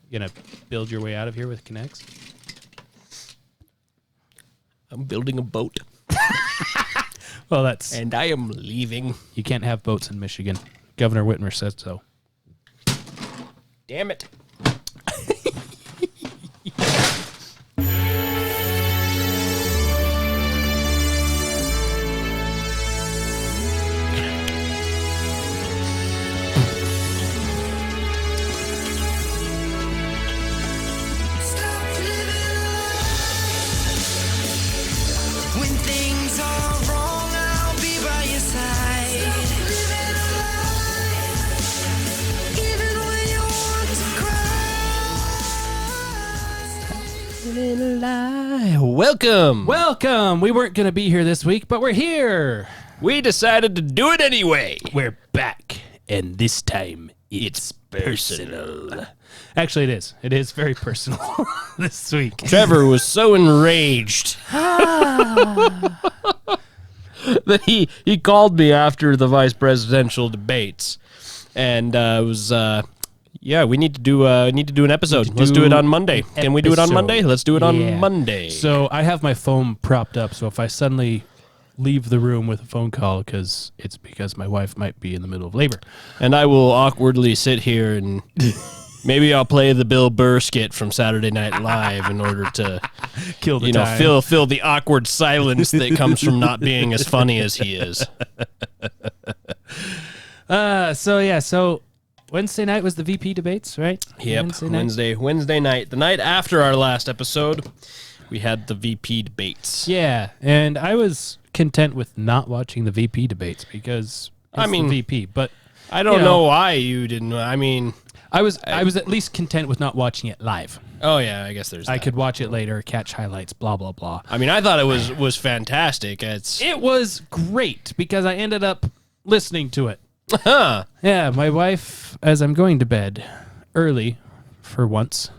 You gonna build your way out of here with Connects? I'm building a boat. Well, and I am leaving. You can't have boats in Michigan. Governor Whitmer said so. Damn it. Welcome. We weren't going to be here this week, but we're here. We decided to do it anyway. We're back, and this time it's personal. Actually, it is. It is very personal this week. Trevor was so enraged that he called me after the vice presidential debates, and was we need to do an episode. Let's do it on Monday. Can we do it on Monday? Let's do it on Monday. So I have my phone propped up, so if I suddenly leave the room with a phone call, because my wife might be in the middle of labor. And I will awkwardly sit here and maybe I'll play the Bill Burr skit from Saturday Night Live in order to kill the time. Fill the awkward silence that comes from not being as funny as he is. So Wednesday night was the VP debates, right? Yep, Wednesday night. The night after our last episode, we had the VP debates. Yeah, and I was content with not watching the VP debates because it's the VP, but I don't know why you didn't. I mean, I was at least content with not watching it live. Oh yeah, I guess I could watch it later, catch highlights, blah blah blah. I mean, I thought it was fantastic. It was great because I ended up listening to it. Huh. Yeah, my wife, as I'm going to bed early for once,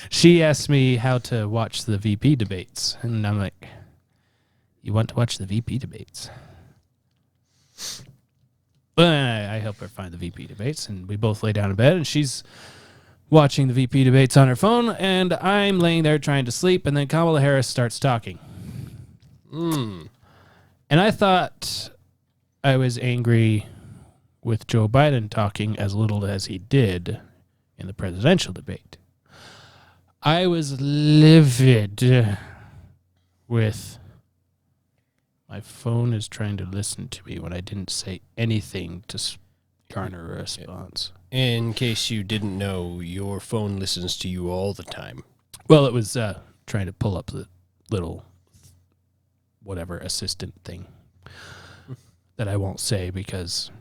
she asked me how to watch the VP debates. And I'm like, you want to watch the VP debates? But I help her find the VP debates, and we both lay down in bed, and she's watching the VP debates on her phone, and I'm laying there trying to sleep, and then Kamala Harris starts talking. And I thought I was angry with Joe Biden talking as little as he did in the presidential debate. I was livid with my phone is trying to listen to me when I didn't say anything to garner a response. In case you didn't know, your phone listens to you all the time. Well, it was trying to pull up the little whatever assistant thing that I won't say because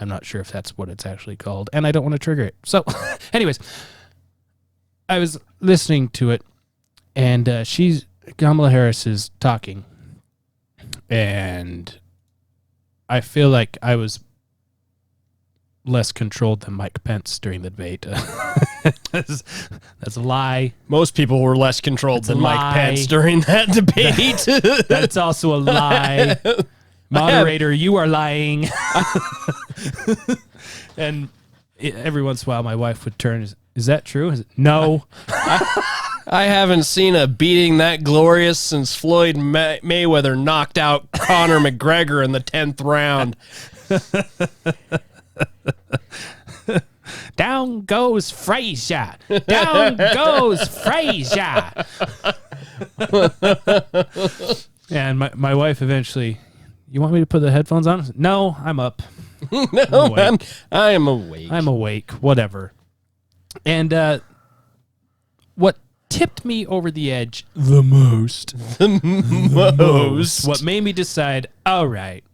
I'm not sure if that's what it's actually called, and I don't want to trigger it. So, anyways, I was listening to it, and Kamala Harris is talking, and I feel like I was less controlled than Mike Pence during the debate. That's a lie. Most people were less controlled than Mike Pence during that debate. That's also a lie. Moderator, you are lying. And every once in a while, my wife would turn, is that true? No. I haven't seen a beating that glorious since Floyd Mayweather knocked out Conor McGregor in the 10th round. Down goes Frazier. Down goes Frazier. And my wife eventually, you want me to put the headphones on? No, I'm up. No, I am awake. I'm awake. Whatever. And what tipped me over the edge the most, what made me decide, all right,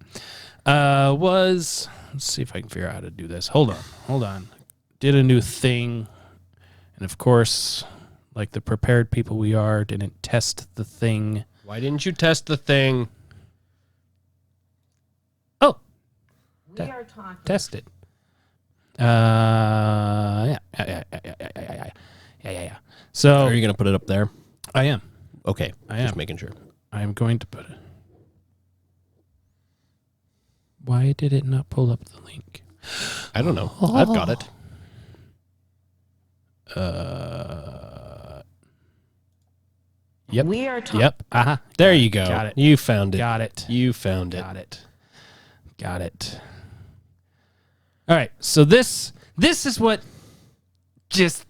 was, let's see if I can figure out how to do this. Hold on. Did a new thing. And of course, like the prepared people we are, didn't test the thing. Why didn't you test the thing? Oh. We are talking. Test it. Yeah. So are you going to put it up there? I am. Okay. I am. Just making sure. I am going to put it. Why did it not pull up the link? I don't know. I've got it. Yep. We are talking. Yep. Uh-huh. There you go. Got it. You found it. Got it. You found it. Got it. Got it. All right. So this is what just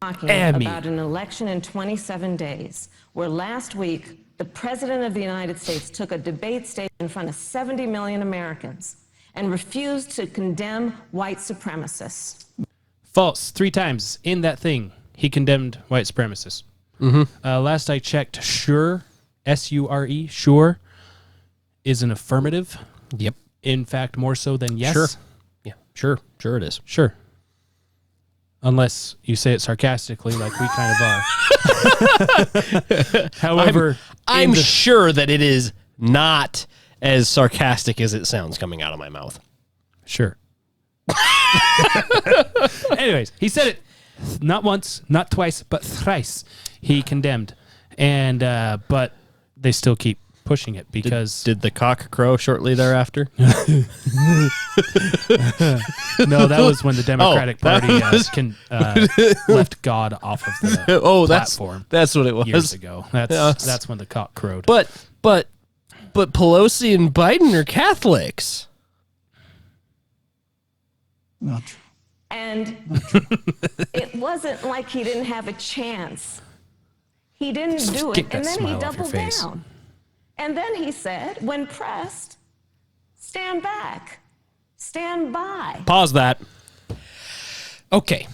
Talking Amy. about an election in 27 days, where last week the President of the United States took a debate stage in front of 70 million Americans and refused to condemn white supremacists. false 3 times in that thing. He condemned white supremacists. Last I checked, sure, S-U-R-E, sure, is an affirmative. Yep. In fact, more so than yes. Sure. Yeah. Sure. Sure it is. Sure. Unless you say it sarcastically, like we kind of are. However, I'm sure that it is not as sarcastic as it sounds coming out of my mouth. sure. Anyways, he said it not once, not twice, but thrice. He condemned, and but they still keep pushing it because Did the cock crow shortly thereafter? no, that was when the Democratic that Party was- left God off of the platform that's what it was. years ago. That's when the cock crowed. But Pelosi and Biden are Catholics. Not true. And it wasn't like he didn't have a chance. He didn't do Get it, that and then smile he off your doubled face. down. And then he said, when pressed, stand back, stand by. Pause that. Okay.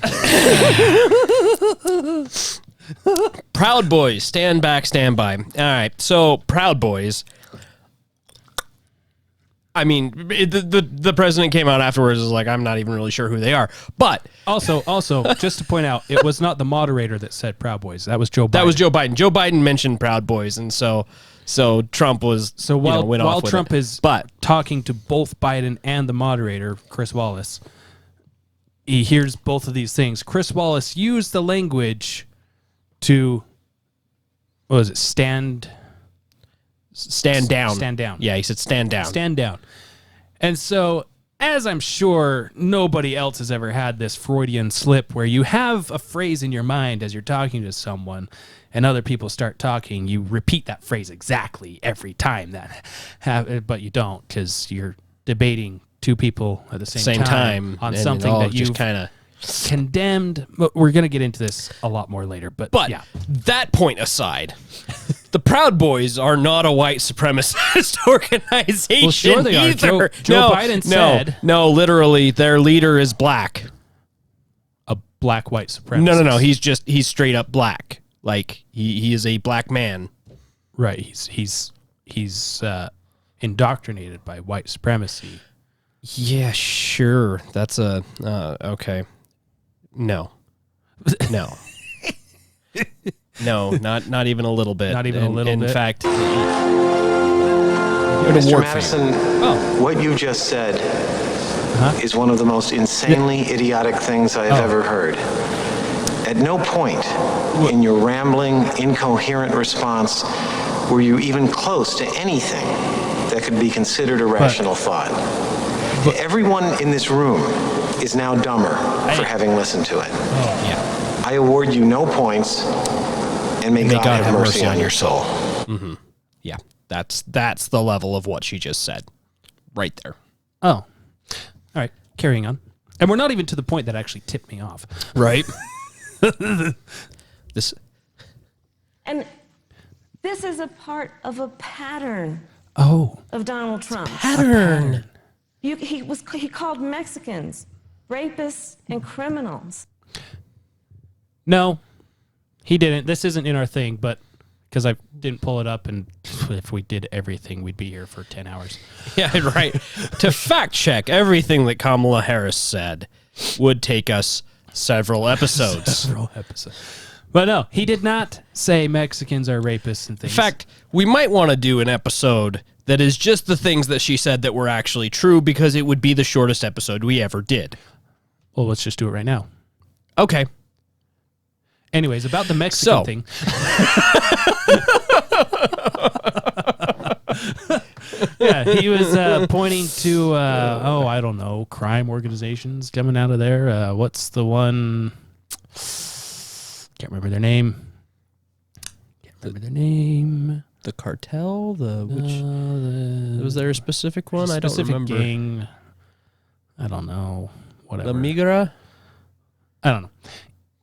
Proud Boys, stand back, stand by. All right. So Proud Boys. I mean, the president came out afterwards and was like, I'm not even really sure who they are. But Also, just to point out, it was not the moderator that said Proud Boys. That was Joe Biden. that was Joe Biden. Joe Biden mentioned Proud Boys, and so Trump was So while, went while off with Trump it. is but talking to both Biden and the moderator, Chris Wallace, he hears both of these things. Chris Wallace used the language to, what was it, stand down. Stand down. Yeah, he said stand down. Stand down. And so, as I'm sure nobody else has ever had this Freudian slip where you have a phrase in your mind as you're talking to someone and other people start talking, you repeat that phrase exactly every time but you don't because you're debating 2 people at the same time on and something it all that just you've kind of. condemned. But we're going to get into this a lot more later. But yeah. That point aside, the Proud Boys are not a white supremacist organization. Well, sure they are. either. Joe Biden said- No, literally, their leader is black. A black white supremacist. No. He's straight up black. Like he is a black man. Right. He's indoctrinated by white supremacy. Yeah, sure. That's a okay. No. No, not even a little bit. Not even a little bit? In fact, Mr. Madison, what you just said is one of the most insanely idiotic things I have ever heard. At no point in your rambling, incoherent response were you even close to anything that could be considered a rational thought. Everyone in this room is now dumber for having listened to it. yeah. I award you no points, and may God have mercy on your soul. Yeah, that's the level of what she just said, right there. Oh. All right. Carrying on. And we're not even to the point that actually tipped me off. Right. This. And this is a part of a pattern Oh. of Donald Trump. Pattern. He called Mexicans rapists and criminals. No, he didn't. This isn't in our thing, but because I didn't pull it up, and if we did everything, we'd be here for 10 hours. Yeah, right. To fact check everything that Kamala Harris said would take us several episodes. Several episodes. But no, he did not say Mexicans are rapists and In things. fact, we might want to do an episode that is just the things that she said that were actually true because it would be the shortest episode we ever did. Well, let's just do it right now. Okay. Anyways, about the Mexican So. thing. Yeah, he was pointing to, I don't know, crime organizations coming out of there. What's the one? Can't remember their name. The cartel? Was there a specific one? I don't Specific remember. gang. I don't know. Whatever. La Migra? I don't know.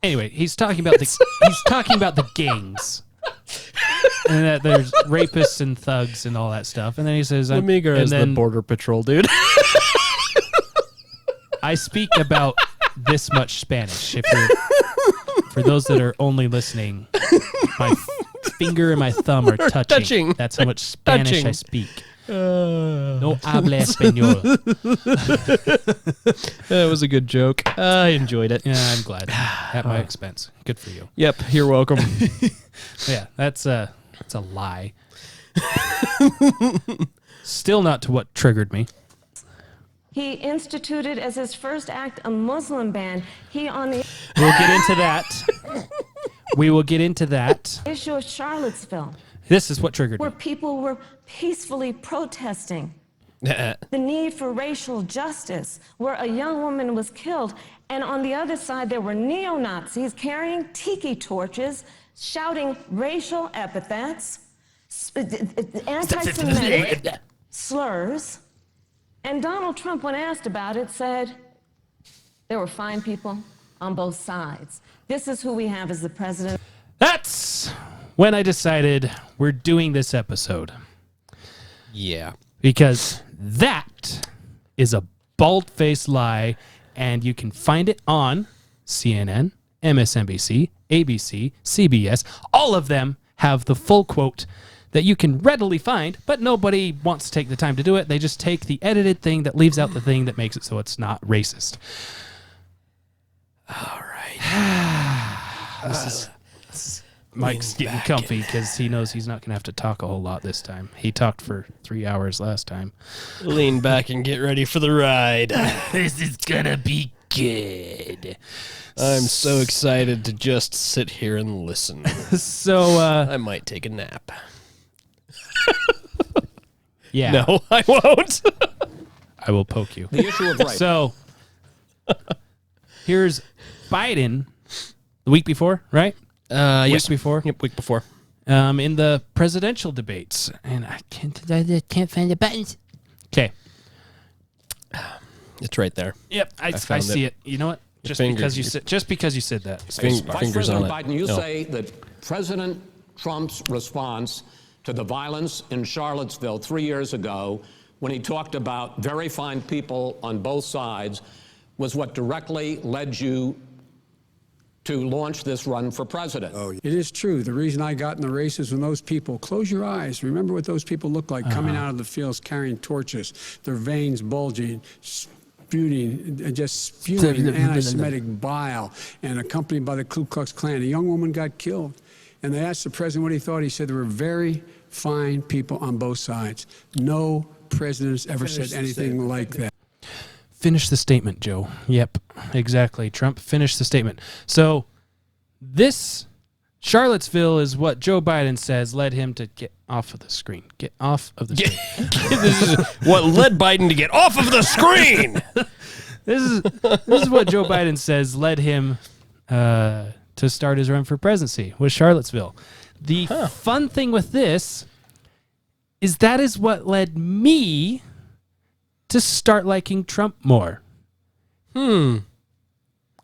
Anyway, he's talking about the gangs. And that there's rapists and thugs and all that stuff. And then he says, La Migra and is the then border patrol dude. I speak about this much Spanish. For those that are only listening, my finger and my thumb are touching. That's how much Spanish I speak. No habla español. That was a good joke. I enjoyed it. Yeah, I'm glad. At my expense. Good for you. Yep, you're welcome. Yeah, that's a lie. Still not to what triggered me. He instituted as his first act a Muslim ban. We'll get into that. We will get into that. Issue of Charlottesville, This is what triggered where me. people were peacefully protesting the need for racial justice, where a young woman was killed, and on the other side there were neo-Nazis carrying tiki torches, shouting racial epithets, anti-Semitic slurs, and Donald Trump, when asked about it, said there were fine people on both sides. This is who we have as the president. That's when I decided we're doing this episode. Yeah. Because that is a bald-faced lie, and you can find it on CNN, MSNBC, ABC, CBS. All of them have the full quote that you can readily find, but nobody wants to take the time to do it. They just take the edited thing that leaves out the thing that makes it so it's not racist. All right. Mike's getting comfy because he knows he's not going to have to talk a whole lot this time. He talked for 3 hours last time. Lean back and get ready for the ride. This is going to be good. I'm so excited to just sit here and listen. So, I might take a nap. yeah. No, I won't. I will poke you. The issue of race. So, here's Biden the week before, right? Yes. Week before? Yep, week before. In the presidential debates. And I can't find the buttons. Okay. It's right there. Yep, I found see it. it. You know what? Just fingers- because you said that. Vice Fingers on President it. Biden, you No. say that President Trump's response to the violence in Charlottesville 3 years ago, when he talked about very fine people on both sides, was what directly led you to launch this run for president. It is true. The reason I got in the race is when those people, close your eyes, remember what those people look like coming out of the fields carrying torches, their veins bulging, spewing anti-Semitic bile, and accompanied by the Ku Klux Klan. A young woman got killed. And they asked the president what he thought. He said there were very fine people on both sides. No president has ever said anything like that. Finish the statement, Joe. Yep, exactly. Trump, finish the statement. So this Charlottesville is what Joe Biden says led him to get off of the screen. Get off of the screen. This is what led Biden to get off of the screen. This is what Joe Biden says led him to start his run for presidency, was Charlottesville. The fun thing with this is that is what led me to start liking Trump more. And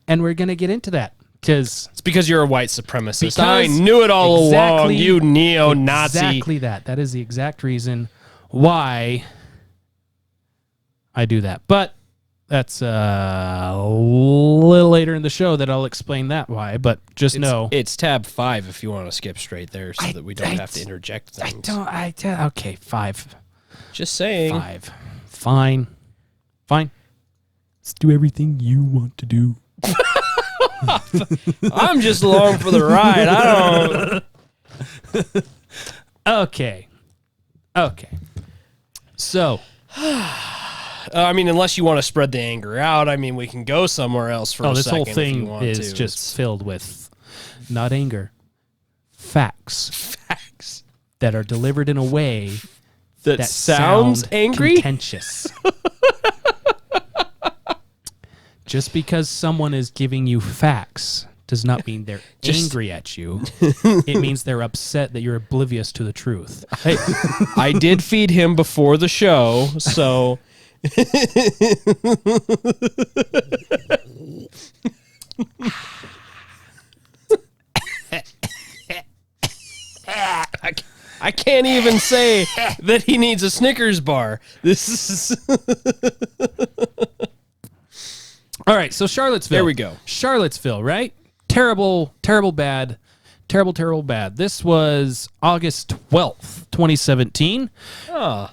we're going to get into that because It's because you're a white supremacist. I knew it all along, you neo-Nazi. Exactly that. That is the exact reason why I do that. But that's a little later in the show that I'll explain that why. But just know. It's tab 5 if you want to skip straight there so that we don't have to interject things. Okay, 5. Just saying. 5. Fine. Let's do everything you want to do. I'm just along for the ride. I don't. Okay. So, I mean, unless you want to spread the anger out, I mean, we can go somewhere else for a this second whole if you thing want is to. just filled with not anger, facts that are delivered in a way that that sounds sound angry. contentious. Just because someone is giving you facts does not mean they're angry at you. It means they're upset that you're oblivious to the truth. Hey, I did feed him before the show, so I can't even say that he needs a Snickers bar. This is all right, so Charlottesville. There we go. Charlottesville, right? Terrible, terrible bad. Terrible, terrible bad. This was August 12th, 2017.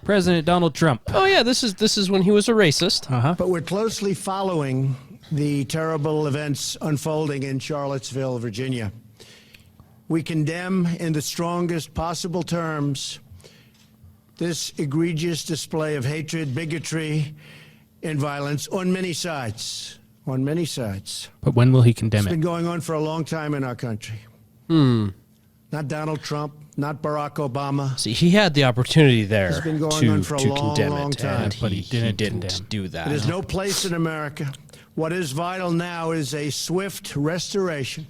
President Donald Trump. Oh yeah, this is when he was a racist. But we're closely following the terrible events unfolding in Charlottesville, Virginia. We condemn in the strongest possible terms this egregious display of hatred, bigotry, and violence on many sides. On many sides. But when will he condemn It's been it? going on for a long time in our country. Not Donald Trump, not Barack Obama. See, he had the opportunity there It's been going to on for a long, condemn long it, time. and But he didn't condemn. do that. There's no place in America. What is vital now is a swift restoration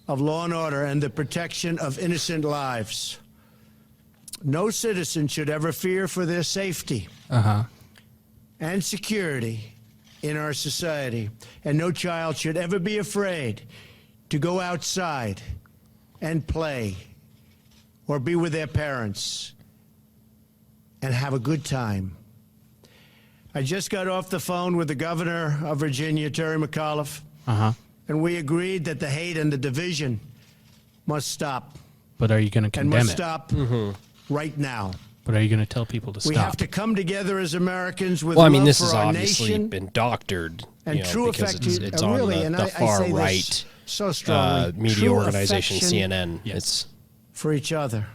of law and order and the protection of innocent lives. No citizen should ever fear for their safety and security in our society. And no child should ever be afraid to go outside and play or be with their parents and have a good time. I just got off the phone with the governor of Virginia, Terry McAuliffe, and we agreed that the hate and the division must stop But are you going to and condemn must it? stop right now. But are you going to tell people to We stop? have to come together as Americans with Well, I mean, love this for has our obviously nation been doctored, and you know, true because affection. it's on really, the, and the I far say this right so strongly, media true organization affection CNN. Yes. It's for each other.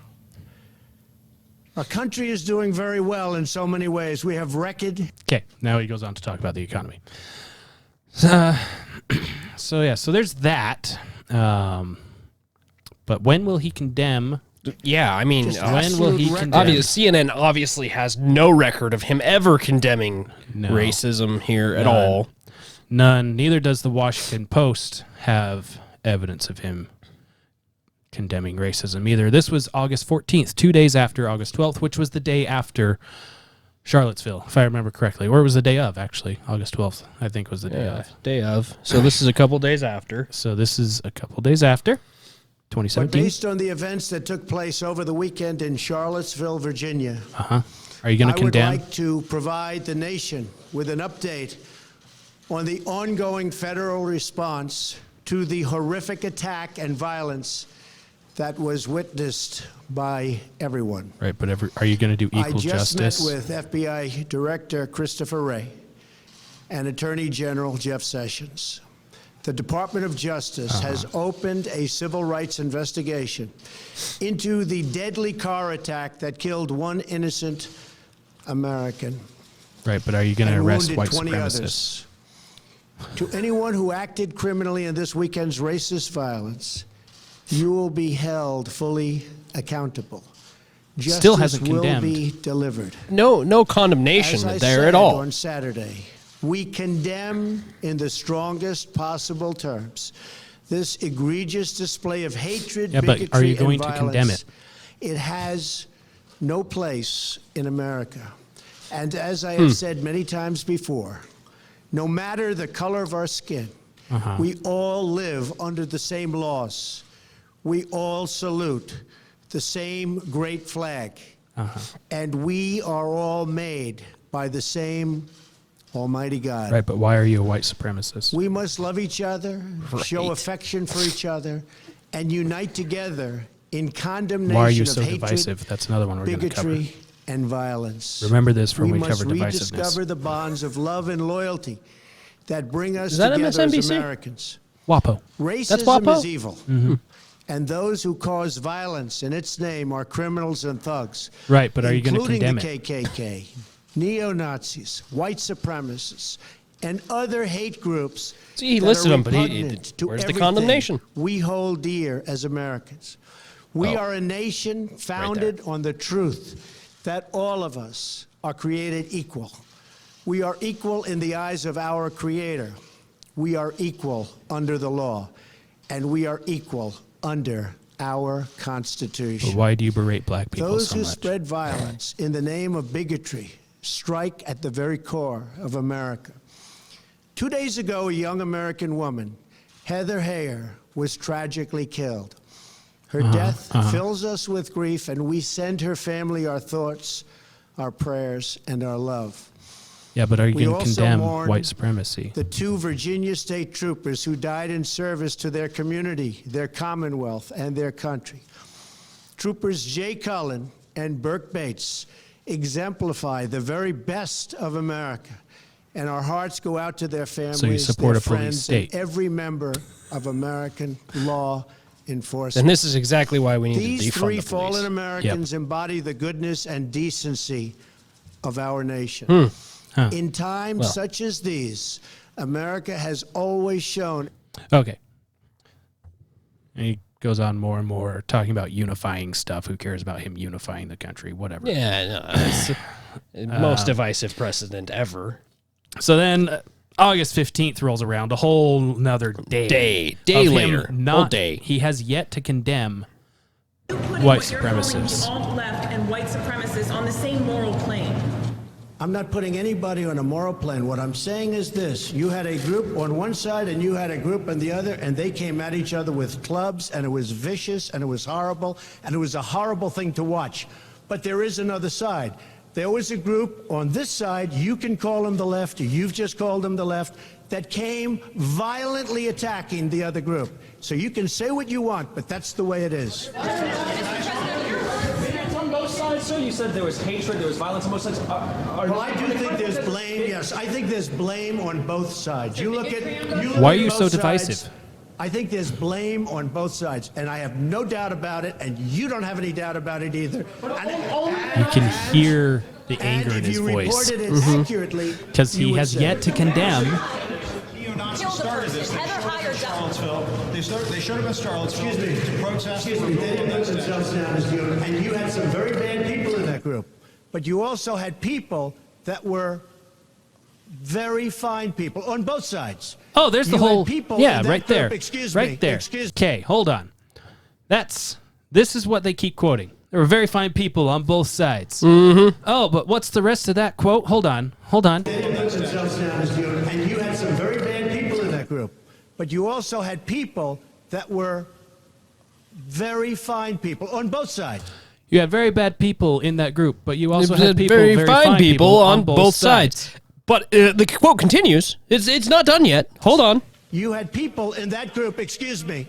Our country is doing very well in so many ways. We have record. Okay, now he goes on to talk about the economy. So there's that. But when will he condemn? yeah. I mean, Just When will he absolute condemn? obviously, CNN obviously has no record of him ever condemning No. racism here at None. all. None. Neither does the Washington Post have evidence of him condemning racism either. This was August 14th, 2 days after August 12th, which was the day after Charlottesville, if I remember correctly. Or it was the day of, actually. August 12th, I think, was the day of. Day of. So this is a couple days after. So this is a couple days after, But 2017. based on the events that took place over the weekend in Charlottesville, Virginia, Are you going I to would condemn? like to provide the nation with an update on the ongoing federal response to the horrific attack and violence that was witnessed by everyone. Right, but are you going to do I equal just justice? met with FBI Director Christopher Wray and Attorney General Jeff Sessions. The Department of Justice has opened a civil rights investigation into the deadly car attack that killed one innocent American Right, but are you going to and arrest wounded white 20 supremacists? others. To anyone who acted criminally in this weekend's racist violence, you will be held fully accountable. Justice Still hasn't will condemned. be delivered. No condemnation As I there said at all. on Saturday, we condemn in the strongest possible terms this egregious display of hatred, Yeah, but bigotry, are you going and to condemn violence. it? It has no place in America. And as I have said many times before, no matter the color of our skin, we all live under the same laws. We all salute the same great flag. And we are all made by the same Almighty God. Right, but why are you a white supremacist? We must love each other, show affection for each other, and unite together in condemnation Why are you of so hatred, divisive? That's another one we're going to cover. bigotry, and violence. Remember this when we must cover divisiveness. rediscover the bonds of love and loyalty that bring us Is that together as MSNBC? Americans. WAPO. Racism WAPO? is evil. And those who cause violence in its name are criminals and thugs. Right, but are you going to including condemn the it? KKK, neo-Nazis, white supremacists, and other hate groups. See, he that listed are them, but repugnant to where's the everything condemnation? we hold dear as Americans. We are a nation founded on the truth that all of us are created equal. We are equal in the eyes of our Creator. We are equal under the law. and we are equal under our Constitution. But why do you berate black people Those so who much? spread violence in the name of bigotry strike at the very core of America. 2 days ago, a young American woman, Heather Heyer, was tragically killed. Her death fills us with grief, and we send her family our thoughts, our prayers, and our love. Yeah, but are you We going to also condemn mourn white supremacy? The 2 Virginia state troopers who died in service to their community, their commonwealth, and their country. Troopers Jay Cullen and Burke Bates exemplify the very best of America, and our hearts go out to their families, So you support their a police friends, state. and every member of American law enforcement. And this is exactly why we need These to defund 3 the fallen police. Americans embody the goodness and decency of our nation. In times such as these, America has always shown. Okay. And he goes on more and more talking about unifying stuff. Who cares about him unifying the country? Whatever. Yeah, no, it's the most divisive precedent ever. So then August 15th rolls around, a whole another day. Day of him later, not, whole day. He has yet to condemn Putting white what you're calling supremacists. the alt-left and white supremacists on the same moral plane. I'm not putting anybody on a moral plane. What I'm saying is this. You had a group on one side and you had a group on the other, and they came at each other with clubs, and it was vicious, and it was horrible, and it was a horrible thing to watch. But there is another side. There was a group on this side, you can call them the left, or you've just called them the left, that came violently attacking the other group. So you can say what you want, but that's the way it is. On both sides, sir? You said there was hatred, there was violence on both sides. Well, I do think there's blame, yes. I think there's blame on both sides. You look at Why are you both so sides, divisive? I think there's blame on both sides, and I have no doubt about it, and you don't have any doubt about it either. You can hear the anger in if his you voice. reported it accurately, Because he you would has say yet to condemn. Neo-Nazis started this. They showed up in Charlottesville to protest. Excuse me, they didn't put themselves down as you, and you had some very bad people in that group. But you also had people that were very fine people on both sides. Oh, there's the You had whole people yeah, in that right there. group, excuse right me, there. excuse- Okay, hold on. This is what they keep quoting. There were very fine people on both sides. Mm-hmm. Oh, but what's the rest of that quote? Hold on. They didn't put themselves down as you, and you had some very bad people in that group. But you also had people that were very fine people on both sides. You had very bad people in that group, but you also had people, very fine people on both sides. But the quote continues. It's not done yet. Hold on. You had people in that group, excuse me,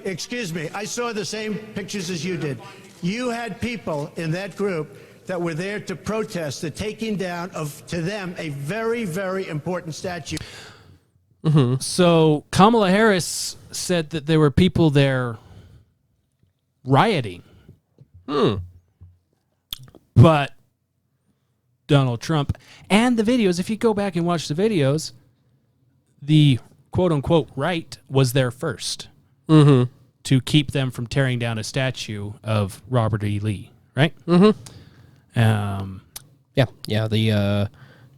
I saw the same pictures as you did. You had people in that group that were there to protest the taking down of, to them, a very, very important statue. Mm-hmm. So Kamala Harris said that there were people there rioting. But Donald Trump and the videos, if you go back and watch the videos, the quote-unquote right was there first to keep them from tearing down a statue of Robert E. Lee, right? Yeah.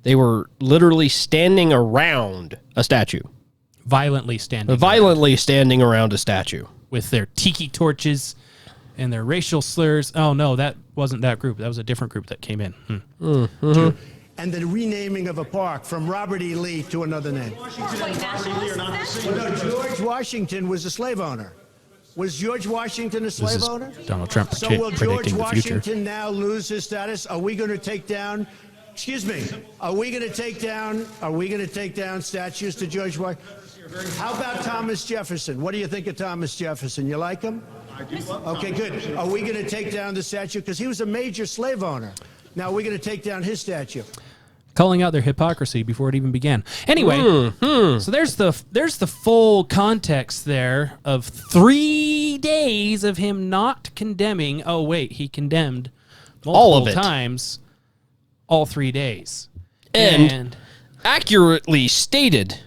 They were literally standing around a statue. Violently standing around a statue. with their tiki torches and their racial slurs. Oh, no, that wasn't that group. That was a different group that came in. And the renaming of a park from Robert E. Lee to another name. No, George Washington was a slave owner. Was George Washington a slave is owner? Donald Trump So will George predicting the future. Washington now lose his status? Are we going to take down? Excuse me. Are we going to take down statues to George Washington? How about Thomas Jefferson? What do you think of Thomas Jefferson? You like him? I do. Okay, good. Are we going to take down the statue? Because he was a major slave owner. Now we're going to take down his statue. Calling out their hypocrisy before it even began. Anyway, so there's the full context there of 3 days of him not condemning. Oh wait, he condemned multiple All of it. times, all 3 days, And accurately stated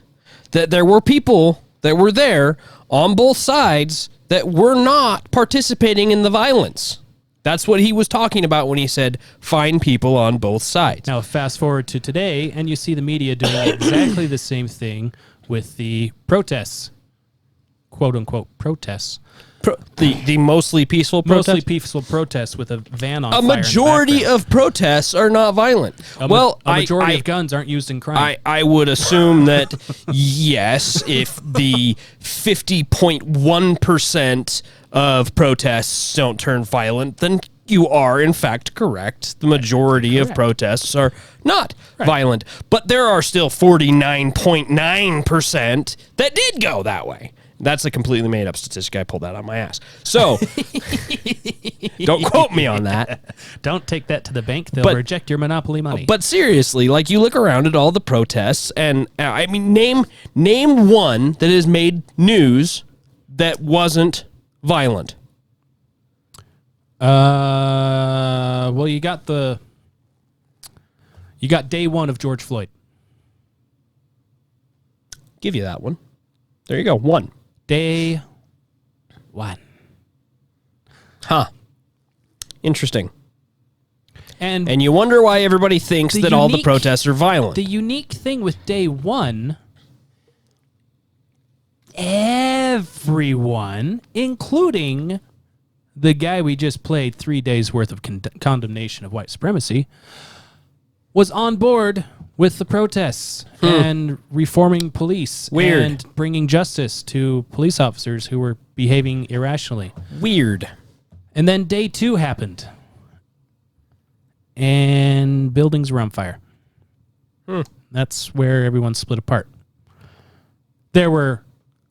that there were people that were there on both sides that were not participating in the violence. That's what he was talking about when he said fine people on both sides. Now fast forward to today, and you see the media doing exactly the same thing with the protests. quote unquote protests. The mostly peaceful protests? Mostly peaceful protests with a van on A fire in the majority background. of protests are not violent. A I- majority I- of guns aren't used in crime. I would assume that, yes, if the 50.1% of protests don't turn violent, then you are, in fact, correct. The majority of protests are not violent. But there are still 49.9% that did go that way. That's a completely made-up statistic. I pulled that out of my ass. So, don't quote me on that. Don't take that to the bank. They'll But- reject your monopoly money. But seriously, like, you look around at all the protests, and I mean, name one that has made news that wasn't violent. Well, you got day one of George Floyd. Give you that one. There you go. One. Day one. Huh. Interesting. And you wonder why everybody thinks the that all the unique- protests are violent. the unique thing with day one, everyone, including the guy we just played 3 days worth of condemnation of white supremacy, was on board with the protests and reforming police Weird. and bringing justice to police officers who were behaving irrationally. Weird. And then day two happened. And buildings were on fire. That's where everyone split apart. There were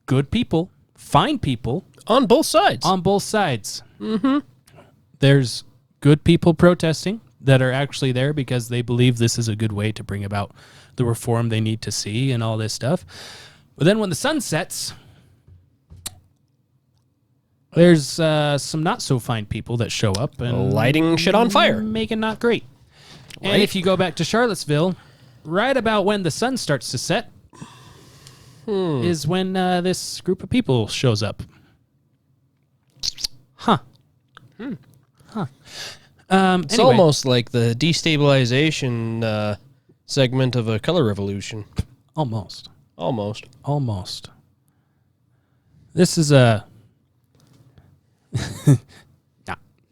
good people, fine people. On both sides. On both sides. Mm-hmm. There's good people protesting that are actually there because they believe this is a good way to bring about the reform they need to see and all this stuff. But then when the sun sets, there's some not so fine people that show up and Lighting shit on fire. make it not great. And Right. if you go back to Charlottesville, right about when the sun starts to set is when this group of people shows up. Huh. Huh. It's Anyway, almost like the destabilization segment of a color revolution. almost. Almost. This is a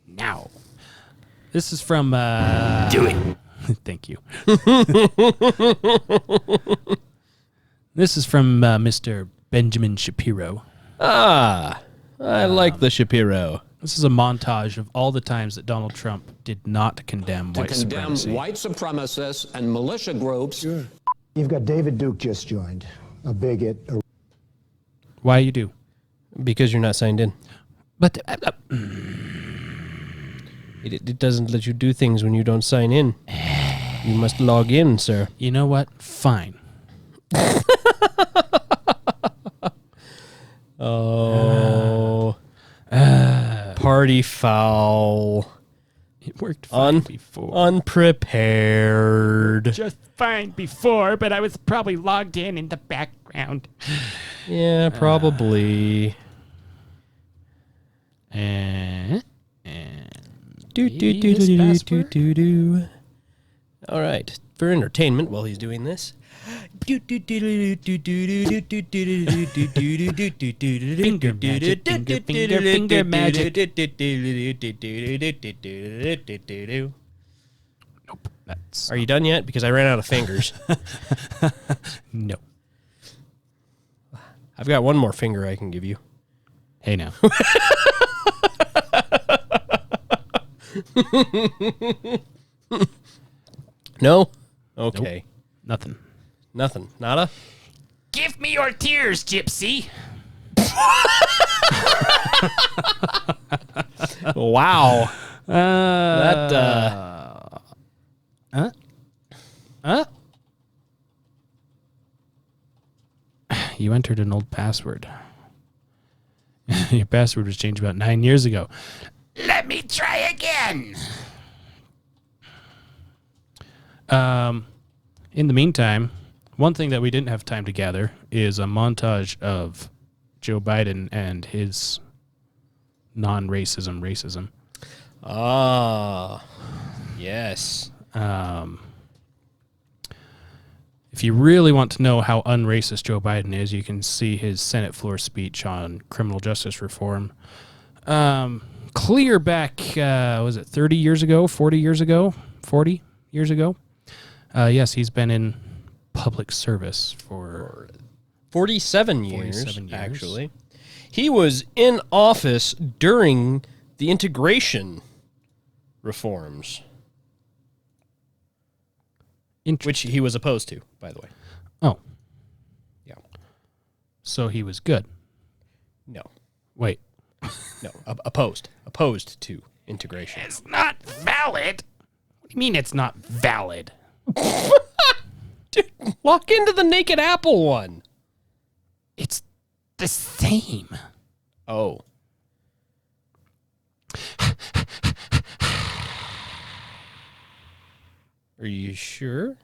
now. This is from Do it. Thank you. This is from Mr. Benjamin Shapiro. Ah, I like the Shapiro. This is a montage of all the times that Donald Trump did not condemn To white condemn supremacy. white supremacists and militia groups. You've got David Duke just joined, a bigot. Why you do? Because you're not signed in. But It doesn't let you do things when you don't sign in. You must log in, sir. you know what? Fine. Oh. Party foul. It worked fine before. Unprepared. Just fine before, but I was probably logged in the background. Yeah, probably. Do. All right. For entertainment while he's doing this. Finger magic, finger magic. Nope. That's Are you done yet? Because I ran out of fingers. no. I've got one more finger I can give you. Hey now. No? Okay. Nothing. Nothing. Nada? Give me your tears, Gypsy. Wow. You entered an old password. Your password was changed about 9 years ago. Let me try again. In the meantime, one thing that we didn't have time to gather is a montage of Joe Biden and his racism. Ah. Yes. If if you really want to know how unracist Joe Biden is, you can see his Senate floor speech on criminal justice reform. Clear back, was it 30 years ago, 40 years ago, 40 years ago? Yes, he's been in public service for 47 years, actually. He was in office during the integration reforms, which he was opposed to, by the way. Oh. Yeah. So he was good. No. Wait. No, opposed. Opposed to integration. It's not valid. What do you mean it's not valid? Dude, lock into the Naked Apple one. It's the same. Oh. Are you sure?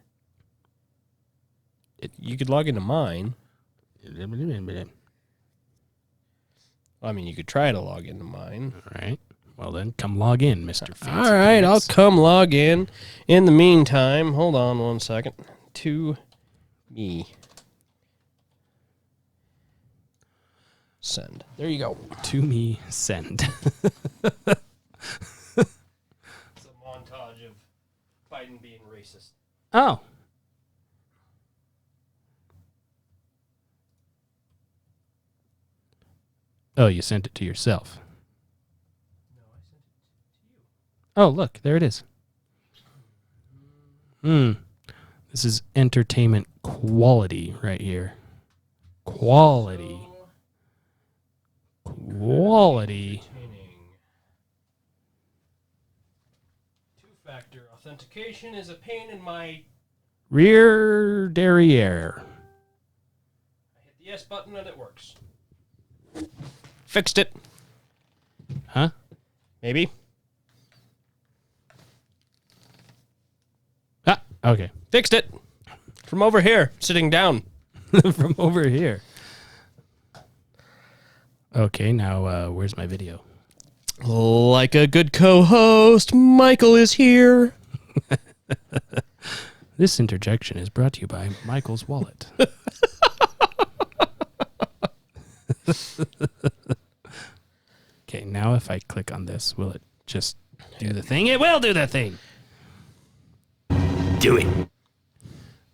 You could log into mine. I mean, you could try to log into mine. All right. Well, then come log in, Mr. Fancy All right, Pants. I'll come log in. In the meantime, hold on 1 second. To me. Send. There you go. To me, send. It's a montage of Biden being racist. Oh. Oh, you sent it to yourself. No, I sent it to you. Oh, look, there it is. This is entertainment quality right here. Quality. Quality. Two-factor authentication is a pain in my... Rear derriere. I hit the yes button and it works. Fixed it. Huh? Maybe. Ah, okay. Fixed it. From over here, sitting down. From over here. Okay, now where's my video? Like a good co-host, Michael is here. This interjection is brought to you by Michael's Wallet. Okay, now if I click on this, will it just do the thing? It will do the thing. Do it.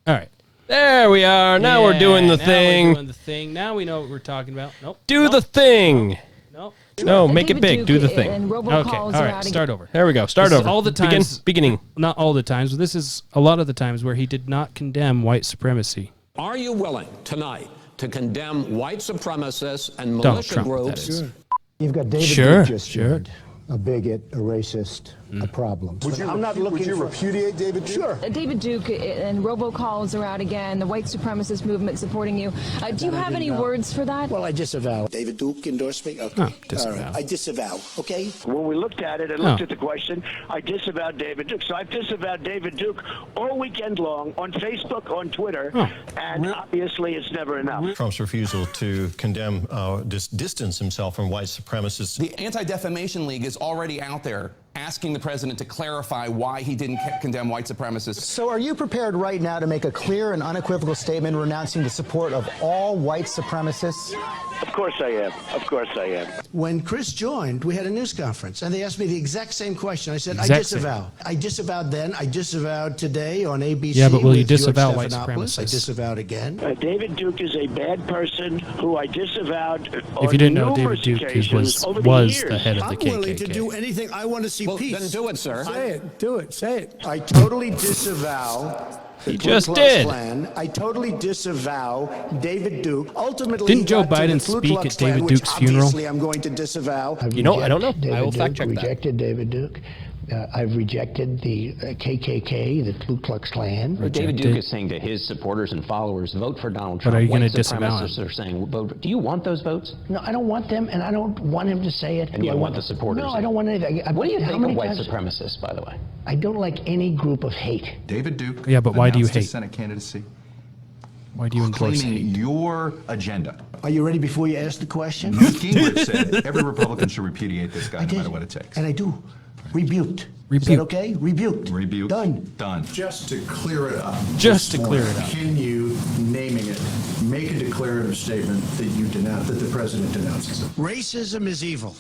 All right. There we are. Now we're doing the thing. We're doing the thing. Now we know what we're talking about. Nope. Do the thing. Nope. No, make it big. Do the thing. Okay. All right. Start over. There we go. Start This is over. all the times. Beginning. Not all the times, but this is a lot of the times where he did not condemn white supremacy. Are you willing tonight to condemn white supremacists and Donald militia Trump, groups? that is. You've got David Sure, Duke just sure. joined. A bigot, a racist, a problem. Would you, I'm not looking would you for... repudiate David Duke? Sure. David Duke and robocalls are out again, the white supremacist movement supporting you. Do you have any words for that? Well, I disavow. David Duke endorsed me? Okay. Oh, disavow. All right. I disavow, okay? When we looked at it and looked at the question, I disavowed David Duke. So I've disavowed David Duke all weekend long on Facebook, on Twitter, and obviously it's never enough. Trump's refusal to condemn, distance himself from white supremacists. The Anti-Defamation League is already out there asking the president to clarify why he didn't condemn white supremacists. So are you prepared right now to make a clear and unequivocal statement renouncing the support of all white supremacists? Of course I am. Of course I am. When Chris joined, we had a news conference, and they asked me the exact same question. I said, I Exact same. disavow. I disavowed then. I disavowed today on ABC. Yeah, but will you with George disavow white Stephanopoulos. I supremacists? disavowed again. David Duke is a bad person who I disavowed on If you didn't know, David numerous Duke occasions over was years. the head of the I'm willing to KKK. do anything. I want to see peace. Then do it, sir. Say it. Do it. Say it. I totally disavow the He Ku just Klux did. Klan. I totally disavow David Duke. Ultimately, Didn't he Joe got to the Biden Ku speak Klux at David Klan, which Duke's funeral? Obviously, I'm going to disavow. You know, I don't know. I will fact check that. Rejected David Duke. I've rejected the KKK, the Ku Klux Klan. David Duke is saying to his supporters and followers, vote for Donald Trump. But are you gonna White disavow him? supremacists are saying, vote. Do you want those votes? No, I don't want them, and I don't want him to say it. And you want the supporters? No, I don't want anything. What do you How think many of white times- supremacists, by the way? I don't like any group of hate. David Duke. Yeah, but why do you announced his hate? Senate candidacy, Why do you endorse claiming hate? your agenda. Are you ready before you ask the question? Newt Gingrich said every Republican should repudiate this guy, no matter what it takes. And I do. Rebuked. Is that okay? Rebuked. Rebuked. Done. Just to clear it up. Just to clear it up. Can you, naming it, make a declarative statement that you denounce, that the president denounces it? Racism is evil,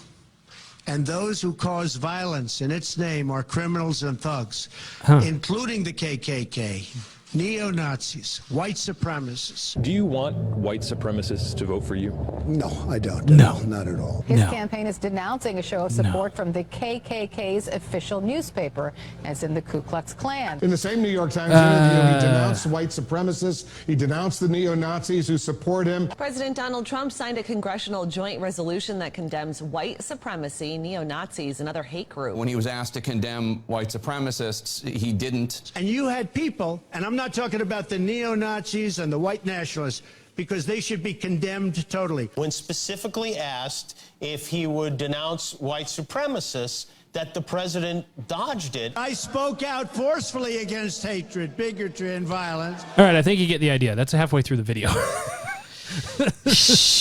and those who cause violence in its name are criminals and thugs, including the KKK, neo-Nazis, white supremacists. Do you want white supremacists to vote for you? No, I don't. No. Not at all. His campaign is denouncing a show of support from the KKK's official newspaper, as in the Ku Klux Klan. In the same New York Times interview, he denounced white supremacists. He denounced the neo-Nazis who support him. President Donald Trump signed a congressional joint resolution that condemns white supremacy, neo-Nazis, and other hate groups. When he was asked to condemn white supremacists, he didn't. And you had people, and I'm not talking about the neo-Nazis and the white nationalists, because they should be condemned totally. When specifically asked if he would denounce white supremacists, that the president dodged it. I spoke out forcefully against hatred, bigotry, and violence. All right, I think you get the idea. That's halfway through the video.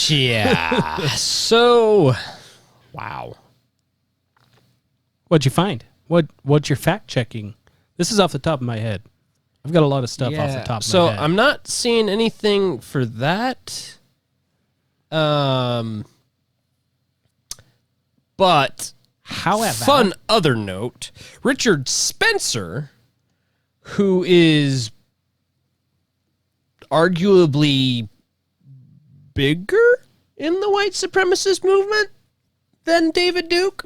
Yeah. So, wow. What'd you find? What's your fact checking? This is off the top of my head. I've got a lot of stuff off the top of my head. So I'm not seeing anything for that. But however, fun other note, Richard Spencer, who is arguably bigger in the white supremacist movement than David Duke,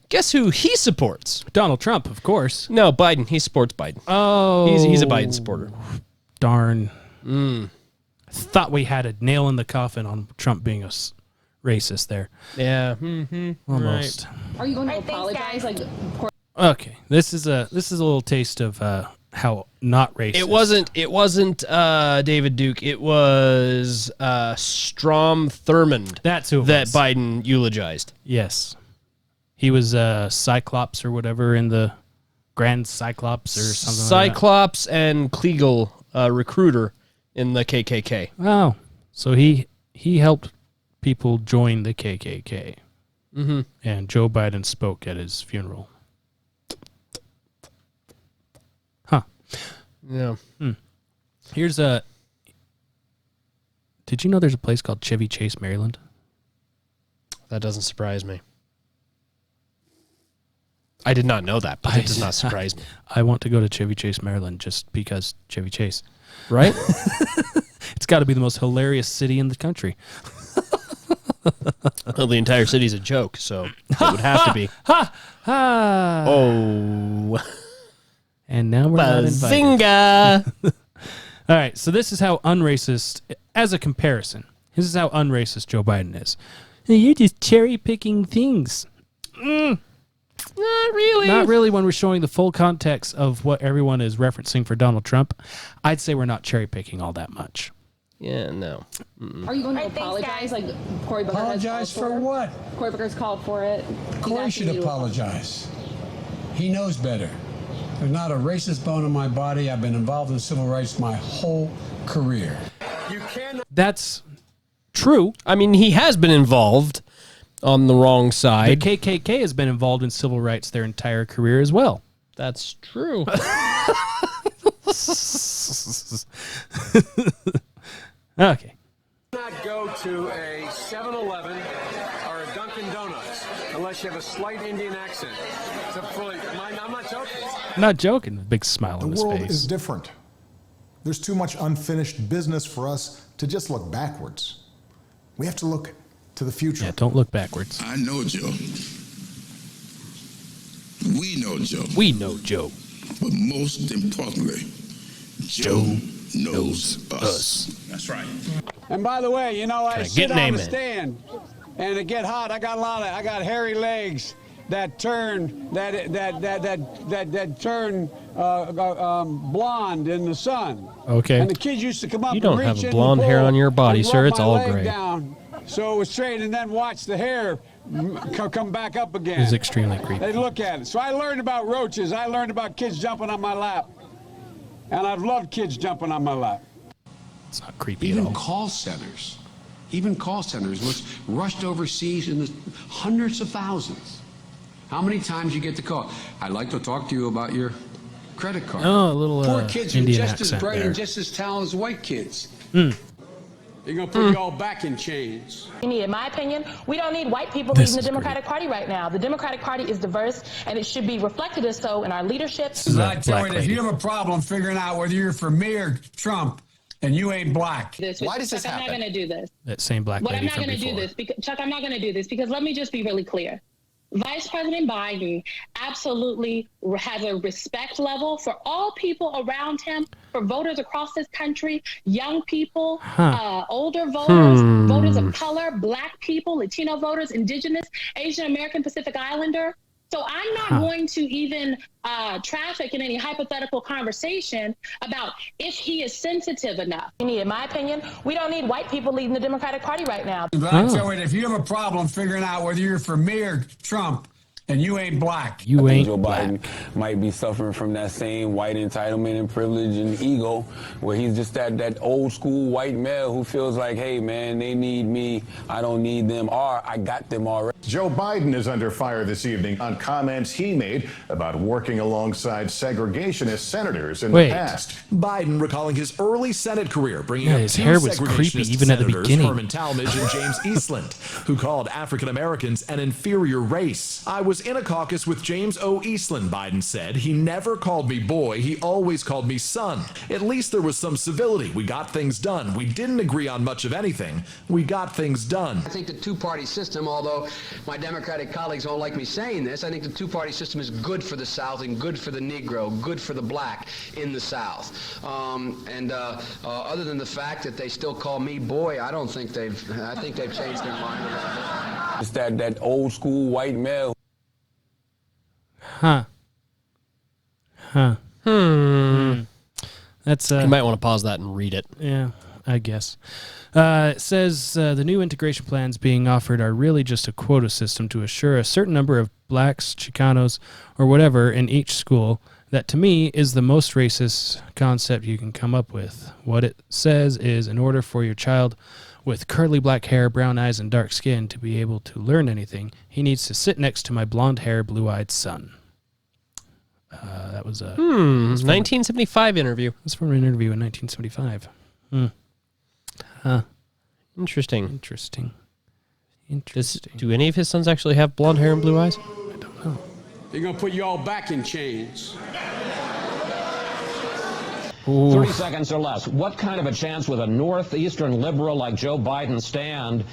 guess who he supports? Donald Trump, of course. No, Biden. He supports Biden. Oh. He's a Biden supporter. Darn. Thought we had a nail in the coffin on Trump being a racist there. Yeah. Almost. Are you going to apologize? Okay. This is a little taste of how not racist. It wasn't David Duke. It was Strom Thurmond. That's who it that was. Biden eulogized. Yes. He was Cyclops or whatever in the Grand Cyclops or something Cyclops and Kliegel, recruiter in the KKK. Oh, so he helped people join the KKK. Mm-hmm. And Joe Biden spoke at his funeral. Huh. Yeah. Here's a... Did you know there's a place called Chevy Chase, Maryland? That doesn't surprise me. I did not know that, but it does not surprise me. I want to go to Chevy Chase, Maryland, just because Chevy Chase. Right? It's got to be the most hilarious city in the country. Well, the entire city's a joke, so it would have to be. Oh. And now we're not invited. Bazinga! All right, so this is how unracist, as a comparison, this is how unracist Joe Biden is. You're just cherry-picking things. Not really. Not really when we're showing the full context of what everyone is referencing for Donald Trump. I'd say we're not cherry-picking all that much. Yeah, no. Are you going to apologize? Like Cory Booker Apologize for what? Cory Booker's called for it. Cory should apologize. He knows better. There's not a racist bone in my body. I've been involved in civil rights my whole career. That's true. I mean, he has been involved on the wrong side. The KKK has been involved in civil rights their entire career as well. That's true. Okay. Not go to a 7-Eleven or a Dunkin' Donuts unless you have a slight Indian accent. I'm not joking. I'm not joking. Big smile on his The world face. is different. There's too much unfinished business for us to just look backwards. We have to look to the future. Yeah, don't look backwards. I know Joe. We know Joe. We know Joe. But most importantly, Joe knows us. That's right. And by the way, you know, I Can I sit get an on the amen? stand and it get hot. I got hairy legs that turn blonde in the sun. Okay. And the kids used to come up. You don't and have reach a in the blonde hair pool on your body, and sir. rub It's my all leg gray. down so it was straight, and then watch the hair come back up again. It's extremely creepy. They look at it. So I learned about roaches. I learned about kids jumping on my lap. And I've loved kids jumping on my lap. It's not creepy Even at all. call centers was rushed overseas in the hundreds of thousands. How many times you get the call? I'd like to talk to you about your credit card. Oh, a little Poor kids are Indian just as accent bright there. and just as talented as white kids. Mm. They're going to put you all back in chains. In my opinion, we don't need white people This leading the is Democratic Party right now. The Democratic Party is diverse, and it should be reflected as so in our leadership. I tell you, if you have a problem figuring out whether you're for me or Trump, and you ain't black. Why does this happen? I'm not going to do this. That same black But lady I'm not from going to do before. this, because, Chuck. I'm not going to do this because let me just be really clear. Vice President Biden absolutely has a respect level for all people around him, for voters across this country, young people, older voters, voters of color, black people, Latino voters, indigenous, Asian American, Pacific Islander. So I'm not going to even traffic in any hypothetical conversation about if he is sensitive enough. In my opinion, we don't need white people leading the Democratic Party right now. But I tell you, if you have a problem figuring out whether you're for me or Trump, and you ain't black. You ain't Joe Biden might be suffering from that same white entitlement and privilege and ego, where he's just that old school white male who feels like, hey, man, they need me, I don't need them, or I got them already. Joe Biden is under fire this evening on comments he made about working alongside segregationist senators in the past. Biden recalling his early Senate career, bringing Yeah, up his two hair was creepy segregationist even at the senators, beginning. Herman Talmadge and James Eastland, who called African Americans an inferior race. I was in a caucus with James O. Eastland, Biden said. He never called me boy, he always called me son. At least there was some civility. We got things done. We didn't agree on much of anything. We got things done. I think the two-party system, although my Democratic colleagues don't like me saying this, I think the two-party system is good for the South and good for the Negro, good for the black in the South. Other than the fact that they still call me boy, I think they've changed their mind a little bit. It's that old school white male. That's You might want to pause that and read it. Yeah, I guess. It says the new integration plans being offered are really just a quota system to assure a certain number of blacks, Chicanos, or whatever in each school. That to me is the most racist concept you can come up with. What it says is in order for your child with curly black hair, brown eyes, and dark skin to be able to learn anything, he needs to sit next to my blonde hair, blue-eyed son. That was a 1975 interview. That's from an interview in 1975. Interesting. Interesting. Do any of his sons actually have blonde hair and blue eyes? They're going to put you all back in chains. 30 seconds or less. What kind of a chance would a northeastern liberal like Joe Biden stand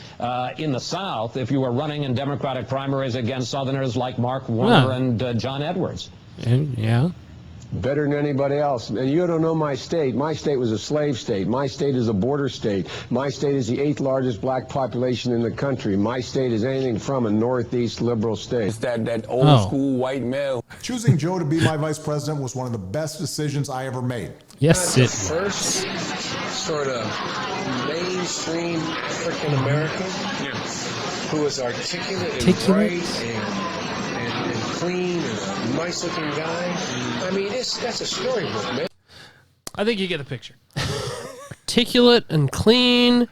in the South if you were running in Democratic primaries against Southerners like Mark Warner and John Edwards? Yeah. Better than anybody else. And you don't know my state. My state was a slave state. My state is a border state. My state is the 8th largest black population in the country. My state is anything from a northeast liberal state. It's that old school white male. Choosing Joe to be my vice president was one of the best decisions I ever made. Yes, the first sort of mainstream African American who was articulate and bright and clean and a nice looking guy. I mean, that's a storybook, man. I think you get the picture. Articulate and clean.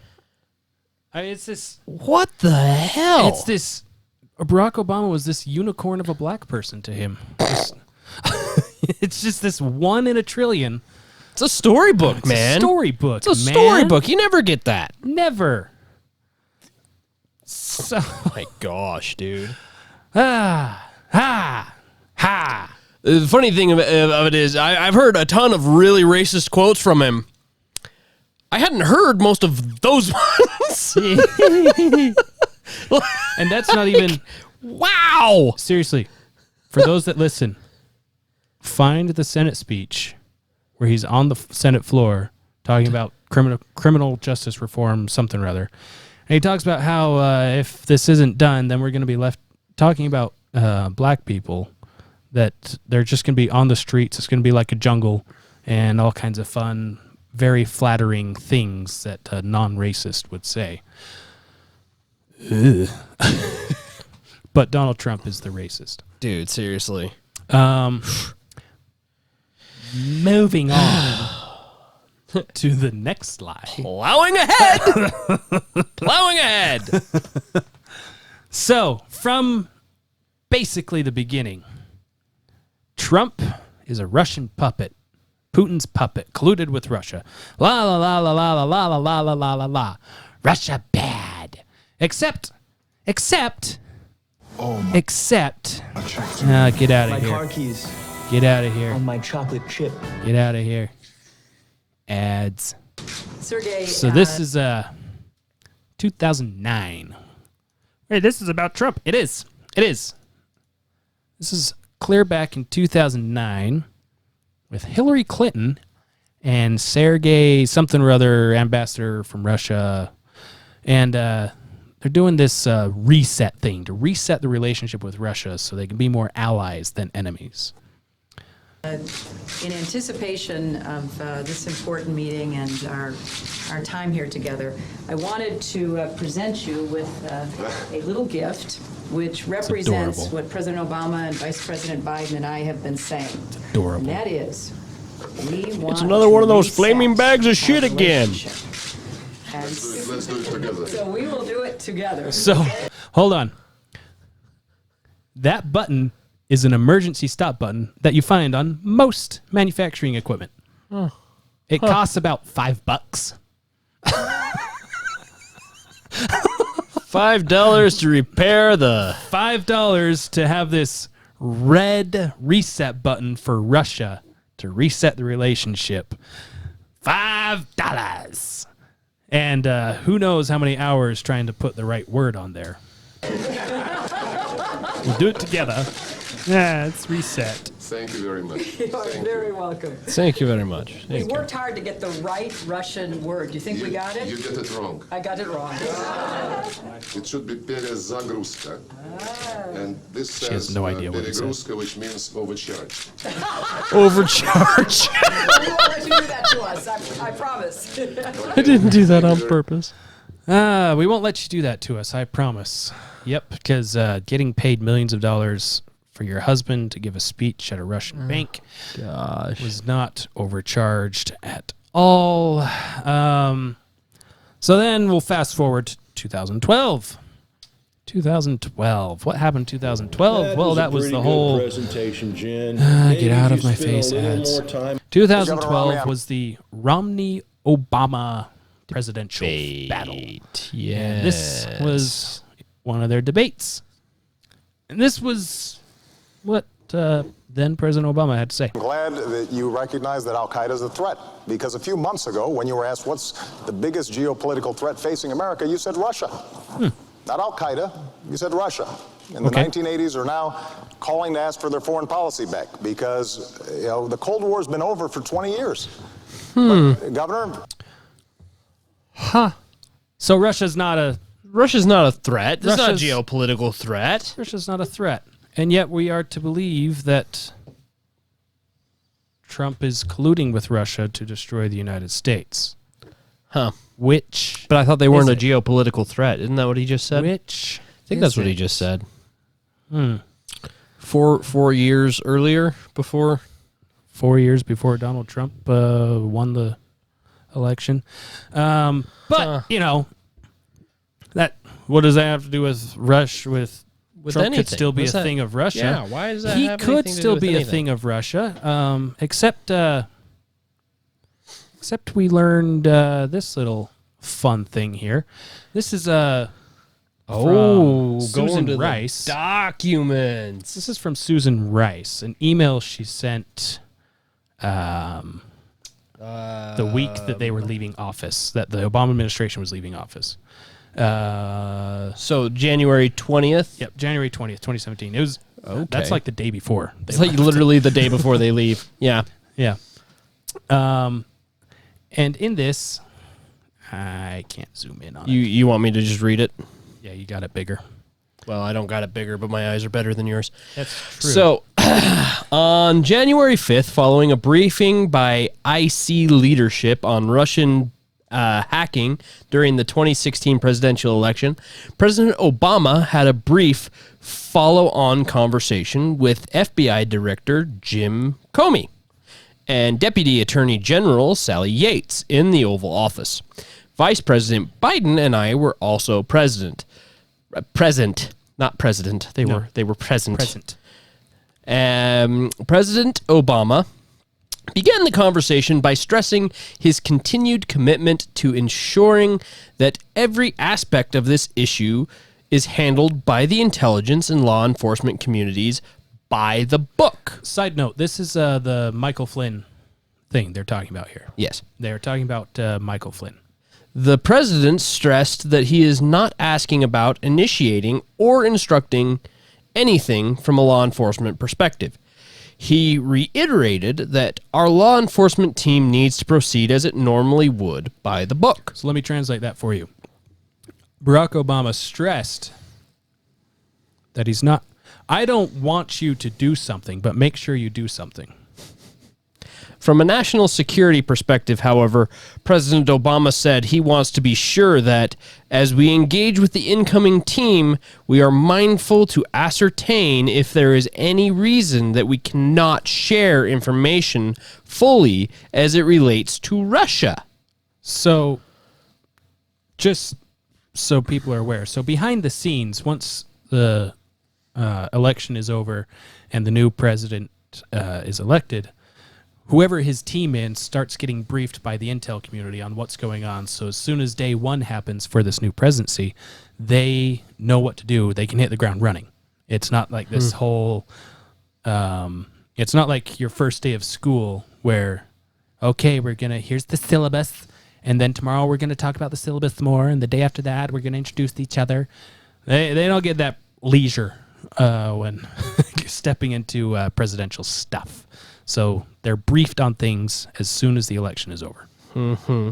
It's this. What the hell? It's this. Barack Obama was this unicorn of a black person to him. It's just this one in a trillion. It's a storybook, man. It's a storybook. It's a storybook. You never get that. Never. So. Oh my gosh, dude. The funny thing of it is, I've heard a ton of really racist quotes from him. I hadn't heard most of those ones. And that's not even... Wow! Seriously, for those that listen, find the Senate speech where he's on the Senate floor talking about criminal justice reform, something or other. And he talks about how if this isn't done, then we're going to be left talking about black people, that they're just going to be on the streets. It's going to be like a jungle and all kinds of fun, very flattering things that a non-racist would say. But Donald Trump is the racist. Dude, seriously. Moving on to the next slide. Plowing ahead. Plowing ahead. So, from basically the beginning. Trump is a Russian puppet. Putin's puppet, colluded with Russia. La la la la la la la la la la la la la. Russia bad. Except. Get out of here. My car keys. Get out of here. On my chocolate chip. Get out of here. Ads. Sergey. So this is 2009. Hey, this is about Trump. It is. This is clear back in 2009 with Hillary Clinton and Sergey something or other, ambassador from Russia. And they're doing this reset thing to reset the relationship with Russia so they can be more allies than enemies. In anticipation of this important meeting and our time here together, I wanted to present you with a little gift which represents what President Obama and Vice President Biden and I have been saying. Adorable. And that is, we want It's another one of those reset flaming bags of shit our again. relationship. And Let's do it together. so we will do it together. So, hold on. That button is an emergency stop button that you find on most manufacturing equipment. Huh. It costs about $5. $5 to repair the... $5 to have this red reset button for Russia to reset the relationship. $5. And who knows how many hours trying to put the right word on there. We'll do it together. Yeah, it's reset. Thank you very much. You are very welcome. Thank you very much. We worked hard to get the right Russian word. Do you think we got it? You get it wrong. I got it wrong. It should be перезагрузка. And this says She has no idea what it says. перегрузка, which means overcharge. Overcharge. We won't let you do that to us. I promise. I didn't do that on purpose. We won't let you do that to us, I promise. Yep, because getting paid millions of dollars for your husband to give a speech at a Russian bank was not overcharged at all. So then we'll fast forward to 2012. 2012. What happened in 2012? Well, that was the whole presentation, Jen. get out of my face ads. 2012 was the Romney-Obama presidential battle. Yeah. And this was one of their debates. And this was what then President Obama had to say. I'm glad that you recognize that Al-Qaeda is a threat, because a few months ago, when you were asked what's the biggest geopolitical threat facing America, you said Russia. Not Al-Qaeda, you said Russia. And the 1980s are now calling to ask for their foreign policy back, because the Cold War has been over for 20 years. But, Governor? So Russia's not a threat. It's not a geopolitical threat. Russia's not a threat. And yet we are to believe that Trump is colluding with Russia to destroy the United States. Huh. Which... But I thought they weren't a geopolitical threat. Isn't that what he just said? Which I think that's what he just said. 4 years earlier, before... 4 years before Donald Trump won the election. But, that what does that have to do with Trump anything? could still be a thing of Russia. Yeah, why does that He have could anything to do still with be a anything? thing of Russia, except we learned this little fun thing here. This is from Susan going to Rice. the documents. This is from Susan Rice, an email she sent the week that they were leaving office, that the Obama administration was leaving office. So January 20th? Yep, January 20th, 2017. It was that's like the day before. It's like literally the day before they leave. Yeah. Yeah. And in this, I can't zoom in on it. You want me to just read it? Yeah, you got it bigger. Well, I don't got it bigger, but my eyes are better than yours. That's true. So, on January 5th, following a briefing by IC leadership on Russian hacking during the 2016 presidential election, President Obama had a brief follow-on conversation with FBI Director Jim Comey and Deputy Attorney General Sally Yates in the Oval Office. Vice President Biden and I were also present. Not president. They No. were present. Present. President Obama began the conversation by stressing his continued commitment to ensuring that every aspect of this issue is handled by the intelligence and law enforcement communities by the book. Side note, this is the Michael Flynn thing they're talking about here. Yes. They're talking about Michael Flynn. The president stressed that he is not asking about initiating or instructing anything from a law enforcement perspective. He reiterated that our law enforcement team needs to proceed as it normally would by the book. So let me translate that for you. Barack Obama stressed that he's not, I don't want you to do something, but make sure you do something. From a national security perspective, however, President Obama said he wants to be sure that as we engage with the incoming team, we are mindful to ascertain if there is any reason that we cannot share information fully as it relates to Russia. So, just so people are aware, so behind the scenes, once the election is over and the new president is elected, whoever his team is starts getting briefed by the intel community on what's going on. So as soon as day one happens for this new presidency, they know what to do. They can hit the ground running. It's not like this whole, it's not like your first day of school where, okay, here's the syllabus, and then tomorrow we're going to talk about the syllabus more, and the day after that we're going to introduce each other. They don't get that leisure when stepping into presidential stuff. So they're briefed on things as soon as the election is over. Mm-hmm.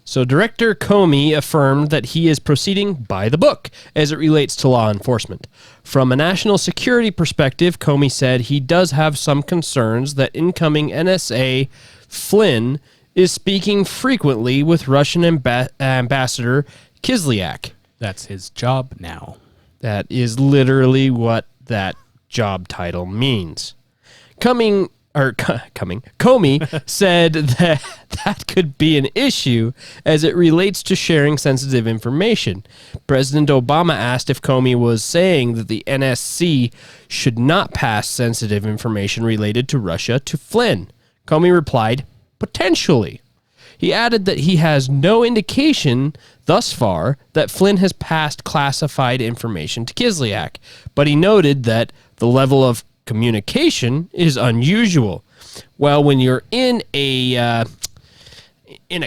So Director Comey affirmed that he is proceeding by the book as it relates to law enforcement. From a national security perspective, Comey said he does have some concerns that incoming NSA Flynn is speaking frequently with Russian Ambassador Kislyak. That's his job now. That is literally what that job title means. Comey said that could be an issue as it relates to sharing sensitive information. President Obama asked if Comey was saying that the NSC should not pass sensitive information related to Russia to Flynn. Comey replied, potentially. He added that he has no indication thus far that Flynn has passed classified information to Kislyak, but he noted that the level of communication is unusual. Well, when you're in a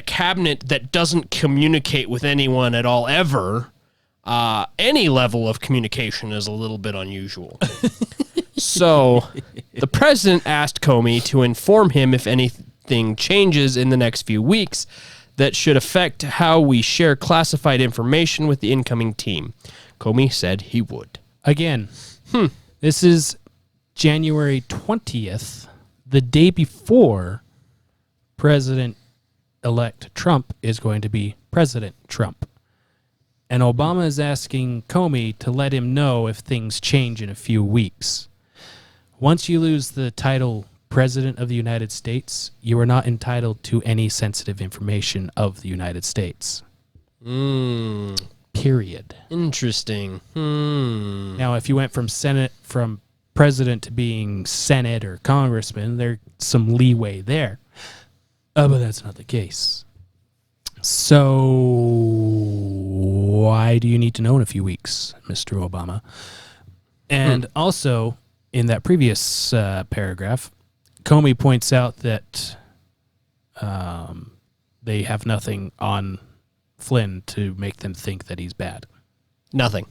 cabinet that doesn't communicate with anyone at all ever, any level of communication is a little bit unusual. So the president asked Comey to inform him if anything changes in the next few weeks that should affect how we share classified information with the incoming team. Comey said he would. Again, this is January 20th, the day before President-elect Trump is going to be President Trump. And Obama is asking Comey to let him know if things change in a few weeks. Once you lose the title President of the United States, you are not entitled to any sensitive information of the United States. Period. Interesting. Now, if you went from president to being Senate or congressman, there's some leeway there. But that's not the case. So why do you need to know in a few weeks, Mr. Obama? And also, in that previous paragraph, Comey points out that they have nothing on Flynn to make them think that he's bad. Nothing.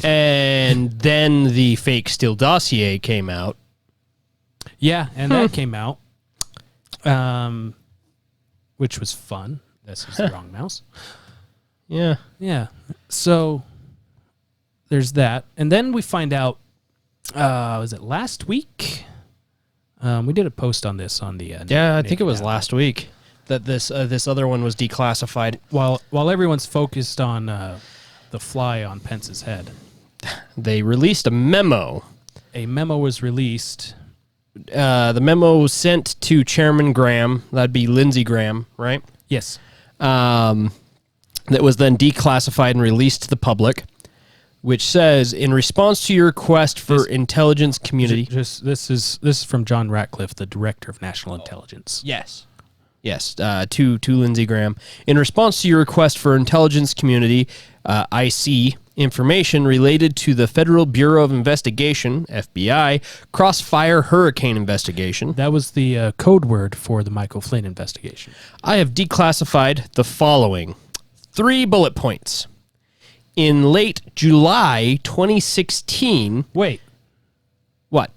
And then the fake Steele dossier came out. Yeah, and that came out, which was fun. This is the wrong mouse. Yeah. Yeah. So there's that. And then we find out, was it last week? We did a post on this on the... I think it was last week that this other one was declassified. While everyone's focused on the fly on Pence's head, they released a memo. A memo was released. The memo was sent to Chairman Graham. That'd be Lindsey Graham, right? Yes. That was then declassified and released to the public. which says, in response to your request for intelligence community. This is from John Ratcliffe, the Director of National Intelligence. Yes. Yes, to Lindsey Graham. In response to your request for intelligence community, IC, information related to the Federal Bureau of Investigation, FBI, Crossfire Hurricane investigation. That was the code word for the Michael Flynn investigation. I have declassified the following 3 bullet points. In late July 2016... Wait. What?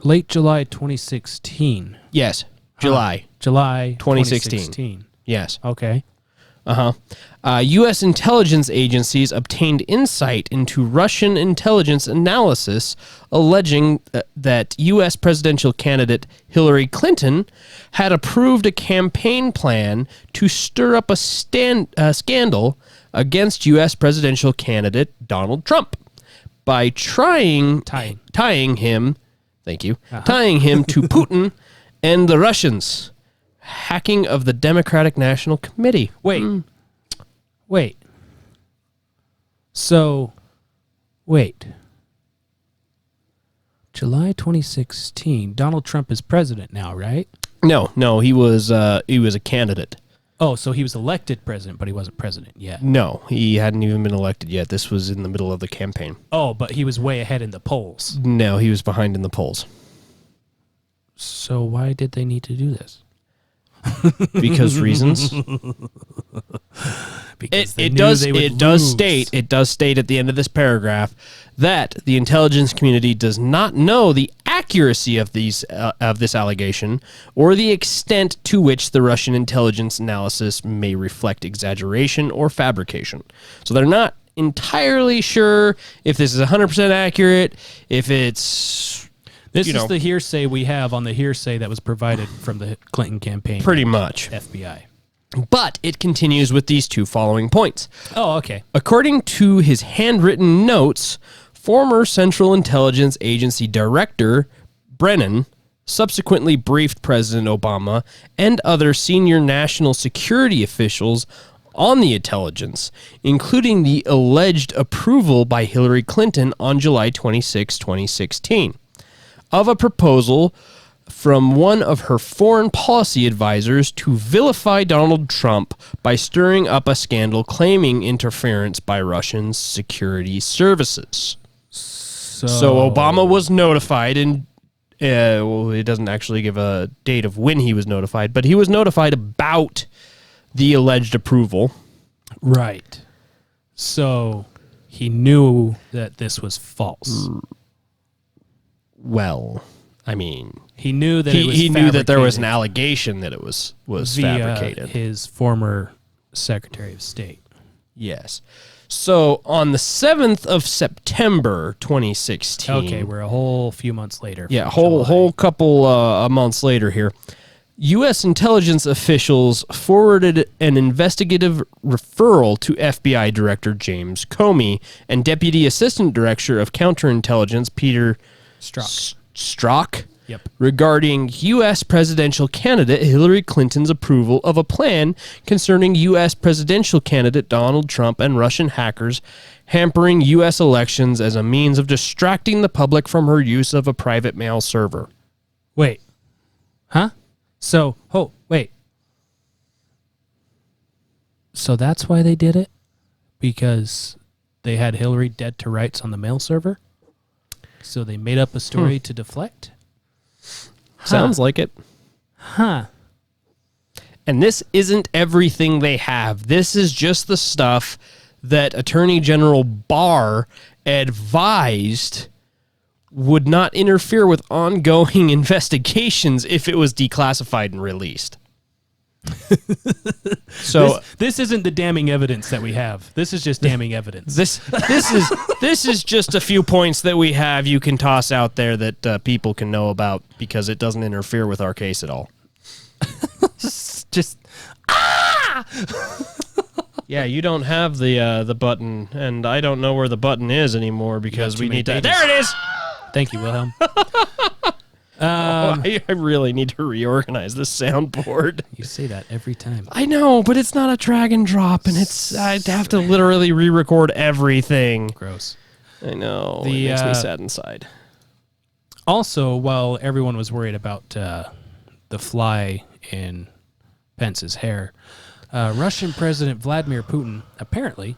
Late July 2016. Yes. July. July 2016. Yes. Okay. U.S. intelligence agencies obtained insight into Russian intelligence analysis alleging that U.S. presidential candidate Hillary Clinton had approved a campaign plan to stir up a scandal against U.S. presidential candidate Donald Trump by tying him to Putin and the Russians. Hacking of the Democratic National Committee. Wait. So, July 2016. Donald Trump is president now, right? No, he was a candidate. Oh, so he was elected president, but he wasn't president yet. No, he hadn't even been elected yet. This was in the middle of the campaign. Oh, but he was way ahead in the polls. No, he was behind in the polls. So why did they need to do this? Because reasons. It does state at the end of this paragraph that the intelligence community does not know the accuracy of this allegation or the extent to which the Russian intelligence analysis may reflect exaggeration or fabrication. So they're not entirely sure if this is 100% accurate, if it's... This is the hearsay we have on the hearsay that was provided from the Clinton campaign. Pretty much. FBI. But it continues with these 2 following points. Oh, okay. According to his handwritten notes, former Central Intelligence Agency Director Brennan subsequently briefed President Obama and other senior national security officials on the intelligence, including the alleged approval by Hillary Clinton on July 26, 2016. Of a proposal from one of her foreign policy advisors to vilify Donald Trump by stirring up a scandal claiming interference by Russian security services. So Obama was notified, and it doesn't actually give a date of when he was notified, but he was notified about the alleged approval. Right. So he knew that this was false. Well, I mean, he knew that he knew that there was an allegation that it was fabricated. His former Secretary of State. Yes. So on the 7th of September 2016. Okay, we're a whole few months later. Yeah, whole couple months later here. U.S. intelligence officials forwarded an investigative referral to FBI Director James Comey and Deputy Assistant Director of Counterintelligence Peter Strzok regarding U.S. presidential candidate Hillary Clinton's approval of a plan concerning U.S. presidential candidate Donald Trump and Russian hackers hampering U.S. elections as a means of distracting the public from her use of a private mail server. Wait. Huh? So that's why they did it? Because they had Hillary dead to rights on the mail server? So they made up a story to deflect? Sounds like it. Huh. And this isn't everything they have. This is just the stuff that Attorney General Barr advised would not interfere with ongoing investigations if it was declassified and released. So this isn't the damning evidence that we have. This is just damning evidence. This is just a few points that we have you can toss out there that people can know about because it doesn't interfere with our case at all. Just yeah, you don't have the button, and I don't know where the button is anymore because we need to. There it is. Thank you, Wilhelm. I really need to reorganize this soundboard. You say that every time. I know, but it's not a drag and drop, and I'd have to literally re-record everything. Gross. I know. It makes me sad inside. Also, while everyone was worried about the fly in Pence's hair, Russian President Vladimir Putin apparently,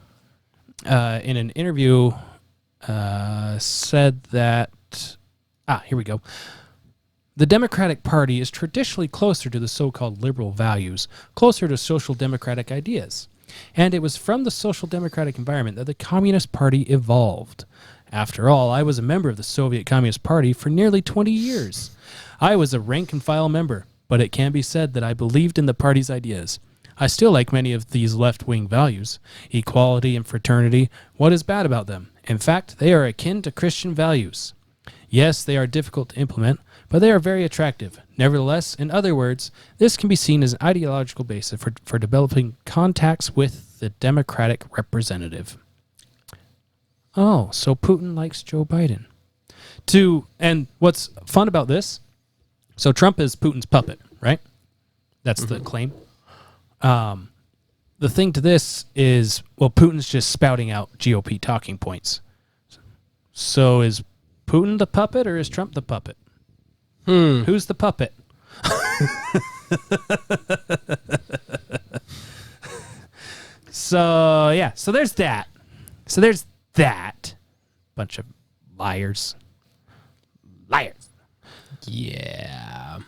in an interview, said that... here we go. The Democratic Party is traditionally closer to the so-called liberal values, closer to social democratic ideas. And it was from the social democratic environment that the Communist Party evolved. After all, I was a member of the Soviet Communist Party for nearly 20 years. I was a rank-and-file member, but it can be said that I believed in the party's ideas. I still like many of these left-wing values. Equality and fraternity. What is bad about them? In fact, they are akin to Christian values. Yes, they are difficult to implement, but they are very attractive. Nevertheless, in other words, this can be seen as an ideological basis for developing contacts with the Democratic representative. Oh, so Putin likes Joe Biden. And what's fun about this, so Trump is Putin's puppet, right? That's the claim. The thing to this is, well, Putin's just spouting out GOP talking points. So is Putin the puppet or is Trump the puppet? Who's the puppet? So there's that. Bunch of liars. Yeah.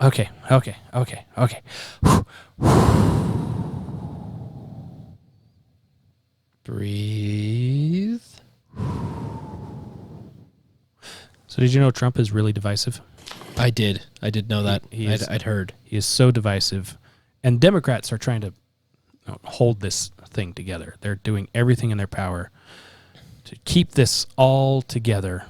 Okay. Breathe. So did you know Trump is really divisive? I did know that. I'd heard. He is so divisive. And Democrats are trying to hold this thing together. They're doing everything in their power to keep this all together.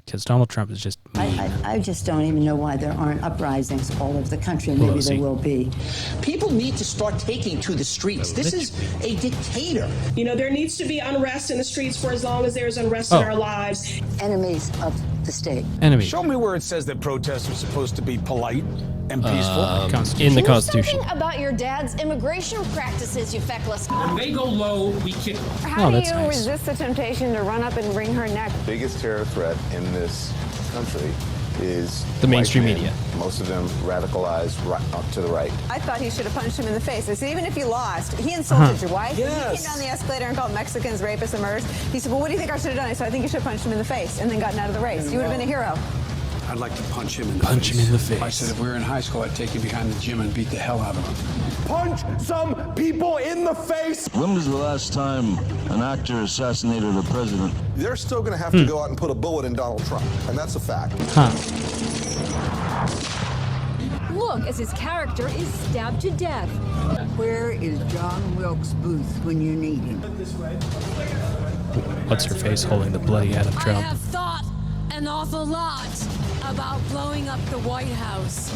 Because Donald Trump is just mean. I just don't even know why there aren't uprisings all over the country. Maybe there will be. People need to start taking to the streets. This is a dictator. You know, there needs to be unrest in the streets for as long as there's unrest in our lives. Enemies of the state. Enemies. Show me where it says that protests are supposed to be polite and peaceful. In the Constitution. Something about your dad's immigration practices, you feckless. When they go low, we kick them. How do you resist the temptation to run up and wring her neck? Biggest terror threat in this country is the mainstream white men, media. Most of them radicalized up to the right. I thought he should have punched him in the face. I said, even if you lost, he insulted your wife. Yes. He came down the escalator and called Mexicans rapists and murderers. He said, well, what do you think I should have done? I said, I think you should have punched him in the face and then gotten out of the race. You would have been a hero. I'd like to punch him in the face. I said if we were in high school, I'd take you behind the gym and beat the hell out of him. Punch some people in the face. When was the last time an actor assassinated a president? They're still going to have to go out and put a bullet in Donald Trump, and that's a fact. Look, as his character is stabbed to death. Where is John Wilkes Booth when you need him? What's her face holding the bloody Adam I Trump? have thought an awful lot about blowing up the White House.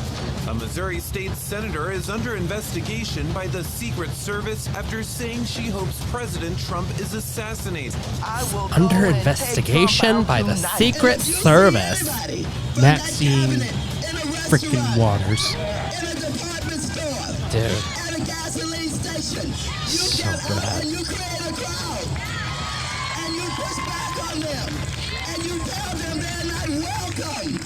A Missouri state senator is under investigation by the Secret Service after saying she hopes President Trump is assassinated. Under investigation by the Secret Service. Maxine freaking Waters. Dude. At a gasoline station. You So get up bad. and you create a crowd. And you push back on them. And you tell them they're not welcome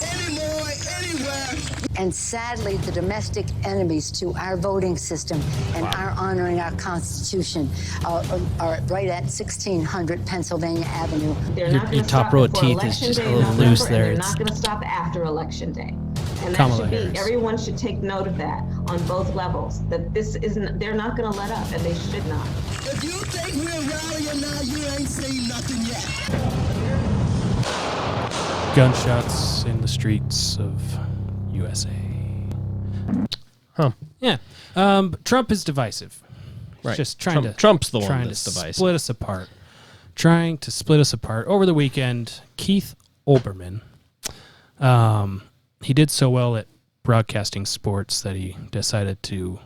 anymore, anywhere. And sadly, the domestic enemies to our voting system and our honoring our Constitution are right at 1600 Pennsylvania Avenue. They're not Your going to top stop row of before teeth is Election just Day a in little November, loose there. and they're It's- not going to stop after Election Day. And that Kamala should be, Harris. everyone should take note of that on both levels, that this isn't, they're not going to let up, and they should not. If you think we're rallying now, you ain't seen nothing yet. Gunshots in the streets of USA. Huh. Yeah. Trump is divisive. He's Right. just trying Trump's the one trying that's to divisive. split us apart. Trying to split us apart. Over the weekend, Keith Olbermann, he did so well at broadcasting sports that he decided to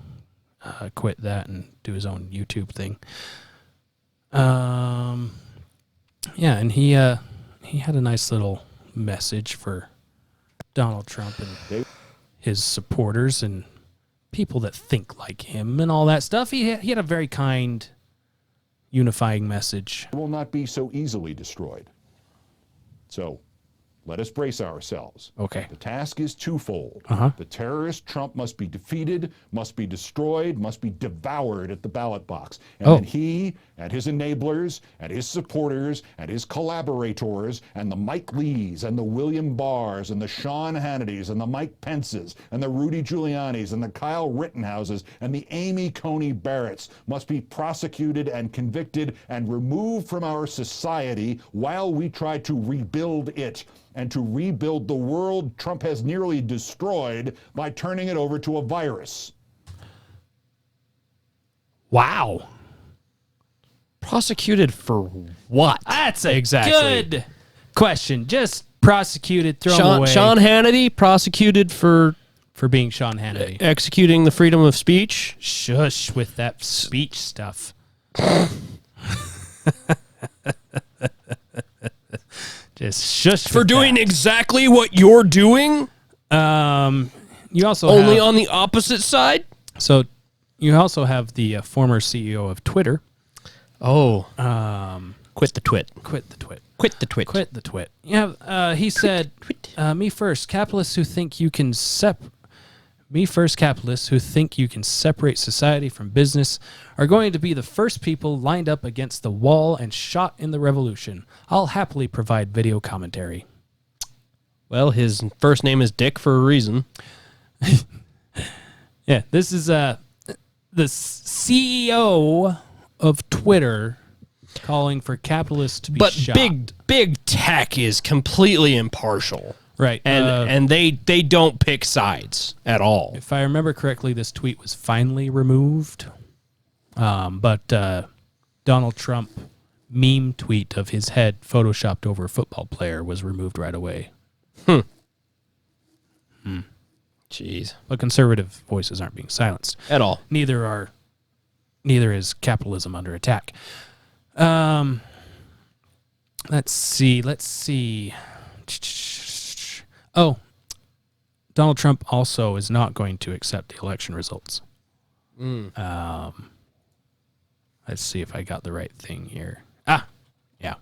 quit that and do his own YouTube thing. Yeah, and he he had a nice little message for Donald Trump and his supporters and people that think like him and all that stuff. He had a very kind, unifying message. Will not be so easily destroyed. So let us brace ourselves. Okay. The task is twofold. Uh-huh. The terrorist Trump must be defeated, must be destroyed, must be devoured at the ballot box. And then he and his enablers and his supporters and his collaborators and the Mike Lees and the William Barrs and the Sean Hannitys and the Mike Pences and the Rudy Giulianis and the Kyle Rittenhouses and the Amy Coney Barretts must be prosecuted and convicted and removed from our society while we try to rebuild it and to rebuild the world Trump has nearly destroyed by turning it over to a virus. Wow. Prosecuted for what? That's a good question. Just prosecuted, thrown away. Sean Hannity prosecuted for being Sean Hannity. Executing the freedom of speech. Shush with that speech stuff. Just shush for doing exactly what you're doing. You also only have, on the opposite side. So you also have the former CEO of Twitter. Oh, quit the twit. Quit the twit. Quit the twit. Quit the twit. Yeah, he said, "Me first, capitalists who think you can separate society from business are going to be the first people lined up against the wall and shot in the revolution. I'll happily provide video commentary." Well, his first name is Dick for a reason. Yeah, this is the CEO of Twitter calling for capitalists to be shot. But big tech is completely impartial. Right. And they don't pick sides at all. If I remember correctly, this tweet was finally removed. But Donald Trump meme tweet of his head photoshopped over a football player was removed right away. Jeez. But conservative voices aren't being silenced. At all. Neither is capitalism under attack. Let's see. Oh, Donald Trump also is not going to accept the election results. Let's see if I got the right thing here. Yeah.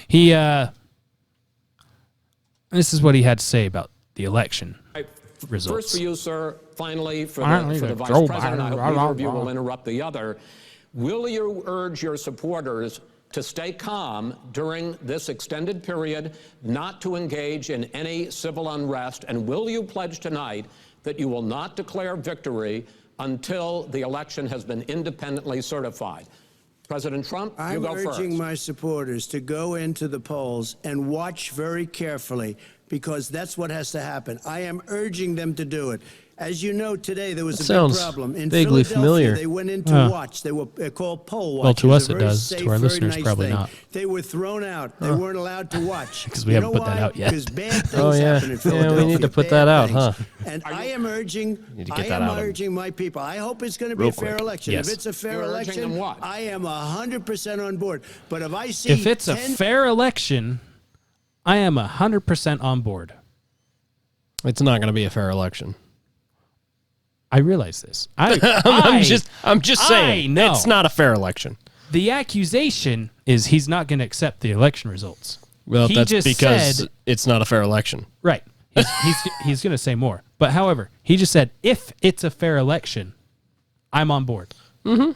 He, this is what he had to say about the election results. First for you, sir, finally, for the Vice President, I hope neither of you will interrupt the other. Will you urge your supporters to stay calm during this extended period, not to engage in any civil unrest, and will you pledge tonight that you will not declare victory until the election has been independently certified? President Trump, you go first. I'm urging my supporters to go into the polls and watch very carefully, because that's what has to happen. I am urging them to do it. As you know, today there was a big problem. In vaguely Philadelphia, familiar. they went in to watch. They were called poll watchers. Well, to us A it very does. safe, To our very listeners, nice probably thing. not. They were thrown out. They weren't allowed to watch. Because we haven't put that out yet. Because bad things happen in Philadelphia. Yeah, we need to put Bad that out, things. huh? And I am urging my people. I hope it's going to be Real a fair quick. election. Yes. If it's a fair election, I am 100% on board. But if I see If it's a fair election, I am 100% on board. It's not going to be a fair election. I realize this. I'm just saying. I know. It's not a fair election. The accusation is he's not going to accept the election results. Well, he that's just because said, it's not a fair election. Right. He's going to say more. But however, he just said, if it's a fair election, I'm on board. Mm-hmm.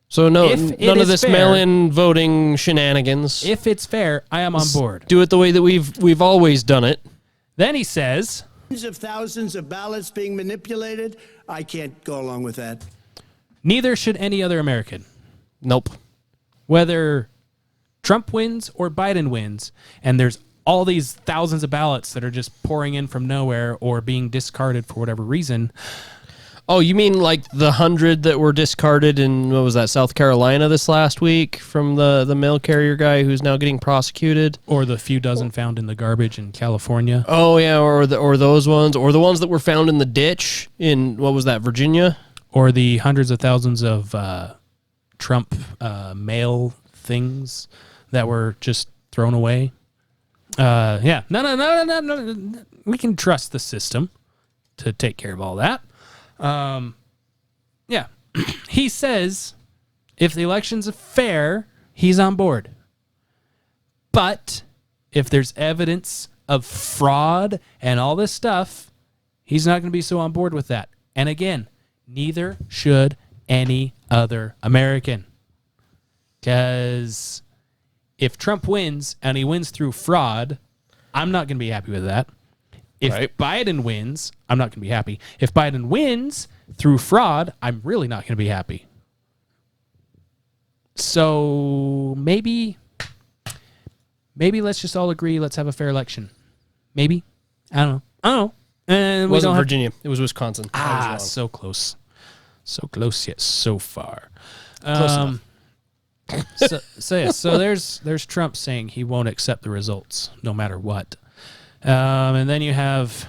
So none of this fair, mail-in voting shenanigans. If it's fair, I am on board. Do it the way that we've always done it. Then he says, tens of thousands of ballots being manipulated, I can't go along with that. neither should any other American. Nope. Whether Trump wins or Biden wins, and there's all these thousands of ballots that are just pouring in from nowhere or being discarded for whatever reason. Oh, you mean like the 100 that were discarded in, what was that, South Carolina this last week from the mail carrier guy who's now getting prosecuted? Or the few dozen found in the garbage in California. Oh, yeah, or those ones, or the ones that were found in the ditch in, what was that, Virginia? Or the hundreds of thousands of Trump mail things that were just thrown away. Yeah. No. We can trust the system to take care of all that. Yeah. He says if the election's fair, he's on board. But if there's evidence of fraud and all this stuff, he's not going to be so on board with that. And again, neither should any other American. Because if Trump wins and he wins through fraud, I'm not going to be happy with that. If Biden wins, I'm not going to be happy. If Biden wins through fraud, I'm really not going to be happy. So maybe let's just all agree, let's have a fair election. Maybe. I don't know. And it wasn't Virginia. It was Wisconsin. So close. So close yet so far. Close enough. So there's Trump saying he won't accept the results no matter what. And then you have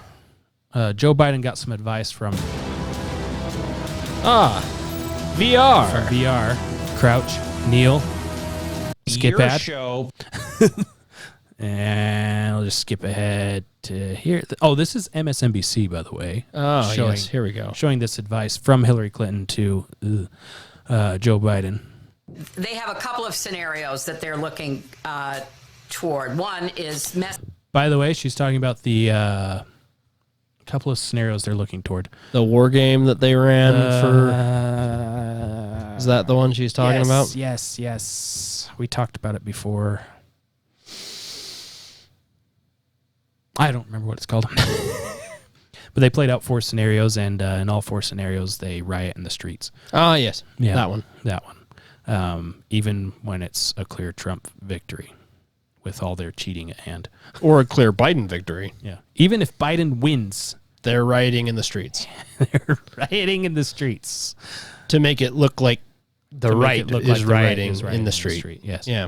Joe Biden got some advice from VR. From VR. Crouch, kneel, skip Your ad. show. And I'll just skip ahead to here. This is MSNBC, by the way. Oh, yes. Here we go. Showing this advice from Hillary Clinton to Joe Biden. They have a couple of scenarios that they're looking toward. One is By the way, she's talking about the couple of scenarios they're looking toward. The war game that they ran for. Is that the one she's talking about? Yes. We talked about it before. I don't remember what it's called. But they played out 4 scenarios, and in all 4 scenarios, they riot in the streets. Ah, yes. Yeah, That one. Even when it's a clear Trump victory with all their cheating at hand. Or a clear Biden victory. Yeah. Even if Biden wins, they're rioting in the streets. They're rioting in the streets. To make it look like the right is rioting in the street. Yes. Yeah.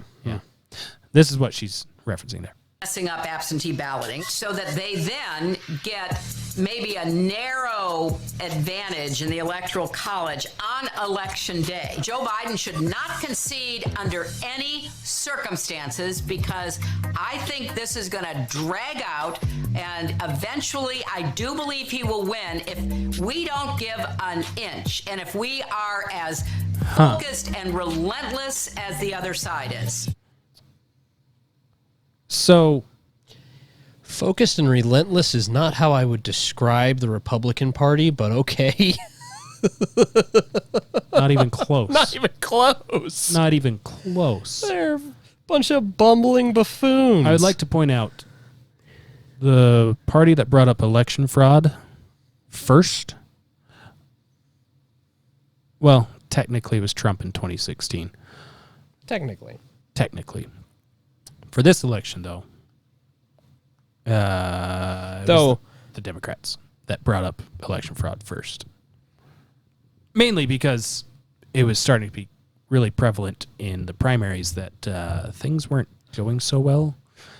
This is what she's referencing there. messing up absentee balloting so that they then get maybe a narrow advantage in the Electoral College on Election Day. Joe Biden should not concede under any circumstances because I think this is going to drag out, and eventually I do believe he will win if we don't give an inch and if we are as focused and relentless as the other side is. So, focused and relentless is not how I would describe the Republican Party, but okay. Not even close. Not even close. Not even close. They're a bunch of bumbling buffoons. I would like to point out the party that brought up election fraud first. Well, technically it was Trump in 2016. Technically. For this election, though, it was the Democrats that brought up election fraud first. Mainly because it was starting to be really prevalent in the primaries that things weren't going so well.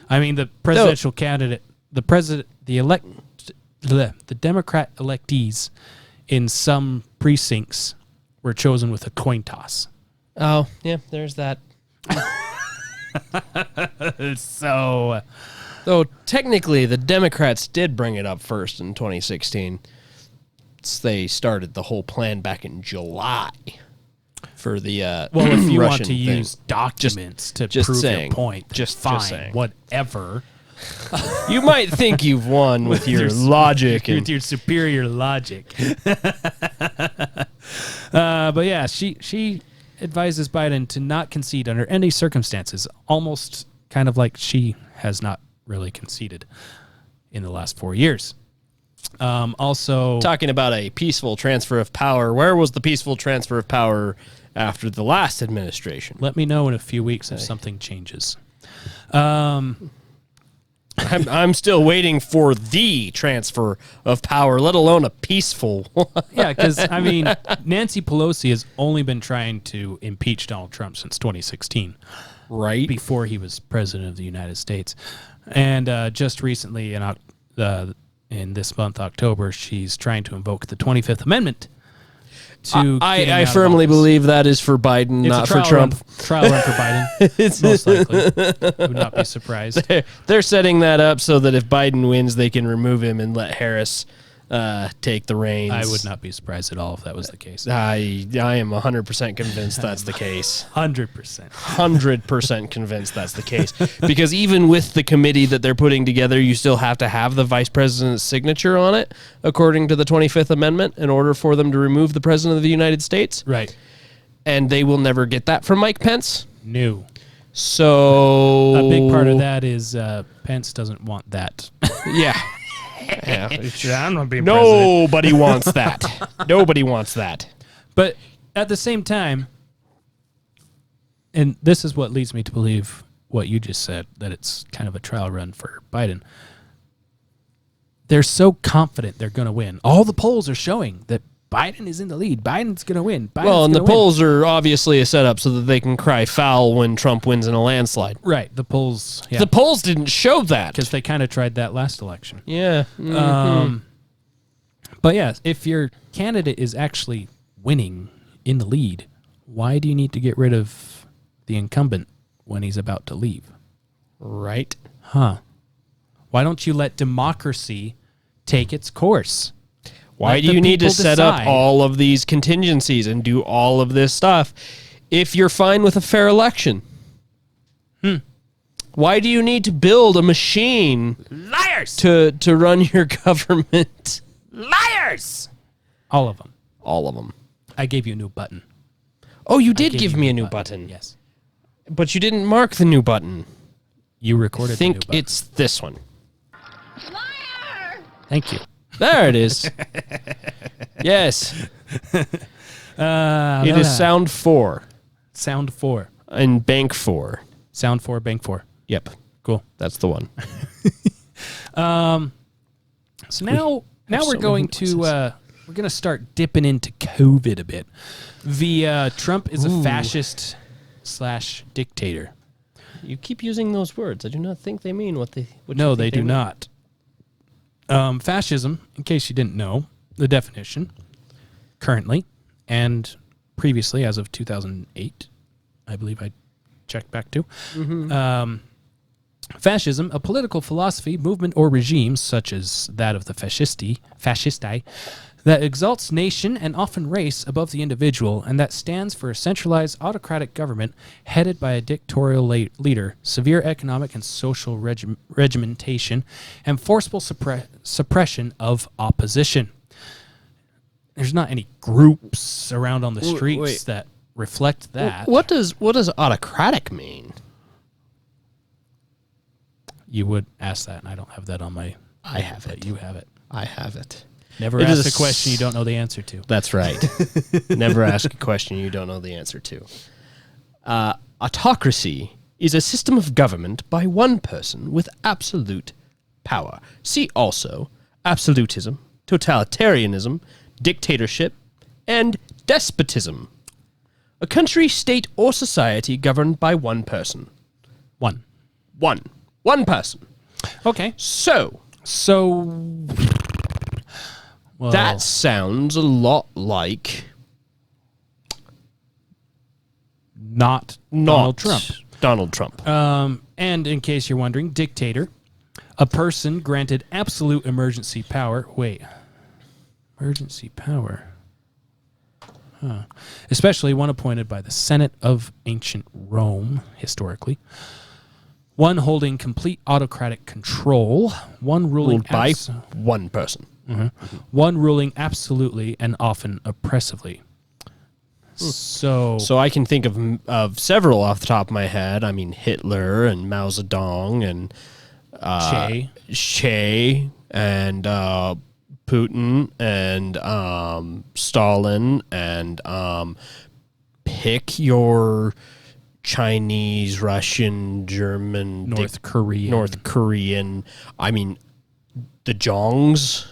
I mean, the presidential candidate, the Democrat electees in some precincts were chosen with a coin toss. Oh, yeah, there's that. So, though technically the Democrats did bring it up first in 2016. They started the whole plan back in July for the well, if you Russian want to thing. use documents to prove your point, just fine, saying. whatever. You might think you've won with your logic and with your superior logic. But yeah, she advises Biden to not concede under any circumstances, almost kind of like she has not really conceded in the last 4 years. Also, talking about a peaceful transfer of power. Where was the peaceful transfer of power after the last administration? Let me know in a few weeks if something changes. I'm still waiting for the transfer of power, let alone a peaceful one. Yeah, because, I mean, Nancy Pelosi has only been trying to impeach Donald Trump since 2016. Right. Before he was president of the United States. And just recently, in this month, October, she's trying to invoke the 25th Amendment. to. I firmly believe that is for Biden, It's not a for trial Trump. Trial run for Biden. Most likely. I would not be surprised. They're setting that up so that if Biden wins, they can remove him and let Harris take the reins. I would not be surprised at all if that was the case. I am 100% convinced that's the case. 100%. 100% convinced that's the case. Because even with the committee that they're putting together, you still have to have the vice president's signature on it, according to the 25th Amendment, in order for them to remove the president of the United States. Right. And they will never get that from Mike Pence. No. So a big part of that is Pence doesn't want that. Yeah. I'm not being Nobody wants that. Nobody wants that. But at the same time, and this is what leads me to believe what you just said, that it's kind of a trial run for Biden. They're so confident they're going to win. All the polls are showing that Biden is in the lead. Biden's going to win. Well, and the polls are obviously a setup so that they can cry foul when Trump wins in a landslide. Right. The polls. Yeah. The polls didn't show that. Because they kind of tried that last election. Yeah. Mm-hmm. But yeah, if your candidate is actually winning in the lead, why do you need to get rid of the incumbent when he's about to leave? Right. Huh. Why don't you let democracy take its course? Why do you need to set up all of these contingencies and do all of this stuff if you're fine with a fair election? Why do you need to build a machine Liars! to run your government? Liars! All of them. All of them. I gave you a new button. Oh, you did give me a new button. Yes. But you didn't mark the new button. You recorded the new think button. it's this one. Thank you. There it is. Yes. It is sound 4. Sound 4. And bank 4. Sound 4, bank 4. Yep. Cool. That's the one. So now we're going to start dipping into COVID a bit. Trump is a fascist / dictator. You keep using those words. I do not think they mean what they. No, they do not. Fascism, in case you didn't know, the definition, currently and previously as of 2008, I believe I checked back to. Fascism, a political philosophy, movement, or regime, such as that of the fascisti, that exalts nation and often race above the individual, and that stands for a centralized autocratic government headed by a dictatorial leader, severe economic and social regimentation, and forcible suppression of opposition. There's not any groups around on the streets that reflect that. What does autocratic mean? You would ask that, and I don't have that on my... I have it. You have it. I have it. Never ask a question you don't know the answer to. That's right. Never ask a question you don't know the answer to. Autocracy is a system of government by one person with absolute power. See also absolutism, totalitarianism, dictatorship, and despotism. A country, state, or society governed by one person. One person. Okay. So well, that sounds a lot like not Donald Trump. Donald Trump. And in case you're wondering, dictator, a person granted absolute emergency power. Wait. Emergency power. Huh. Especially one appointed by the Senate of ancient Rome, historically. One holding complete autocratic control. One ruling by one person. One ruling absolutely and often oppressively. So I can think of several off the top of my head. I mean, Hitler and Mao Zedong and Che and Putin and Stalin and pick your Chinese, Russian, German, North Korean. I mean, the Jongs.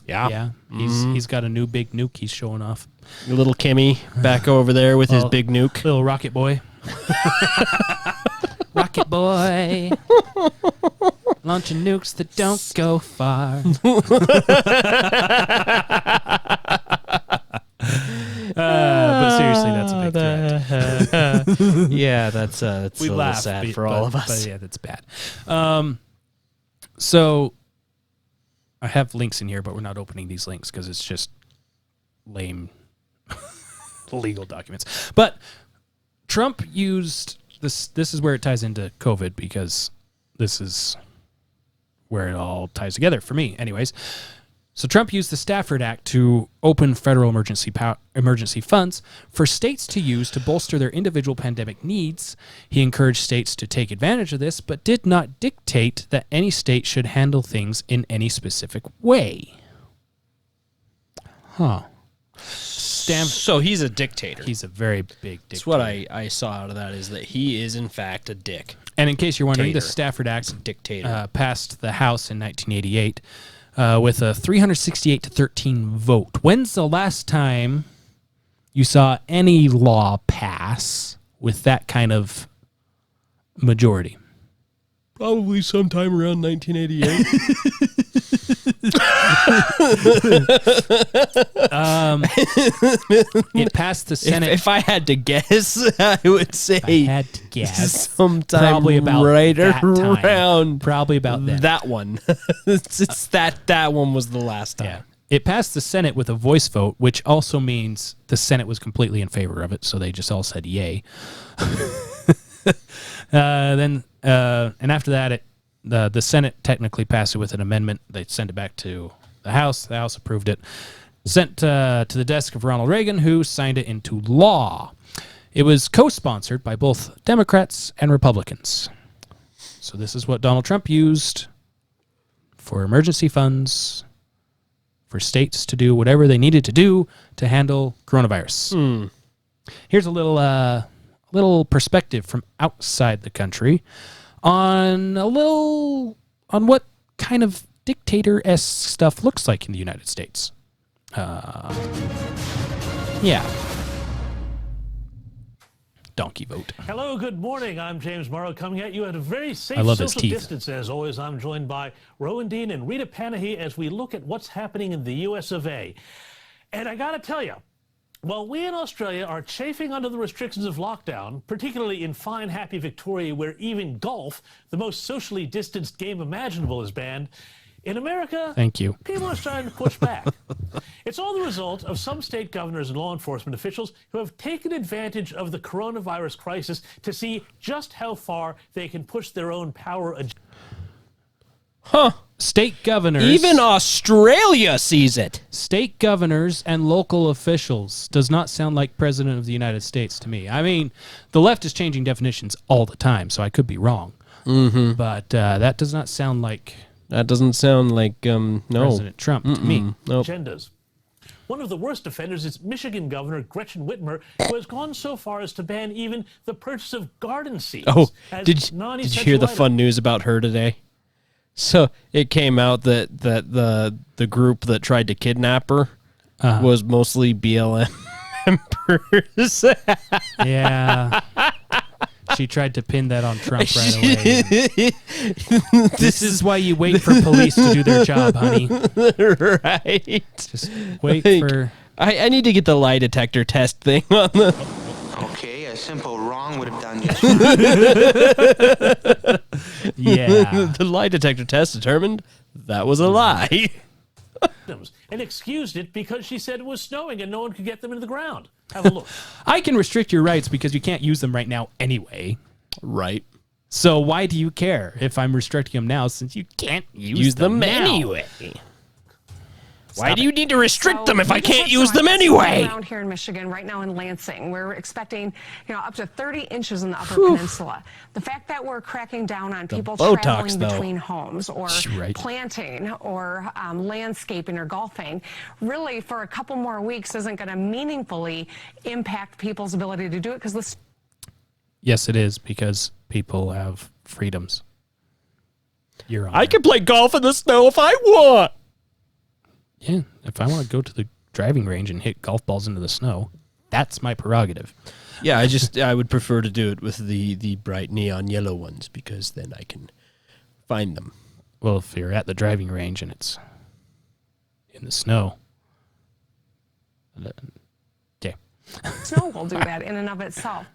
Yeah. He's got a new big nuke he's showing off. Little Kimmy back over there with his big nuke. Little rocket boy. Rocket boy. Launching nukes that don't go far. But seriously, that's a big threat. Yeah, that's a little sad for all of us. But yeah, that's bad. So I have links in here, but we're not opening these links because it's just lame legal documents. But Trump used this. This is where it ties into COVID because this is where it all ties together for me. Anyways. So Trump used the Stafford Act to open federal emergency funds for states to use to bolster their individual pandemic needs. He encouraged states to take advantage of this, but did not dictate that any state should handle things in any specific way. Huh. So he's a dictator. He's a very big dictator. That's what I saw out of that, is that he is, in fact, a dick. And in case you're wondering, Dictator. the Stafford Act Dictator. passed the House in 1988. With a 368-13 vote. When's the last time you saw any law pass with that kind of majority? Probably sometime around 1988. It passed the Senate. If I had to guess, I would say sometime probably about right that around time. Probably about then. that one. It's that one was the last time. Yeah. It passed the Senate with a voice vote, which also means the Senate was completely in favor of it, so they just all said yay. And after that, the Senate technically passed it with an amendment. They sent it back to the House. The House approved it. Sent to the desk of Ronald Reagan, who signed it into law. It was co-sponsored by both Democrats and Republicans. So this is what Donald Trump used for emergency funds for states to do whatever they needed to do to handle coronavirus. Here's a little perspective from outside the country on what kind of dictator-esque stuff looks like in the United States. Yeah. Donkey vote. Hello, good morning. I'm James Morrow coming at you at a very safe social distance. As always, I'm joined by Rowan Dean and Rita Panahi as we look at what's happening in the US of A. And I got to tell you, while we in Australia are chafing under the restrictions of lockdown, particularly in fine, happy Victoria, where even golf, the most socially distanced game imaginable, is banned, in America, thank you, people are starting to push back. It's all the result of some state governors and law enforcement officials who have taken advantage of the coronavirus crisis to see just how far they can push their own power agenda. State governors. Even Australia sees it. State governors and local officials does not sound like President of the United States to me. I mean, the left is changing definitions all the time, so I could be wrong. Mm-hmm. But that does not sound like... That doesn't sound like, no. President Trump to me. Nope. Agendas. One of the worst offenders is Michigan Governor Gretchen Whitmer, who has gone so far as to ban even the purchase of garden seeds. Oh, as did you hear the fun news about her today? So it came out that the group that tried to kidnap her was mostly BLM members. Yeah. She tried to pin that on Trump right away. This is why you wait for police to do their job, honey. Right. Just wait for... I need to get the lie detector test thing on the... Okay, a simple wrong would have done just fine. Yeah. The lie detector test determined that was a lie. And excused it because she said it was snowing and no one could get them into the ground. Have a look. I can restrict your rights because you can't use them right now anyway. Right. So why do you care if I'm restricting them now since you can't use them now? anyway? Why do you need to restrict them if I can't use them anyway? Around here in Michigan, right now in Lansing, we're expecting, up to 30 inches in the Upper Peninsula. The fact that we're cracking down on people traveling between homes or planting or landscaping or golfing, really for a couple more weeks isn't going to meaningfully impact people's ability to do it because this. Yes, it is because people have freedoms. I can play golf in the snow if I want. Yeah, if I want to go to the driving range and hit golf balls into the snow, that's my prerogative. Yeah, I would prefer to do it with the bright neon yellow ones because then I can find them. Well, if you're at the driving range and it's in the snow. Okay. Snow will do that in and of itself.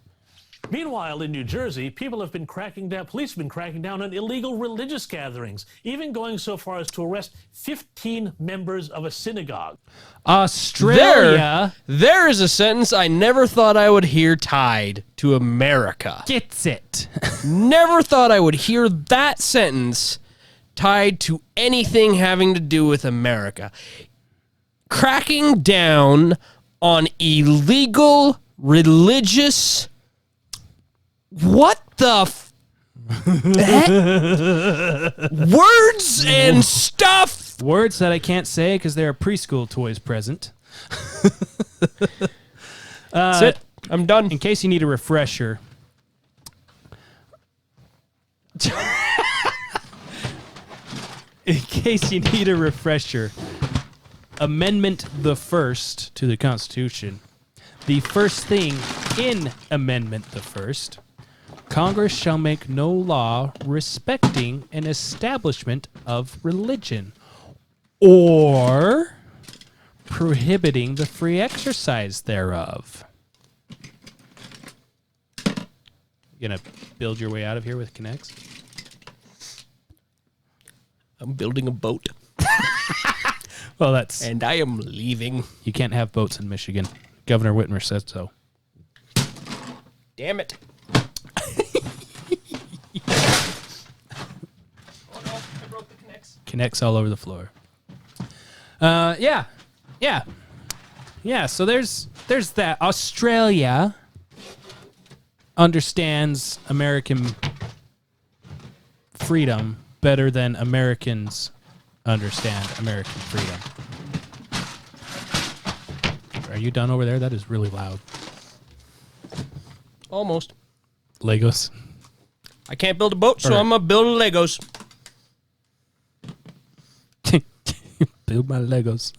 Meanwhile, in New Jersey, police have been cracking down on illegal religious gatherings, even going so far as to arrest 15 members of a synagogue. Australia. There is a sentence I never thought I would hear tied to America. Gets it. Never thought I would hear that sentence tied to anything having to do with America. Cracking down on illegal religious... What the words and stuff. Words that I can't say because there are preschool toys present. That's it. I'm done. In case you need a refresher. Amendment the First to the Constitution. The first thing in Amendment the First. Congress shall make no law respecting an establishment of religion or prohibiting the free exercise thereof. You gonna build your way out of here with Connects? I'm building a boat. Well, that's... And I am leaving. You can't have boats in Michigan. Governor Whitmer said so. Damn it. Oh no, I broke the Connects. Connects all over the floor. Yeah, so there's that. Australia understands American freedom better than Americans understand American freedom. Are you done over there? That is really loud. Almost. Legos. I can't build a boat, so I'm going to build Legos. Build my Legos.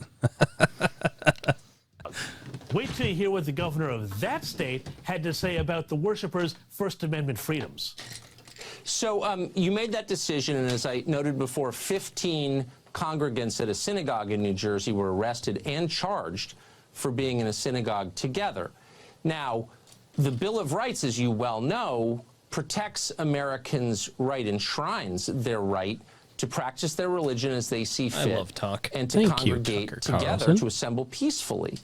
Wait till you hear what the governor of that state had to say about the worshipers' First Amendment freedoms. So you made that decision, and as I noted before, 15 congregants at a synagogue in New Jersey were arrested and charged for being in a synagogue together. Now, the Bill of Rights, as you well know, protects Americans' right, enshrines their right to practice their religion as they see fit. I love talk. And to congregate together, to assemble peacefully.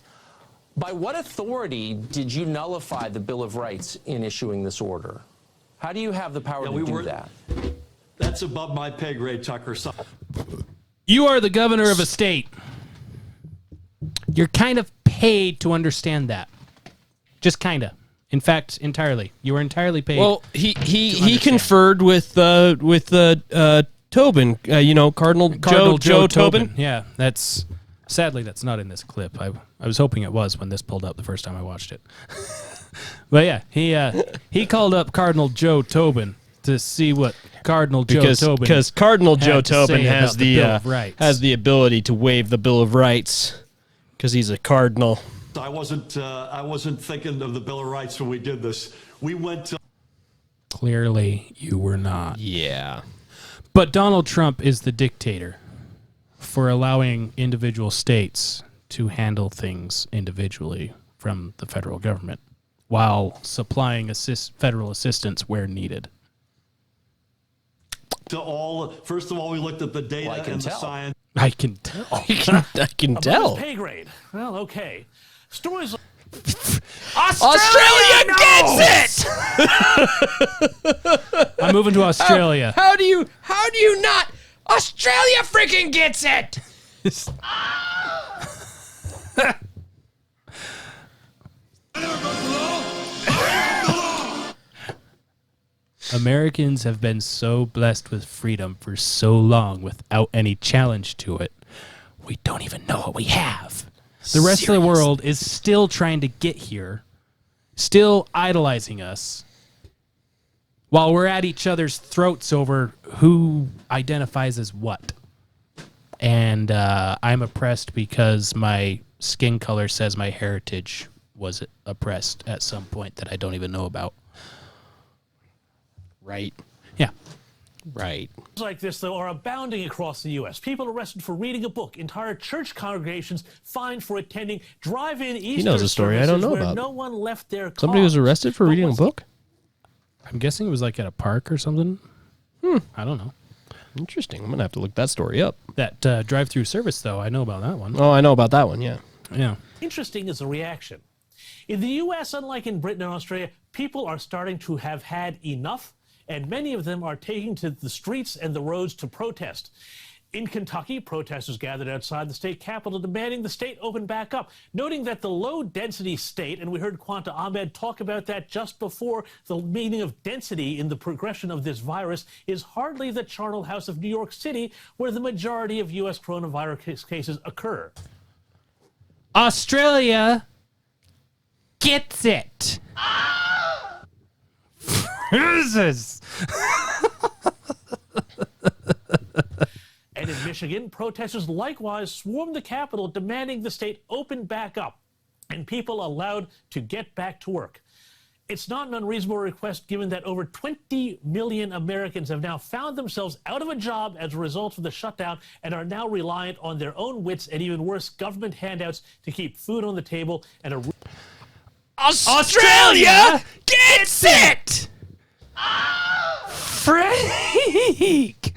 By what authority did you nullify the Bill of Rights in issuing this order? How do you have the power to do that? That's above my pay grade, Tucker. You are the governor of a state. You're kind of paid to understand that. Just kind of. In fact, entirely. You were entirely paid. Well, he conferred with Tobin. Cardinal Joe Tobin. Yeah, sadly that's not in this clip. I was hoping it was when this pulled up the first time I watched it. But yeah, he called up Cardinal Joe Tobin to see what Cardinal Joe Tobin because Cardinal Joe Tobin has the ability to waive the Bill of Rights because he's a cardinal. I wasn't thinking of the Bill of Rights when we did this. We went to... Clearly, you were not. Yeah. But Donald Trump is the dictator for allowing individual states to handle things individually from the federal government while supplying federal assistance where needed. First of all, we looked at the data and the science. I can tell. I can tell. Pay grade. Well, okay. Stories like Australia gets it. I'm moving to Australia. How do you not? Australia freaking gets it. Americans have been so blessed with freedom for so long without any challenge to it. We don't even know what we have. The rest of the world is still trying to get here, still idolizing us, while we're at each other's throats over who identifies as what. And I'm oppressed because my skin color says my heritage was oppressed at some point that I don't even know about. Right. Yeah. Right. Like this, though, are abounding across the U.S. People arrested for reading a book, entire church congregations fined for attending drive-in Easter He knows a story I don't know where about. no one left their car. Somebody was arrested for reading a book? I'm guessing it was like at a park or something. I don't know. Interesting. I'm going to have to look that story up. That drive-through service, though, I know about that one. Oh, I know about that one, yeah. Yeah. Interesting is the reaction. In the U.S., unlike in Britain and Australia, people are starting to have had enough, and many of them are taking to the streets and the roads to protest. In Kentucky, protesters gathered outside the state capitol demanding the state open back up, noting that the low-density state, and we heard Quanta Ahmed talk about that just before, the meaning of density in the progression of this virus is hardly the charnel house of New York City, where the majority of U.S. coronavirus cases occur. Australia gets it. Jesus. And in Michigan, protesters likewise swarmed the Capitol demanding the state open back up and people allowed to get back to work. It's not an unreasonable request given that over 20 million Americans have now found themselves out of a job as a result of the shutdown and are now reliant on their own wits and even worse, government handouts to keep food on the table and a... Australia gets it! Freak!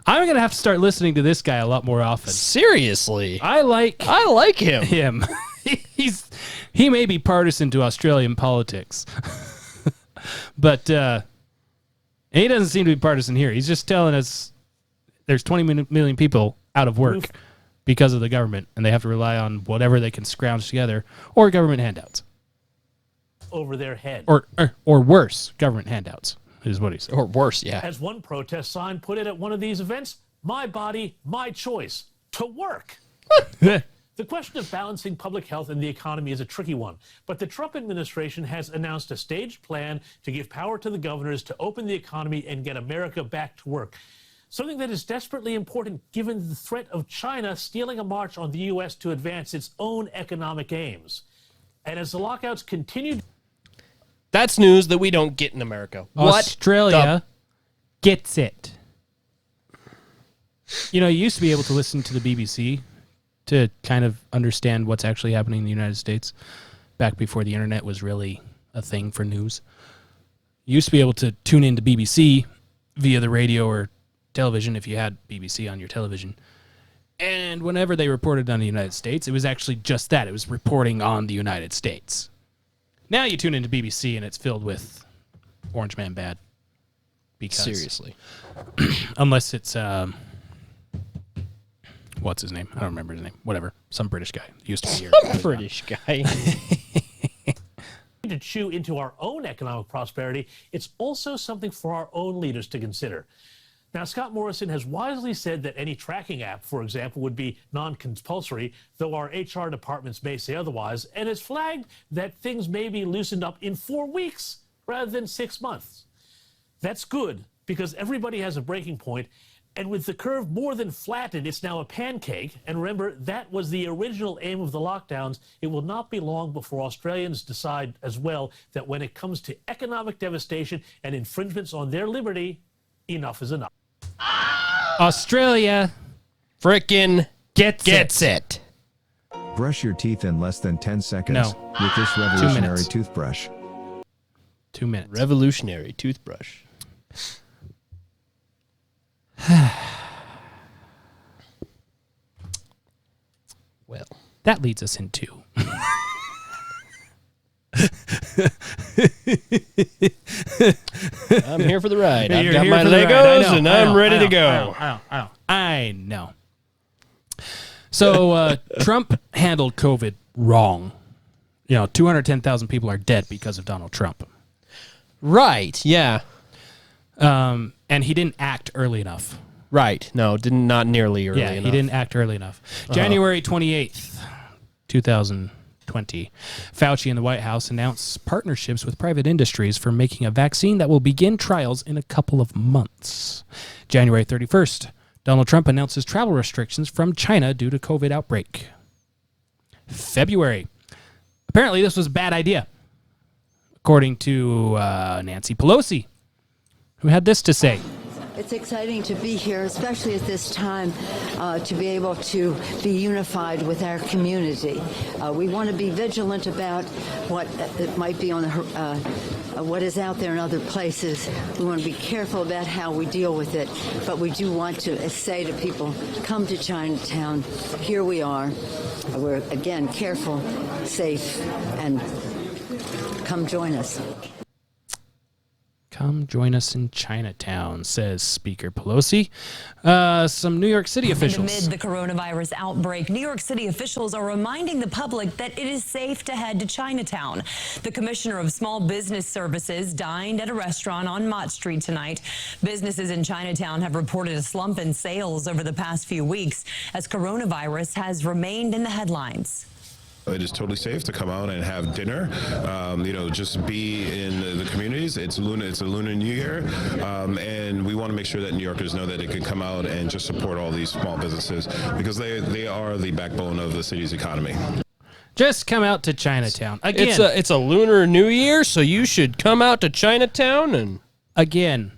I'm going to have to start listening to this guy a lot more often. Seriously? I like him. He may be partisan to Australian politics. But he doesn't seem to be partisan here. He's just telling us there's 20 million people out of work because of the government, and they have to rely on whatever they can scrounge together or government handouts. over their head. Or worse, government handouts, is what he said. Or worse, yeah. As one protest sign put it at one of these events, my body, my choice, to work. The question of balancing public health and the economy is a tricky one, but the Trump administration has announced a staged plan to give power to the governors to open the economy and get America back to work. Something that is desperately important given the threat of China stealing a march on the U.S. to advance its own economic aims. And as the lockouts continue... That's news that we don't get in America. Australia gets it. You know, you used to be able to listen to the BBC to kind of understand what's actually happening in the United States back before the internet was really a thing for news. You used to be able to tune into BBC via the radio or television if you had BBC on your television. And whenever they reported on the United States, it was actually just that. It was reporting on the United States. Now you tune into BBC and it's filled with Orange Man bad. Because seriously. Unless it's... what's his name? I don't remember his name. Whatever. Some British guy. Used to be here. Some British guy. to chew into our own economic prosperity, it's also something for our own leaders to consider. Now, Scott Morrison has wisely said that any tracking app, for example, would be non-compulsory, though our HR departments may say otherwise, and has flagged that things may be loosened up in 4 weeks rather than 6 months. That's good, because everybody has a breaking point, and with the curve more than flattened, it's now a pancake. And remember, that was the original aim of the lockdowns. It will not be long before Australians decide as well that when it comes to economic devastation and infringements on their liberty, enough is enough. Australia frickin' gets it. Brush your teeth in less than 10 seconds with this revolutionary toothbrush. 2 minutes. Revolutionary toothbrush. Well, that leads us into I'm here for the ride. I've got my Legos and I'm ready to go. I know. So Trump handled COVID wrong. You know, 210,000 people are dead because of Donald Trump. Right, yeah. And he didn't act early enough. Right. No, not nearly early enough. Yeah, he didn't act early enough. January 28th, 2020, Fauci and the White House announced partnerships with private industries for making a vaccine that will begin trials in a couple of months. January 31st, Donald Trump announces travel restrictions from China due to COVID outbreak. February. Apparently, this was a bad idea. according to Nancy Pelosi, who had this to say. It's exciting to be here, especially at this time, to be able to be unified with our community. We want to be vigilant about what might be on what is out there in other places. We want to be careful about how we deal with it, but we do want to say to people, come to Chinatown. Here we are. We're, again, careful, safe, and come join us. Come join us in Chinatown, says Speaker Pelosi. Some New York City officials. Amid the coronavirus outbreak, New York City officials are reminding the public that it is safe to head to Chinatown. The Commissioner of Small Business Services dined at a restaurant on Mott Street tonight. Businesses in Chinatown have reported a slump in sales over the past few weeks as coronavirus has remained in the headlines. It is totally safe to come out and have dinner, just be in the communities. It's a Lunar New Year, and we want to make sure that New Yorkers know that they can come out and just support all these small businesses because they are the backbone of the city's economy. Just come out to Chinatown. Again, it's a Lunar New Year, so you should come out to Chinatown. And again,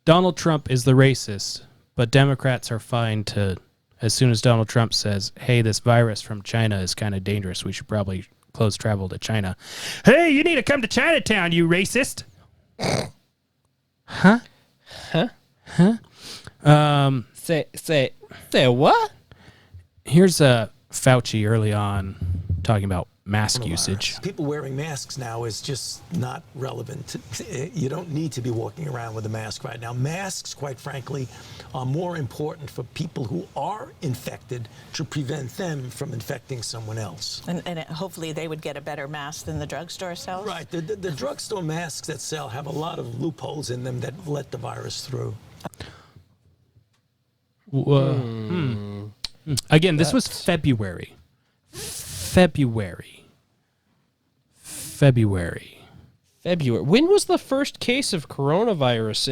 Donald Trump is the racist, but Democrats are fine to... As soon as Donald Trump says, hey, this virus from China is kind of dangerous, we should probably close travel to China. Hey, you need to come to Chinatown, you racist. Huh? Say what? Here's Fauci early on talking about mask usage. People wearing masks now is just not relevant. You don't need to be walking around with a mask right now. Masks, quite frankly, are more important for people who are infected to prevent them from infecting someone else. And hopefully they would get a better mask than the drugstore sells? Right. The drugstore masks that sell have a lot of loopholes in them that let the virus through. Again, this was February. When was the first case of coronavirus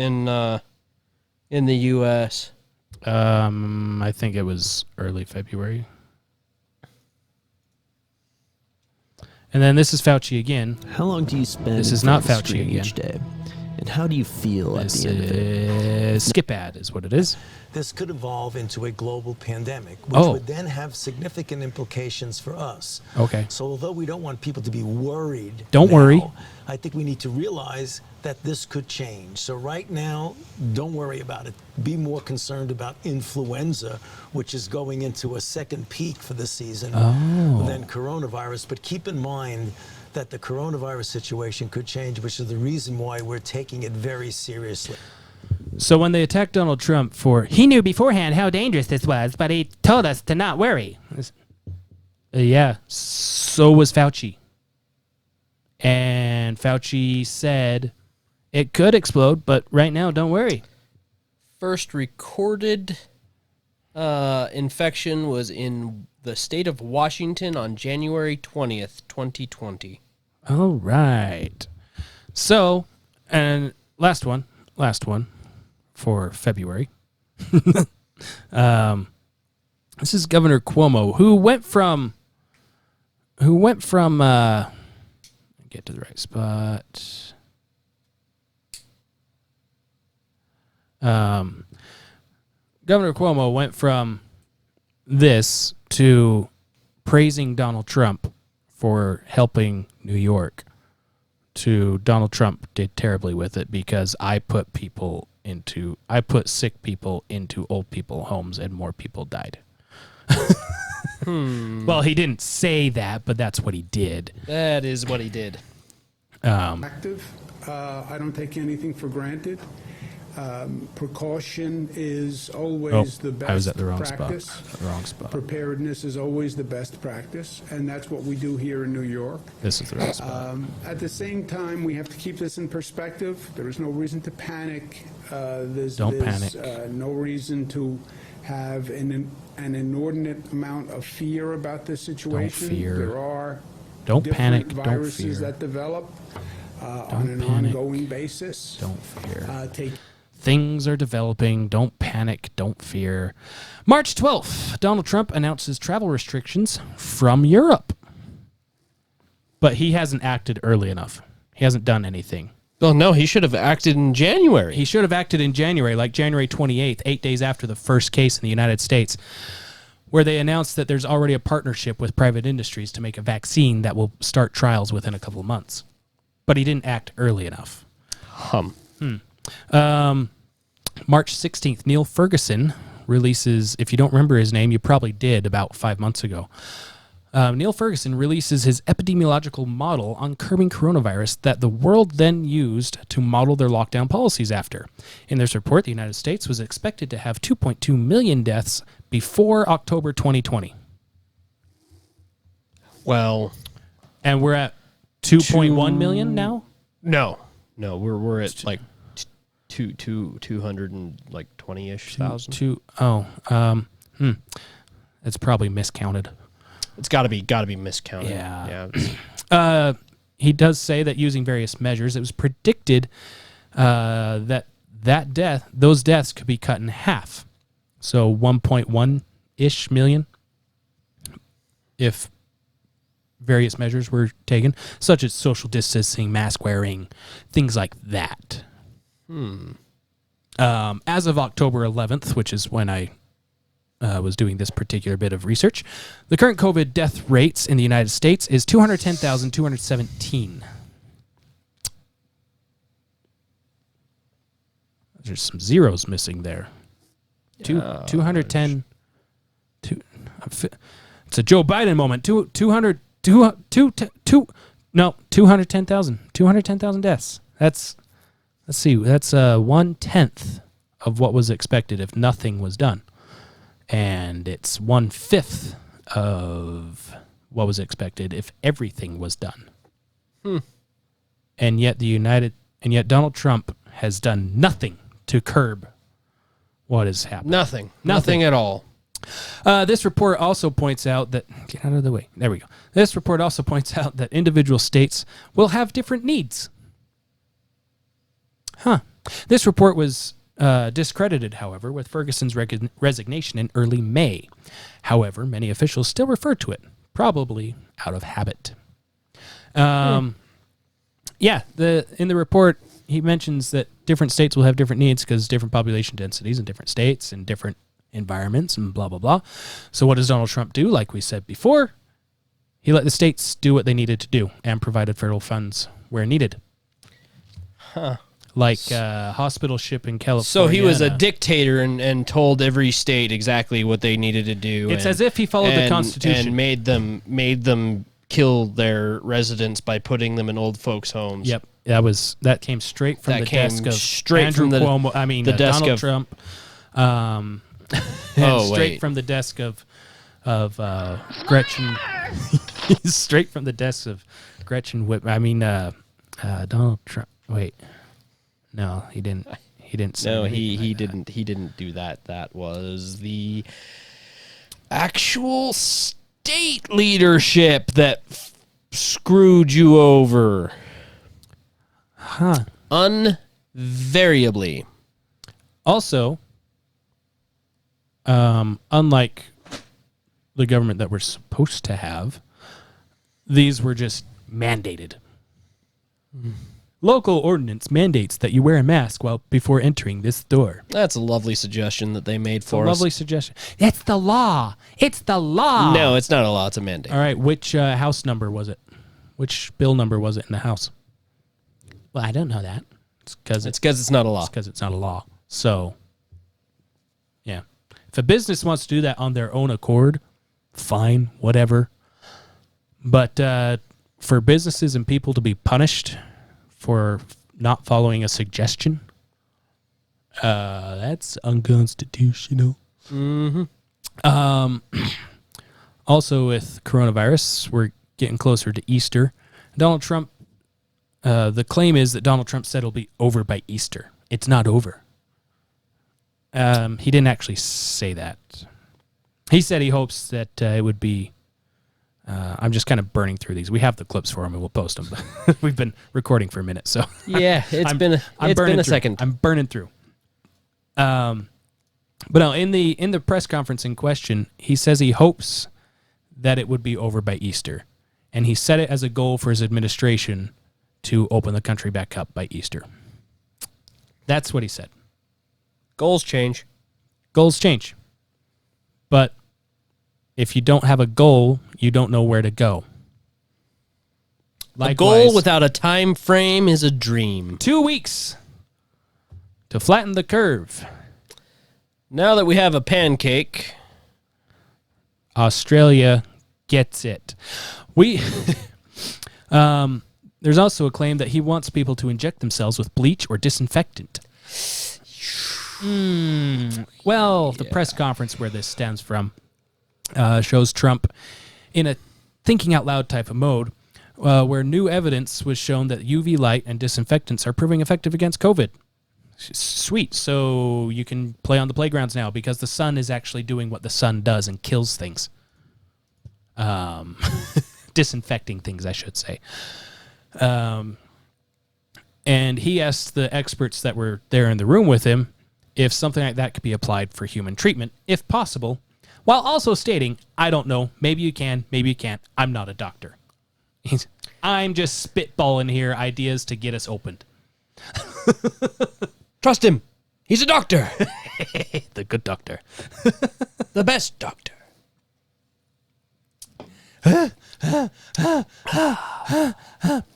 in the U.S.? I think it was early February. And then this is Fauci again. How long do you spend? This is not Fauci again. Each day, and how do you feel at the end of it? Skip ad is what it is. This could evolve into a global pandemic, which would then have significant implications for us. Okay. So although we don't want people to be worried, don't worry. I think we need to realize that this could change. So right now, don't worry about it. Be more concerned about influenza, which is going into a second peak for the season than coronavirus. But keep in mind that the coronavirus situation could change, which is the reason why we're taking it very seriously. So when they attacked Donald Trump he knew beforehand how dangerous this was, but he told us to not worry. Yeah, so was Fauci. And Fauci said it could explode, but right now, don't worry. First recorded infection was in the state of Washington on January 20th, 2020. All right. So, and last one for February. This is Governor Cuomo, who went from get to the right spot. Governor Cuomo went from this to praising Donald Trump for helping New York to Donald Trump did terribly with it because I put sick people into old people homes and more people died. Well, he didn't say that, but that's what he did. That is what he did. I don't take anything for granted. Precaution is always the best I was at the wrong practice. spot. Preparedness is always the best practice, and that's what we do here in New York. This is the right spot. At the same time, we have to keep this in perspective. There is no reason to panic. There's panic. No reason to have an inordinate amount of fear about this situation. Don't fear. There are Don't panic. different Don't viruses fear. that develop on an ongoing basis. Don't fear. Take Things are developing. Don't panic. Don't fear. March 12th, Donald Trump announces travel restrictions from Europe. But he hasn't acted early enough. He hasn't done anything. Well, no, he should have acted in January. He should have acted in January, like January 28th, 8 days after the first case in the United States, where they announced that there's already a partnership with private industries to make a vaccine that will start trials within a couple of months. But he didn't act early enough. March 16th, Neil Ferguson releases, if you don't remember his name, you probably did about 5 months ago. Neil Ferguson releases his epidemiological model on curbing coronavirus that the world then used to model their lockdown policies after. In this report, the United States was expected to have 2.2 million deaths before October 2020. Well, and we're at 2.1 million now? No, we're at like 220-ish thousand. It's probably miscounted. It's got to be miscounted. Yeah. He does say that using various measures, it was predicted those deaths could be cut in half. So 1.1-ish million if various measures were taken, such as social distancing, mask wearing, things like that. As of October 11th, which is when I was doing this particular bit of research, the current COVID death rates in the United States is 210,217. There's some zeros missing there. 210. It's a Joe Biden moment. 210,000. 210,000 deaths. Let's see. That's 1/10 of what was expected if nothing was done. And it's 1/5 of what was expected if everything was done. And yet Donald Trump has done nothing to curb what is happening. Nothing at all. This report also points out that get out of the way. There we go. This report also points out that individual states will have different needs. This report was discredited, however, with Ferguson's resignation in early May. However, many officials still refer to it, probably out of habit. In the report, he mentions that different states will have different needs because different population densities in different states and different environments and blah, blah, blah. So what does Donald Trump do? Like we said before, he let the states do what they needed to do and provided federal funds where needed. Like hospital ship in California. So he was a dictator and told every state exactly what they needed to do. It's as if he followed the Constitution. And made them kill their residents by putting them in old folks' homes. Yep. That came straight from the desk of Andrew Cuomo. I mean, Donald Trump. Straight from the desk of Gretchen. Straight from the desk of Gretchen Whitmer. I mean, Donald Trump. Wait. No, he didn't. He didn't. No, he didn't. He didn't do that. That was the actual state leadership that screwed you over. Invariably. Also, unlike the government that we're supposed to have, these were just mandated. Local ordinance mandates that you wear a mask before entering this store. That's a lovely suggestion that they made for us. Lovely suggestion. That's the law. It's the law. No, it's not a law. It's a mandate. All right. Which house number was it? Which bill number was it in the House? Well, I don't know that. It's because it's not a law. It's because it's not a law. So, yeah. If a business wants to do that on their own accord, fine, whatever. But for businesses and people to be punished for not following a suggestion, that's unconstitutional. Also, with coronavirus, we're getting closer to Easter. Donald Trump, the claim is that Donald Trump said it'll be over by Easter. It's not over. He didn't actually say that. He said he hopes that it would be... I'm just kind of burning through these. We have the clips for them and we'll post them. But we've been recording for a minute, so yeah, it's been a second. I'm burning through. But no, in the press conference in question, he says he hopes that it would be over by Easter, and he set it as a goal for his administration to open the country back up by Easter. That's what he said. Goals change. Goals change. But if you don't have a goal, you don't know where to go. A goal without a time frame is a dream. 2 weeks to flatten the curve. Now that we have a pancake, Australia gets it. There's also a claim that he wants people to inject themselves with bleach or disinfectant. Well, the press conference where this stems from shows Trump in a thinking out loud type of mode, where new evidence was shown that UV light and disinfectants are proving effective against COVID. Sweet. So you can play on the playgrounds now because the sun is actually doing what the sun does and kills things. Disinfecting things, I should say. And he asked the experts that were there in the room with him if something like that could be applied for human treatment, if possible, while also stating, I don't know, maybe you can, maybe you can't, I'm not a doctor. I'm just spitballing here ideas to get us opened. Trust him. He's a doctor. The good doctor. The best doctor.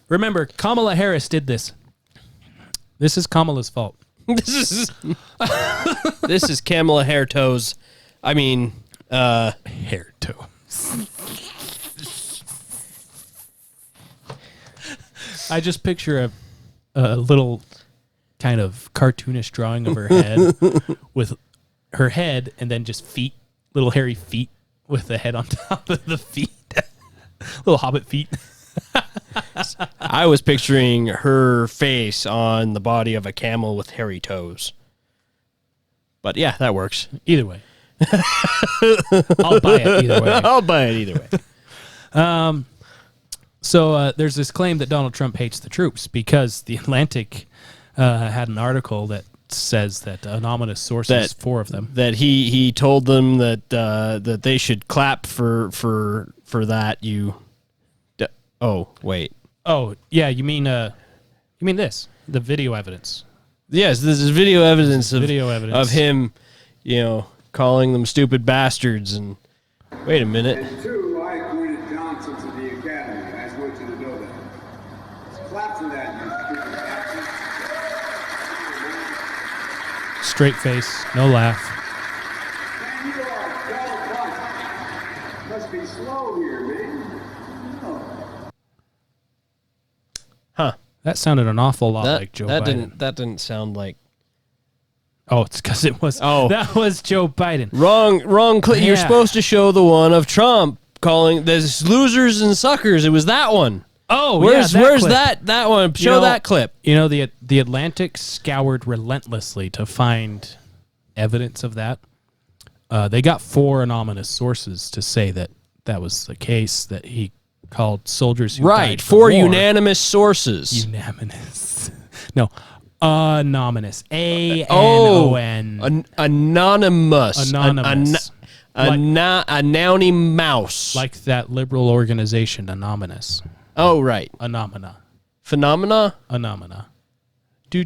Remember, Kamala Harris did this. This is Kamala's fault. This is Kamala Hair Toes. I mean, Hair Toes. I just picture a little kind of cartoonish drawing of her head with her head and then just feet, little hairy feet with the head on top of the feet. Little hobbit feet. I was picturing her face on the body of a camel with hairy toes. But yeah, that works. Either way. I'll buy it either way. I'll buy it either way. So there's this claim that Donald Trump hates the troops because The Atlantic had an article that says that anonymous sources, 4 of them, that he told them that that they should clap for that. Oh wait. Oh yeah, you mean this, the video evidence? Yes, this is video evidence of him, calling them stupid bastards. And wait a minute. And 2, I appointed Johnson to the academy. I just want you to know that. Let's clap for that, you stupid bastards. Straight face, no laugh. Man, you are a dull bunch. Must be slow here, man. Oh. Huh. That sounded an awful lot like Joe Biden. That didn't sound like. Oh, it's because it was. Oh, that was Joe Biden. Wrong clip. Yeah. You're supposed to show the one of Trump calling this losers and suckers. It was that one. Oh, where's clip. that one? Show that clip. The Atlantic scoured relentlessly to find evidence of that. They got 4 anonymous sources to say that was the case, that he called soldiers who died 4 war. unanimous sources. Unanimous. No. Anonymous. A-N-O-N. Anonymous. Anonymous. Anony mouse. Like that liberal organization, Anonymous. Oh, right. Anomina. Phenomena? Anomina. Do.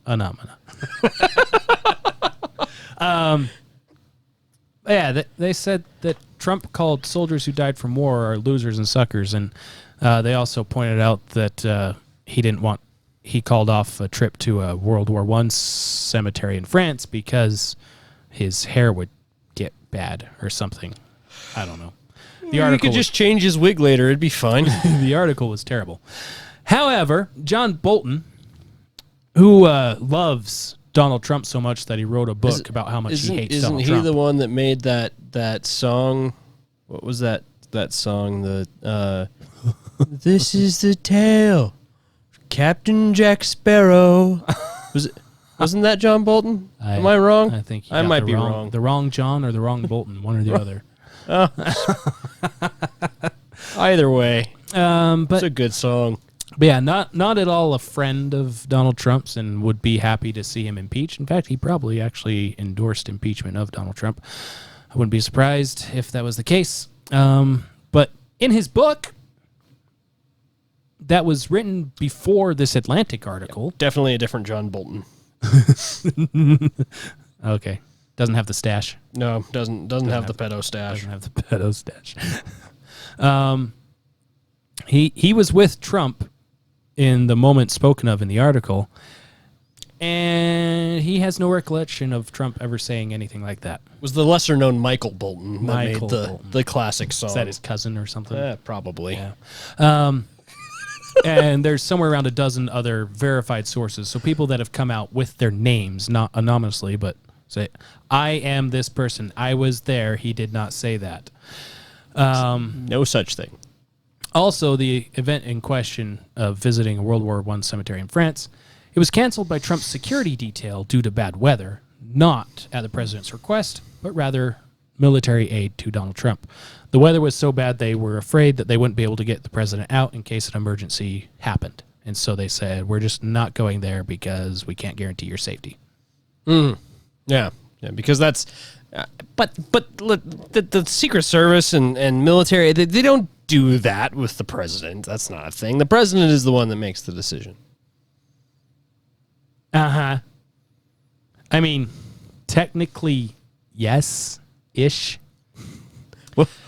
Anomina. Yeah, they said that Trump called soldiers who died from war are losers and suckers, and they also pointed out that he called off a trip to a World War I cemetery in France because his hair would get bad or something. I don't know. The article he could just change his wig later. It'd be fine. The article was terrible. However, John Bolton, who loves Donald Trump so much that he wrote a book about how much he hates Donald Trump. Isn't he the one that made that song? What was that song? This is the tale, Captain Jack Sparrow. Wasn't that John Bolton? Am I wrong? I think I might be wrong. The wrong John or the wrong Bolton, one or the other. Either way, but it's a good song. But yeah, not at all a friend of Donald Trump's, and would be happy to see him impeached. In fact, he probably actually endorsed impeachment of Donald Trump. I wouldn't be surprised if that was the case. But in his book, that was written before this Atlantic article. Definitely a different John Bolton. Okay. Doesn't have the stash. No, doesn't have the pedo stash. Doesn't have the pedo stash. He was with Trump in the moment spoken of in the article, and he has no recollection of Trump ever saying anything like that. It was the lesser known Michael Bolton that Michael made Bolton. the classic song. Is that his cousin or something? Probably. Yeah. And there's somewhere around a dozen other verified sources. So people that have come out with their names, not anonymously, but say, I am this person. I was there. He did not say that. No such thing. Also, the event in question of visiting a World War I cemetery in France, it was canceled by Trump's security detail due to bad weather, not at the president's request, but rather military aid to Donald Trump. The weather was so bad they were afraid that they wouldn't be able to get the president out in case an emergency happened. And so they said, we're just not going there because we can't guarantee your safety. Yeah, because that's... But the Secret Service and military, they don't do that with the president. That's not a thing. The president is the one that makes the decision. Uh-huh. I mean, technically, yes-ish.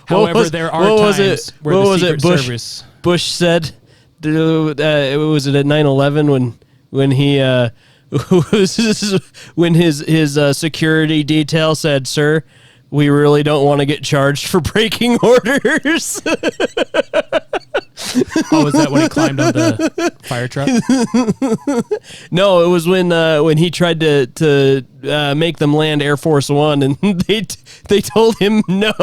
However, there are times where the Secret Service... Bush said, was it at 9/11 when he... when his security detail said, "Sir, we really don't want to get charged for breaking orders." Oh, was that when he climbed on the fire truck? No, it was when he tried to make them land Air Force One, and they told him no.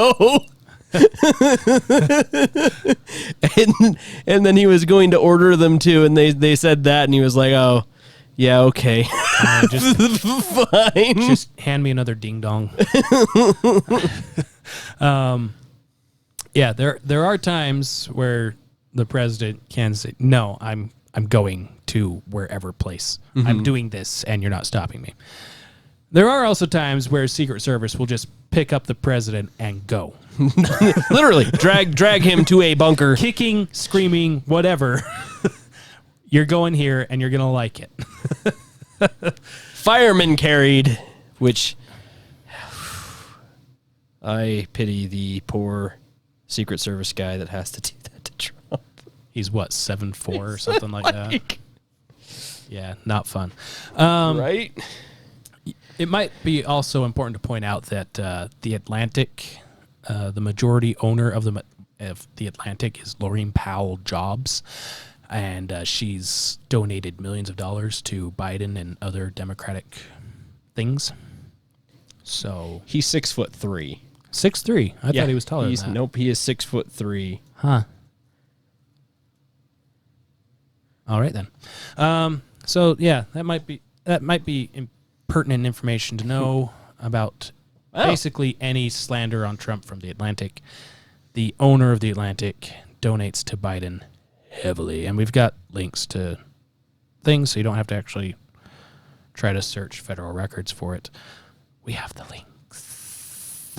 and then he was going to order them to, and they said that, and he was like, "Oh, yeah, okay." Just fine. Just hand me another ding dong. Yeah, there are times where the president can say, "No, I'm going to wherever place. I'm doing this, and you're not stopping me." There are also times where Secret Service will just pick up the president and go. Literally, drag him to a bunker, kicking, screaming, whatever. You're going here, and you're gonna like it. Firemen carried, which I pity the poor Secret Service guy that has to do that to Trump. He's what, 7'4" or something like that. Yeah, not fun. Right? It might be also important to point out that the Atlantic, the majority owner of the Atlantic is Laurene Powell Jobs. And she's donated millions of dollars to Biden and other Democratic things. So he's 6'3". 6'3". I thought he was taller than that. Nope, he is 6'3". Huh. All right then. So yeah, that might be pertinent information to know about basically any slander on Trump from the Atlantic. The owner of the Atlantic donates to Biden heavily, and we've got links to things, so you don't have to actually try to search federal records for it. We have the links.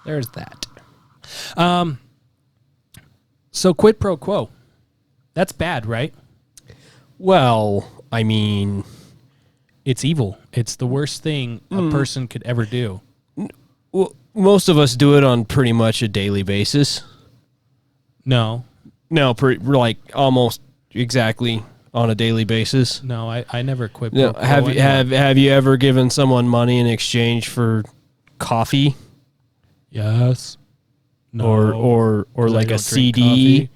There's that. So quid pro quo. That's bad, right? Well, I mean, it's evil. It's the worst thing a person could ever do. Well, most of us do it on pretty much a daily basis. No, like almost exactly on a daily basis. No, I never quit. No, have you ever given someone money in exchange for coffee? Yes. No. Or like a CD,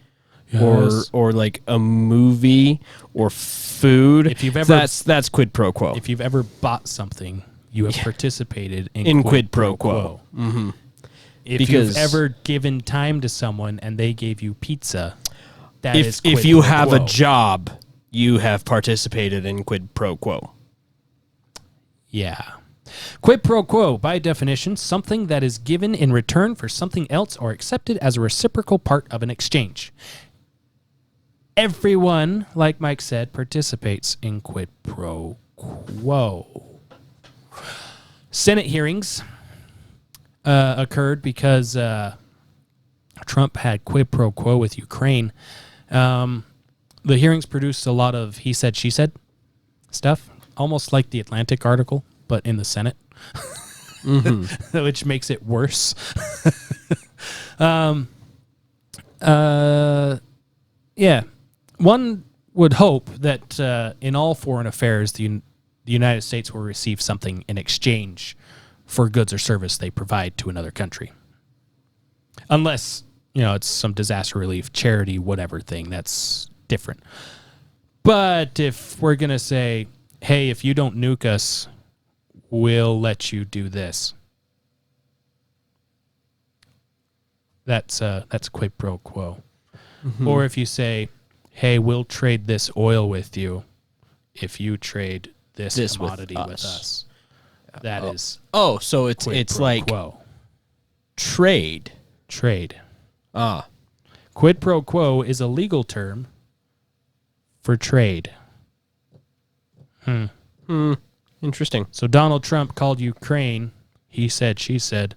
yes. or like a movie or food. If you've ever, that's quid pro quo. If you've ever bought something, you have participated in quid pro quo. Mm-hmm. If you've ever given time to someone and they gave you pizza, that is quid if you pro have quo. a job, you have participated in quid pro quo. Yeah. Quid pro quo, by definition, something that is given in return for something else or accepted as a reciprocal part of an exchange. Everyone, like Mike said, participates in quid pro quo. Senate hearings occurred because Trump had quid pro quo with Ukraine. The hearings produced a lot of he said, she said stuff, almost like the Atlantic article, but in the Senate, which makes it worse. Yeah. One would hope that in all foreign affairs, the United States will receive something in exchange for goods or service they provide to another country. Unless, it's some disaster relief, charity, whatever thing, that's different. But if we're going to say, hey, if you don't nuke us, we'll let you do this. That's quid pro quo. Mm-hmm. Or if you say, hey, we'll trade this oil with you if you trade this commodity with us. That is. Oh, so it's like quo. Trade. Quid pro quo is a legal term for trade. Interesting. So Donald Trump called Ukraine, he said, she said,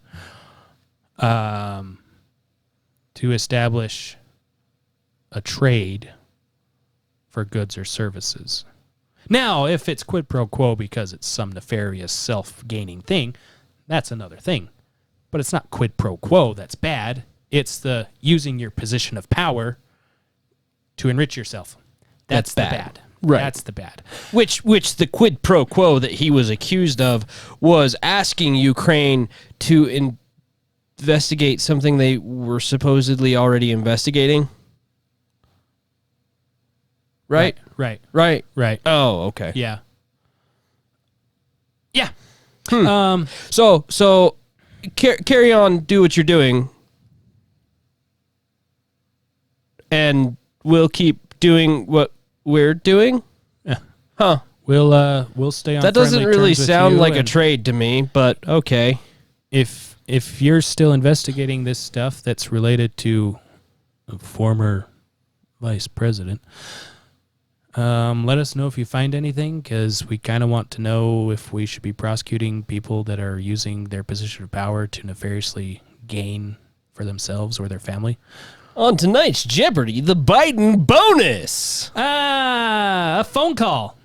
to establish a trade for goods or services. Now, if it's quid pro quo because it's some nefarious self-gaining thing, that's another thing. But it's not quid pro quo that's bad. It's the using your position of power to enrich yourself. That's the bad. Right. That's the bad. Which the quid pro quo that he was accused of was asking Ukraine to investigate something they were supposedly already investigating. Right? Right. Oh, okay. Yeah. So carry on, do what you're doing, and we'll keep doing what we're doing. Yeah. Huh. We'll stay on. That doesn't really sound like a and trade to me, but okay. If you're still investigating this stuff that's related to a former vice president, let us know if you find anything, because we kind of want to know if we should be prosecuting people that are using their position of power to nefariously gain for themselves or their family. On tonight's Jeopardy, the Biden bonus. A phone call.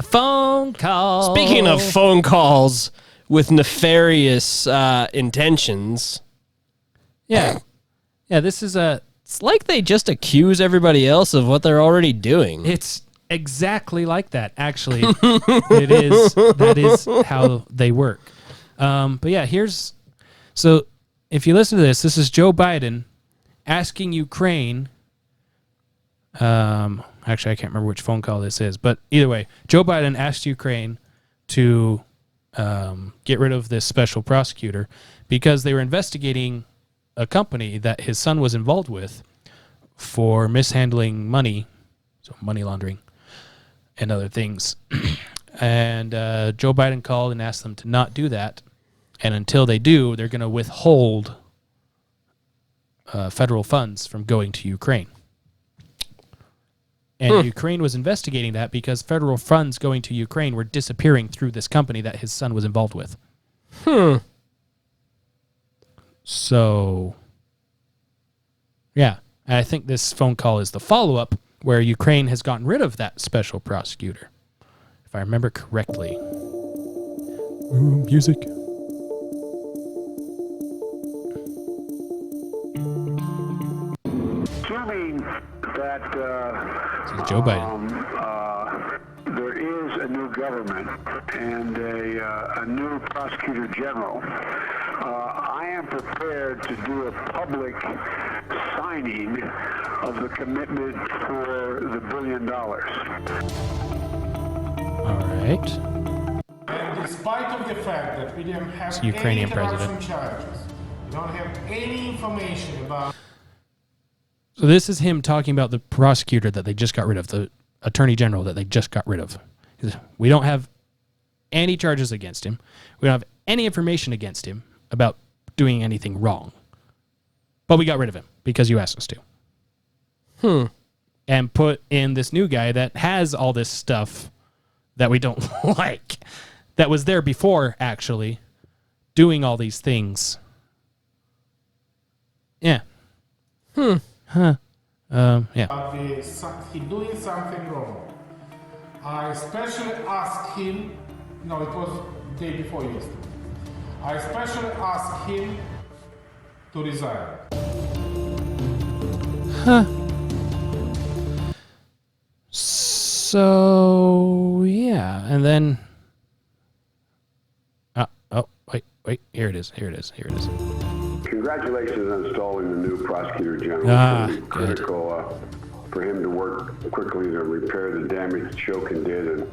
Speaking of phone calls with nefarious intentions. Yeah, this is It's like they just accuse everybody else of what they're already doing. It's exactly like that, actually. That is how they work. But yeah, so if you listen to this is Joe Biden asking Ukraine, actually I can't remember which phone call this is, but either way, Joe Biden asked Ukraine to get rid of this special prosecutor because they were investigating a company that his son was involved with for mishandling money, so money laundering and other things. And Joe Biden called and asked them to not do that. And until they do, they're going to withhold federal funds from going to Ukraine. And Ukraine was investigating that because federal funds going to Ukraine were disappearing through this company that his son was involved with. So, yeah. And I think this phone call is the follow-up where Ukraine has gotten rid of that special prosecutor, if I remember correctly. Ooh, music. Assuming that This is Joe Biden. There is a new government and a new prosecutor general, I am prepared to do a public signing of the commitment for the $1 billion. All right. And despite of the fact that we didn't have It's Ukrainian any corruption president. charges, we don't have any information about. So this is him talking about the prosecutor that they just got rid of, the attorney general that they just got rid of. We don't have any charges against him. We don't have any information against him about doing anything wrong. But we got rid of him because you asked us to. And put in this new guy that has all this stuff that we don't like, that was there before, actually, doing all these things. Yeah. Yeah. He doing something wrong. I especially asked him, no, it was the day before yesterday. I especially asked him to resign. Huh. So, yeah. And then... Wait. Here it is. Congratulations on installing the new prosecutor general. It's critical for him to work quickly to repair the damage Shokin did. And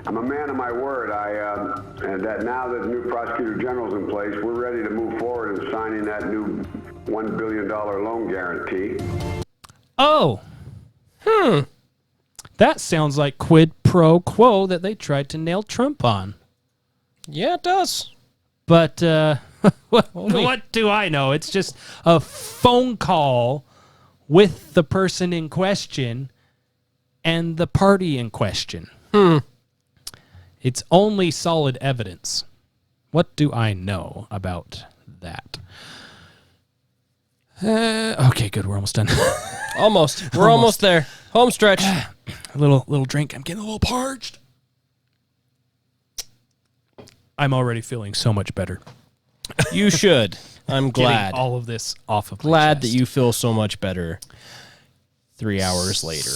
I'm a man of my word. And that now that the new prosecutor general's in place, we're ready to move forward in signing that new $1 billion loan guarantee. Oh. That sounds like quid pro quo that they tried to nail Trump on. Yeah, it does. But what do I know? It's just a phone call with the person in question and the party in question. It's only solid evidence. What do I know about that? Okay, good. We're almost done. Almost. We're almost there. Home stretch. A little drink. I'm getting a little parched. I'm already feeling so much better. You should. I'm glad. Getting all of this off of my glad chest. that you feel so much better 3 hours later.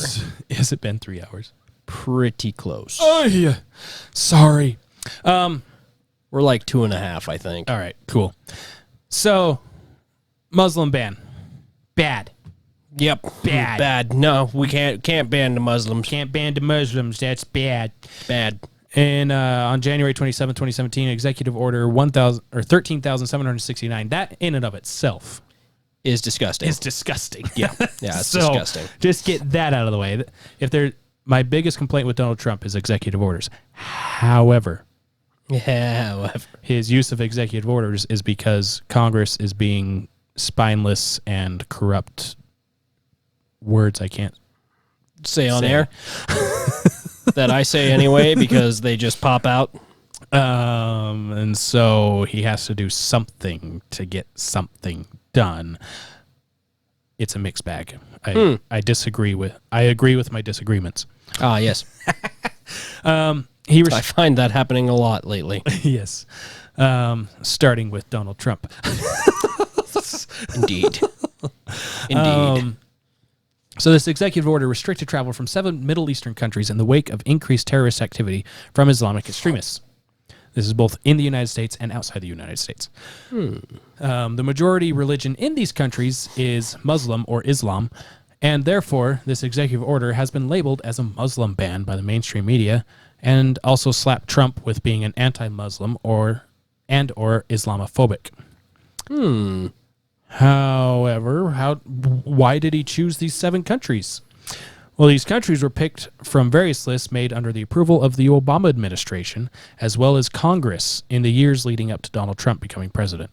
Has it been 3 hours? Pretty close. Oh, yeah. Sorry. We're like 2.5, I think. All right, cool. So, Muslim ban. Bad. Yep. Bad. Bad. No, we can't ban the Muslims. Can't ban the Muslims. That's bad. Bad. And on January 27, 2017, Executive Order 13,769. That in and of itself is disgusting. It's disgusting. Yeah, it's disgusting. Just get that out of the way. My biggest complaint with Donald Trump is executive orders. However, his use of executive orders is because Congress is being spineless and corrupt. Words I can't say on air. That I say anyway because they just pop out. And so he has to do something to get something done. It's a mixed bag. I agree with my disagreements. Ah, yes. I find that happening a lot lately. Yes. Starting with Donald Trump. Indeed. So this executive order restricted travel from 7 Middle Eastern countries in the wake of increased terrorist activity from Islamic extremists. This is both in the United States and outside the United States. The majority religion in these countries is Muslim or Islam, and therefore this executive order has been labeled as a Muslim ban by the mainstream media and also slapped Trump with being an anti-Muslim or Islamophobic. However, why did he choose these 7 countries? Well, these countries were picked from various lists made under the approval of the Obama administration, as well as Congress in the years leading up to Donald Trump becoming president.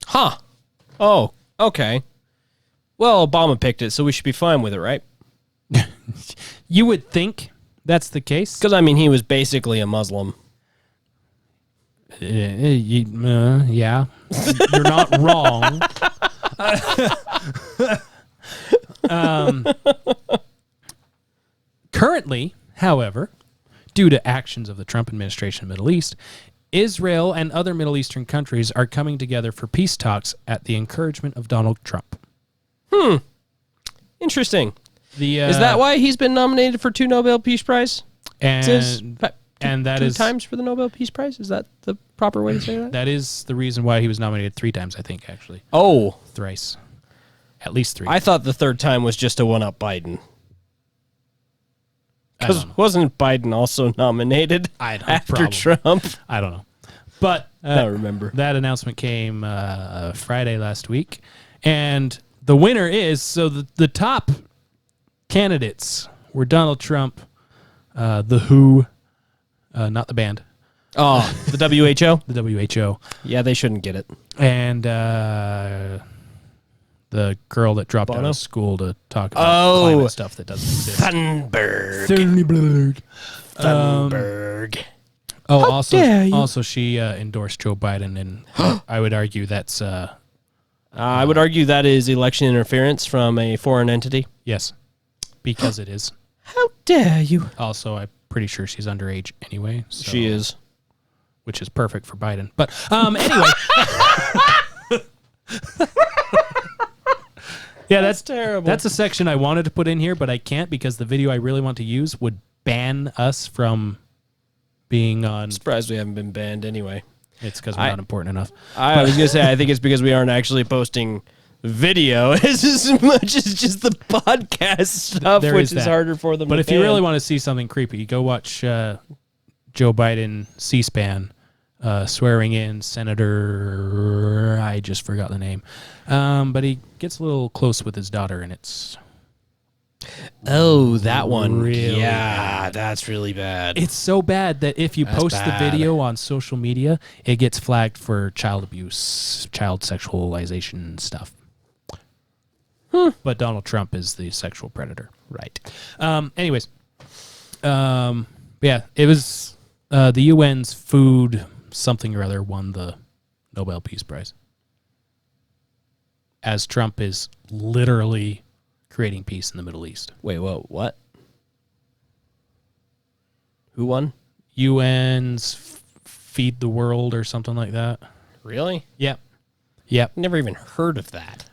Huh. Oh, okay. Well, Obama picked it, so we should be fine with it, right? You would think that's the case. Because, I mean, he was basically a Muslim. Yeah, you're not wrong. Currently, however, due to actions of the Trump administration in the Middle East, Israel and other Middle Eastern countries are coming together for peace talks at the encouragement of Donald Trump. Interesting. Is that why he's been nominated for 2 Nobel Peace Prize? And that two is times for the Nobel Peace Prize? Is that the proper way to say that? That is the reason why he was nominated 3 times, I think, actually. Oh. Thrice. At least 3. I thought the 3rd time was just to one-up Biden. Because wasn't Biden also nominated after Trump? I don't know. But I don't remember. That announcement came Friday last week. And the winner is, so the top candidates were Donald Trump, The WHO, not the band. Oh, the WHO? The WHO. Yeah, they shouldn't get it. And the girl that dropped out of school to talk about climate stuff that doesn't exist. Thunberg. Also she endorsed Joe Biden, and I would argue that's a I would argue that is election interference from a foreign entity. Yes, because it is. How dare you? Also, I'm pretty sure she's underage anyway. So, She is. which is perfect for Biden. But anyway. Yeah, that's terrible. That's a section I wanted to put in here, but I can't because the video I really want to use would ban us from being on. Surprised we haven't been banned anyway. It's because we're not important enough. I was going to say, I think it's because we aren't actually posting video as much as just the podcast stuff, which is harder for them But to if you ban. really want to see something creepy, go watch Joe Biden C-SPAN swearing in Senator, I just forgot the name. But he gets a little close with his daughter, and it's... Oh, that one. Really yeah, bad. That's really bad. It's so bad that if you That's post bad. the video on social media, it gets flagged for child abuse, child sexualization stuff. But Donald Trump is the sexual predator. Right. Anyways. Yeah, it was the UN's food something or other won the Nobel Peace Prize. As Trump is literally creating peace in the Middle East. Wait, whoa, what? Who won? UN's Feed the World or something like that. Really? Yep. Yep. Never even heard of that.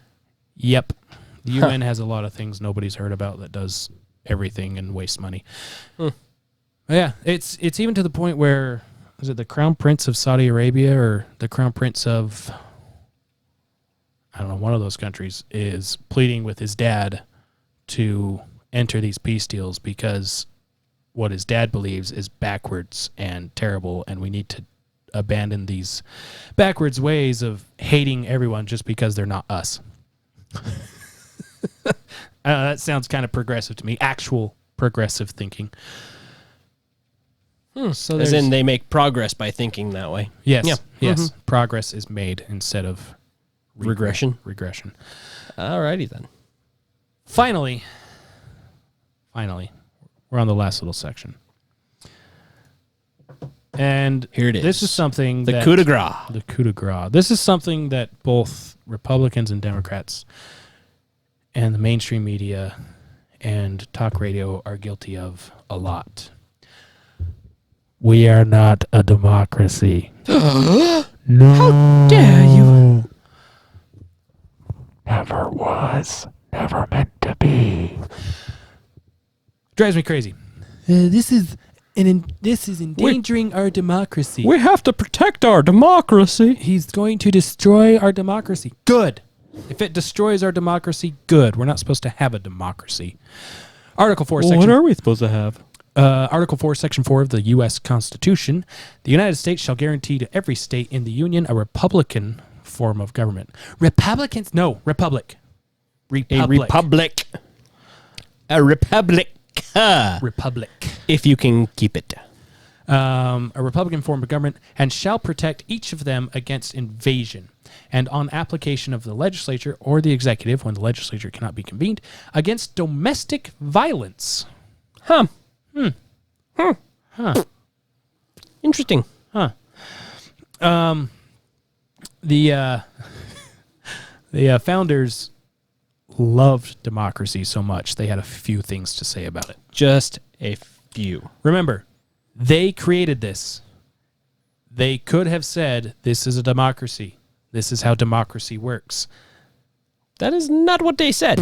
Yep. The UN has a lot of things nobody's heard about that does everything and wastes money. Yeah, it's even to the point where, is it the Crown Prince of Saudi Arabia or the Crown Prince of, I don't know, one of those countries is pleading with his dad to enter these peace deals because what his dad believes is backwards and terrible, and we need to abandon these backwards ways of hating everyone just because they're not us. That sounds kind of progressive to me. Actual progressive thinking. So As in they make progress by thinking that way. Yes. Yeah. Yes. Progress is made instead of Regression. Regression. Alrighty then. Finally, we're on the last little section. And here it is. This is something The that, coup de grace. The coup de grace. This is something that both Republicans and Democrats and the mainstream media and talk radio are guilty of a lot. We are not a democracy. No. How dare you? Never was. Never meant to be. Drives me crazy. This is endangering our democracy. We have to protect our democracy. He's going to destroy our democracy. Good. If it destroys our democracy, good. We're not supposed to have a democracy. Article 4, Section... What are we supposed to have? Article 4, Section 4 of the U.S. Constitution. The United States shall guarantee to every state in the Union a Republican form of government. Republicans? No, Republic. A republic. A republic. Republic. If you can keep it. A Republican form of government, and shall protect each of them against invasion, and on application of the legislature or the executive, when the legislature cannot be convened, against domestic violence. Huh. Huh. Interesting. Huh. The founders loved democracy so much they had a few things to say about it. Just a few. Remember, they created this. They could have said, this is a democracy. This is how democracy works. That is not what they said.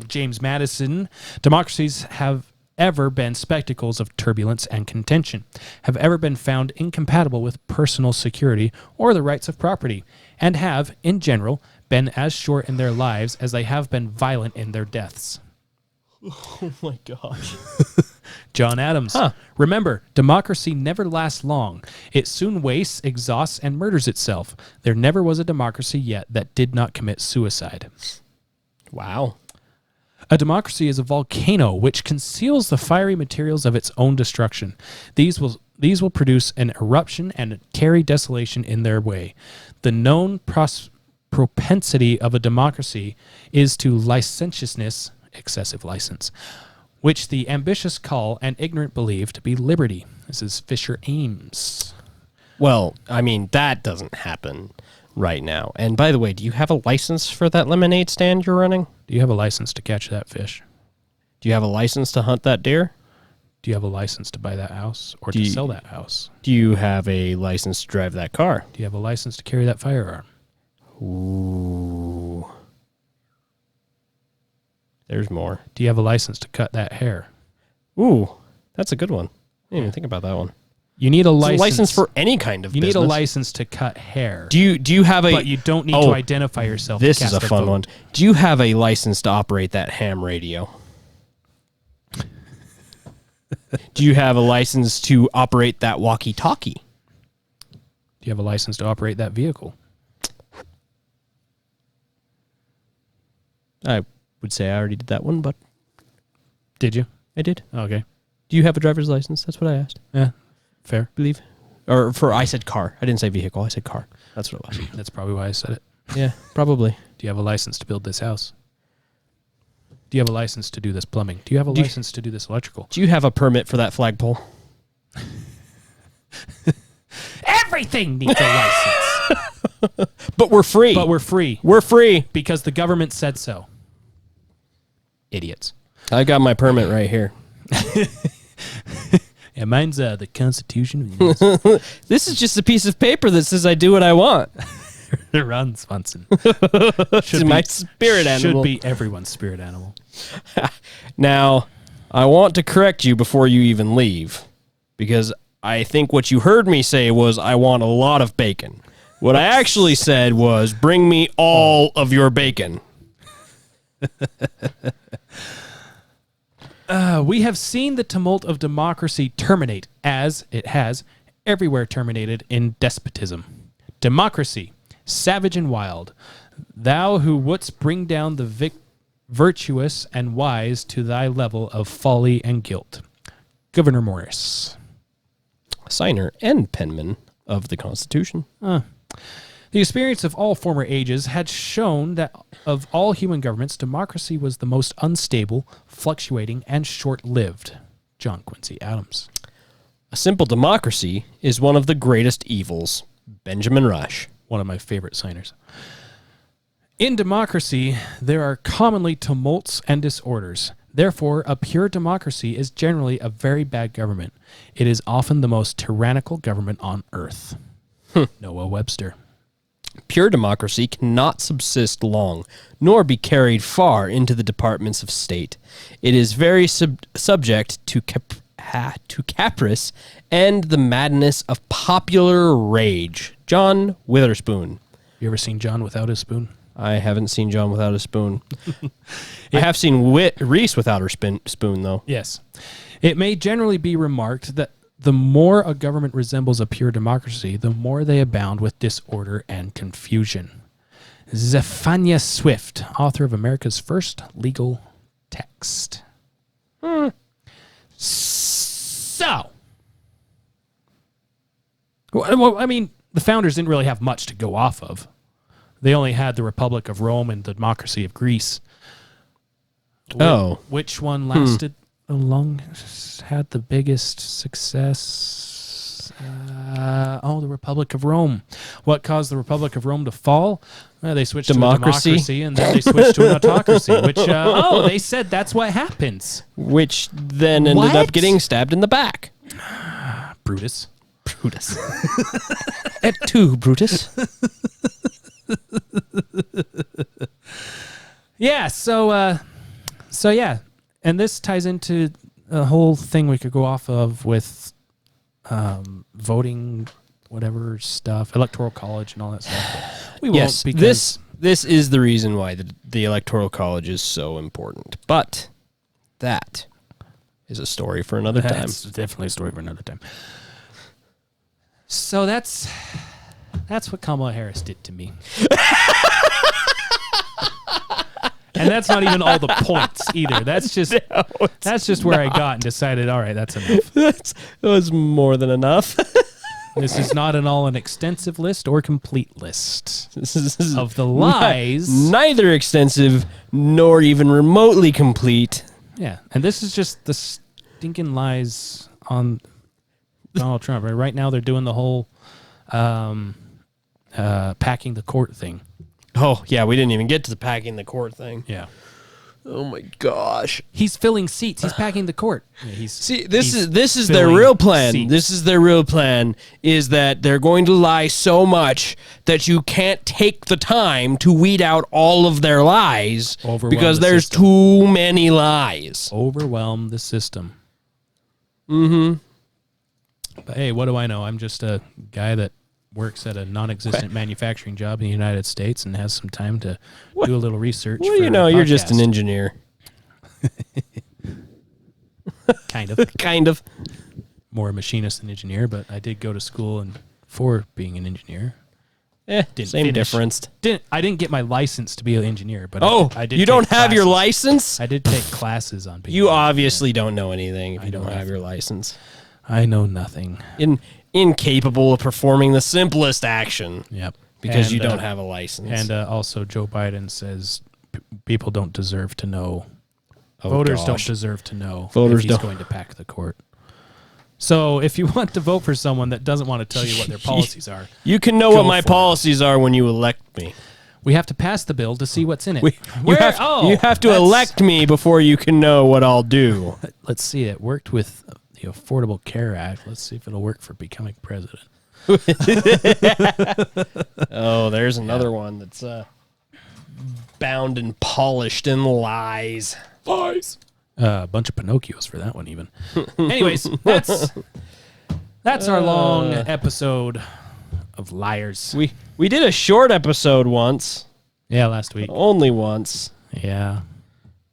James Madison, democracies have ever been spectacles of turbulence and contention, have ever been found incompatible with personal security or the rights of property, and have, in general, been as short in their lives as they have been violent in their deaths. Oh my gosh. John Adams. Remember, democracy never lasts long. It soon wastes, exhausts, and murders itself. There never was a democracy yet that did not commit suicide. Wow. A democracy is a volcano which conceals the fiery materials of its own destruction. These will produce an eruption and carry desolation in their way. The known propensity of a democracy is to licentiousness, excessive license, which the ambitious call and ignorant believe to be liberty. This is Fisher Ames. Well, I mean, that doesn't happen. right now. And by the way, do you have a license for that lemonade stand you're running? Do you have a license to catch that fish? Do you have a license to hunt that deer? Do you have a license to buy that house or to sell that house? Do you have a license to drive that car? Do you have a license to carry that firearm? Ooh. There's more. Do you have a license to cut that hair? Ooh, that's a good one. I didn't even think about that one. You need a license. It's a license for any kind of business. You need a license to cut hair. Do you have a... But you don't need to identify yourself. This is a fun one. Do you have a license to operate that ham radio? Do you have a license to operate that walkie-talkie? Do you have a license to operate that vehicle? I would say I already did that one, but... Did you? I did. Okay. Do you have a driver's license? That's what I asked. Yeah. Fair. Believe. I said car. I didn't say vehicle. I said car. That's what it was. That's probably why I said it. Yeah, probably. Do you have a license to build this house? Do you have a license to do this plumbing? Do you have a license to do this electrical? Do you have a permit for that flagpole? Everything needs a license. But we're free. We're free because the government said so. Idiots. I got my permit right here. Yeah, mine's the Constitution. This is just a piece of paper that says I do what I want. Ron Swanson. Should be my spirit animal. Should be everyone's spirit animal. Now, I want to correct you before you even leave, because I think what you heard me say was I want a lot of bacon. What I actually said was bring me all of your bacon. We have seen the tumult of democracy terminate, as it has everywhere terminated in despotism. Democracy, savage and wild, thou who wouldst bring down the virtuous and wise to thy level of folly and guilt. Gouverneur Morris. Signer and penman of the Constitution. The experience of all former ages had shown that of all human governments, democracy was the most unstable, fluctuating, and short-lived. John Quincy Adams. A simple democracy is one of the greatest evils. Benjamin Rush. One of my favorite signers. In democracy, there are commonly tumults and disorders. Therefore, a pure democracy is generally a very bad government. It is often the most tyrannical government on earth. Noah Webster. Pure democracy cannot subsist long, nor be carried far into the departments of state. It is very subject to caprice and the madness of popular rage. John Witherspoon. You ever seen John without his spoon? I haven't seen John without a spoon. I have seen Reese without her spoon, though. Yes. It may generally be remarked that the more a government resembles a pure democracy, the more they abound with disorder and confusion. Zephaniah Swift, author of America's first legal text. So, well, I mean, the founders didn't really have much to go off of. They only had the Republic of Rome and the democracy of Greece. Which one lasted had the biggest success? The Republic of Rome. What caused the Republic of Rome to fall? They switched to a democracy, and then they switched to an autocracy, which, they said that's what happens. Which then ended up getting stabbed in the back. Brutus. Et tu, Brutus. Yeah, so yeah. And this ties into a whole thing we could go off of with voting, whatever stuff, electoral college and all that stuff. We won't, because this is the reason why the electoral college is so important. But that is a story for another time. That's definitely a story for another time. So that's what Kamala Harris did to me. And that's not even all the points either. That's just where I got and decided, all right, that's enough. That was more than enough. This is not an extensive list or complete list of the lies. Neither extensive nor even remotely complete. Yeah, and this is just the stinking lies on Donald Trump. Right now they're doing the whole packing the court thing. Oh, yeah, we didn't even get to the packing the court thing. Yeah. Oh my gosh. He's filling seats. He's packing the court. Yeah, This is their real plan. Seats. This is their real plan is that they're going to lie so much that you can't take the time to weed out all of their lies because there's too many lies. Overwhelm the system. Mm-hmm. But hey, what do I know? I'm just a guy that works at a non-existent manufacturing job in the United States and has some time to do a little research. Well, you're just an engineer. Kind of. Kind of. More a machinist than engineer, but I did go to school for being an engineer. Same difference. I didn't get my license to be an engineer, but I did. You don't have your license? I did take classes on being. You obviously don't know anything if you don't have your license. I know nothing. Incapable of performing the simplest action. Yep. Because you don't have a license. And also, Joe Biden says people don't deserve to know. Voters don't deserve to know if he's going to pack the court. So if you want to vote for someone that doesn't want to tell you what their policies are, you can know what my policies are when you elect me. We have to pass the bill to see what's in it. You have to elect me before you can know what I'll do. Let's see. It worked with the Affordable Care Act. Let's see if it'll work for becoming president. Oh, there's another one that's bound and polished in lies. Lies. A bunch of Pinocchios for that one, even. Anyways, that's our long episode of liars. We did a short episode once. Yeah, last week. Only once. Yeah.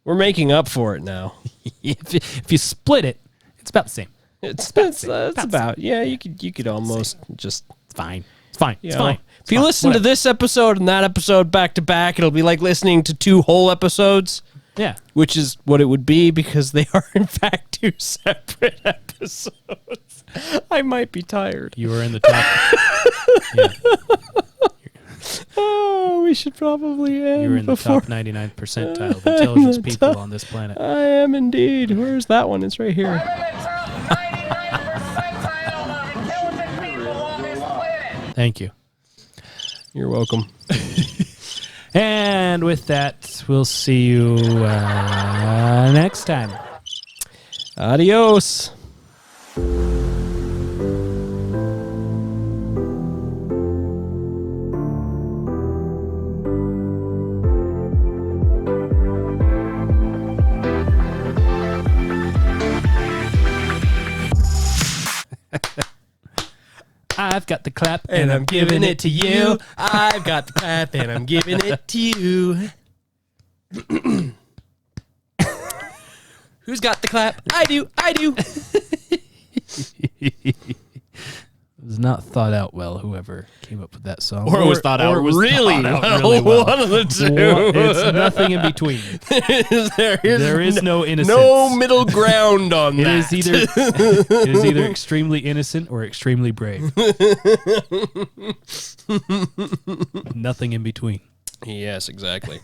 We're making up for it now. If you split it, it's about the same. It's about yeah. You could almost just fine. It's fine. It's fine. If you listen to this episode and that episode back to back, it'll be like listening to 2 whole episodes. Yeah, which is what it would be because they are in fact 2 separate episodes. I might be tired. You were in the top. Yeah. Oh, we should probably end. You were in the top 99th percentile of intelligence people on this planet. I am indeed. Where's that one? It's right here. Thank you. You're welcome. And with that, we'll see you next time. Adios. I've got the clap and I'm giving it to you. I've got the clap and I'm giving it to you. Who's got the clap? I do. It was not thought out well, whoever came up with that song. Or it was thought out really well. One of the two. It's nothing in between. There is no innocence. No middle ground on that. It is either extremely innocent or extremely brave. Nothing in between. Yes, exactly.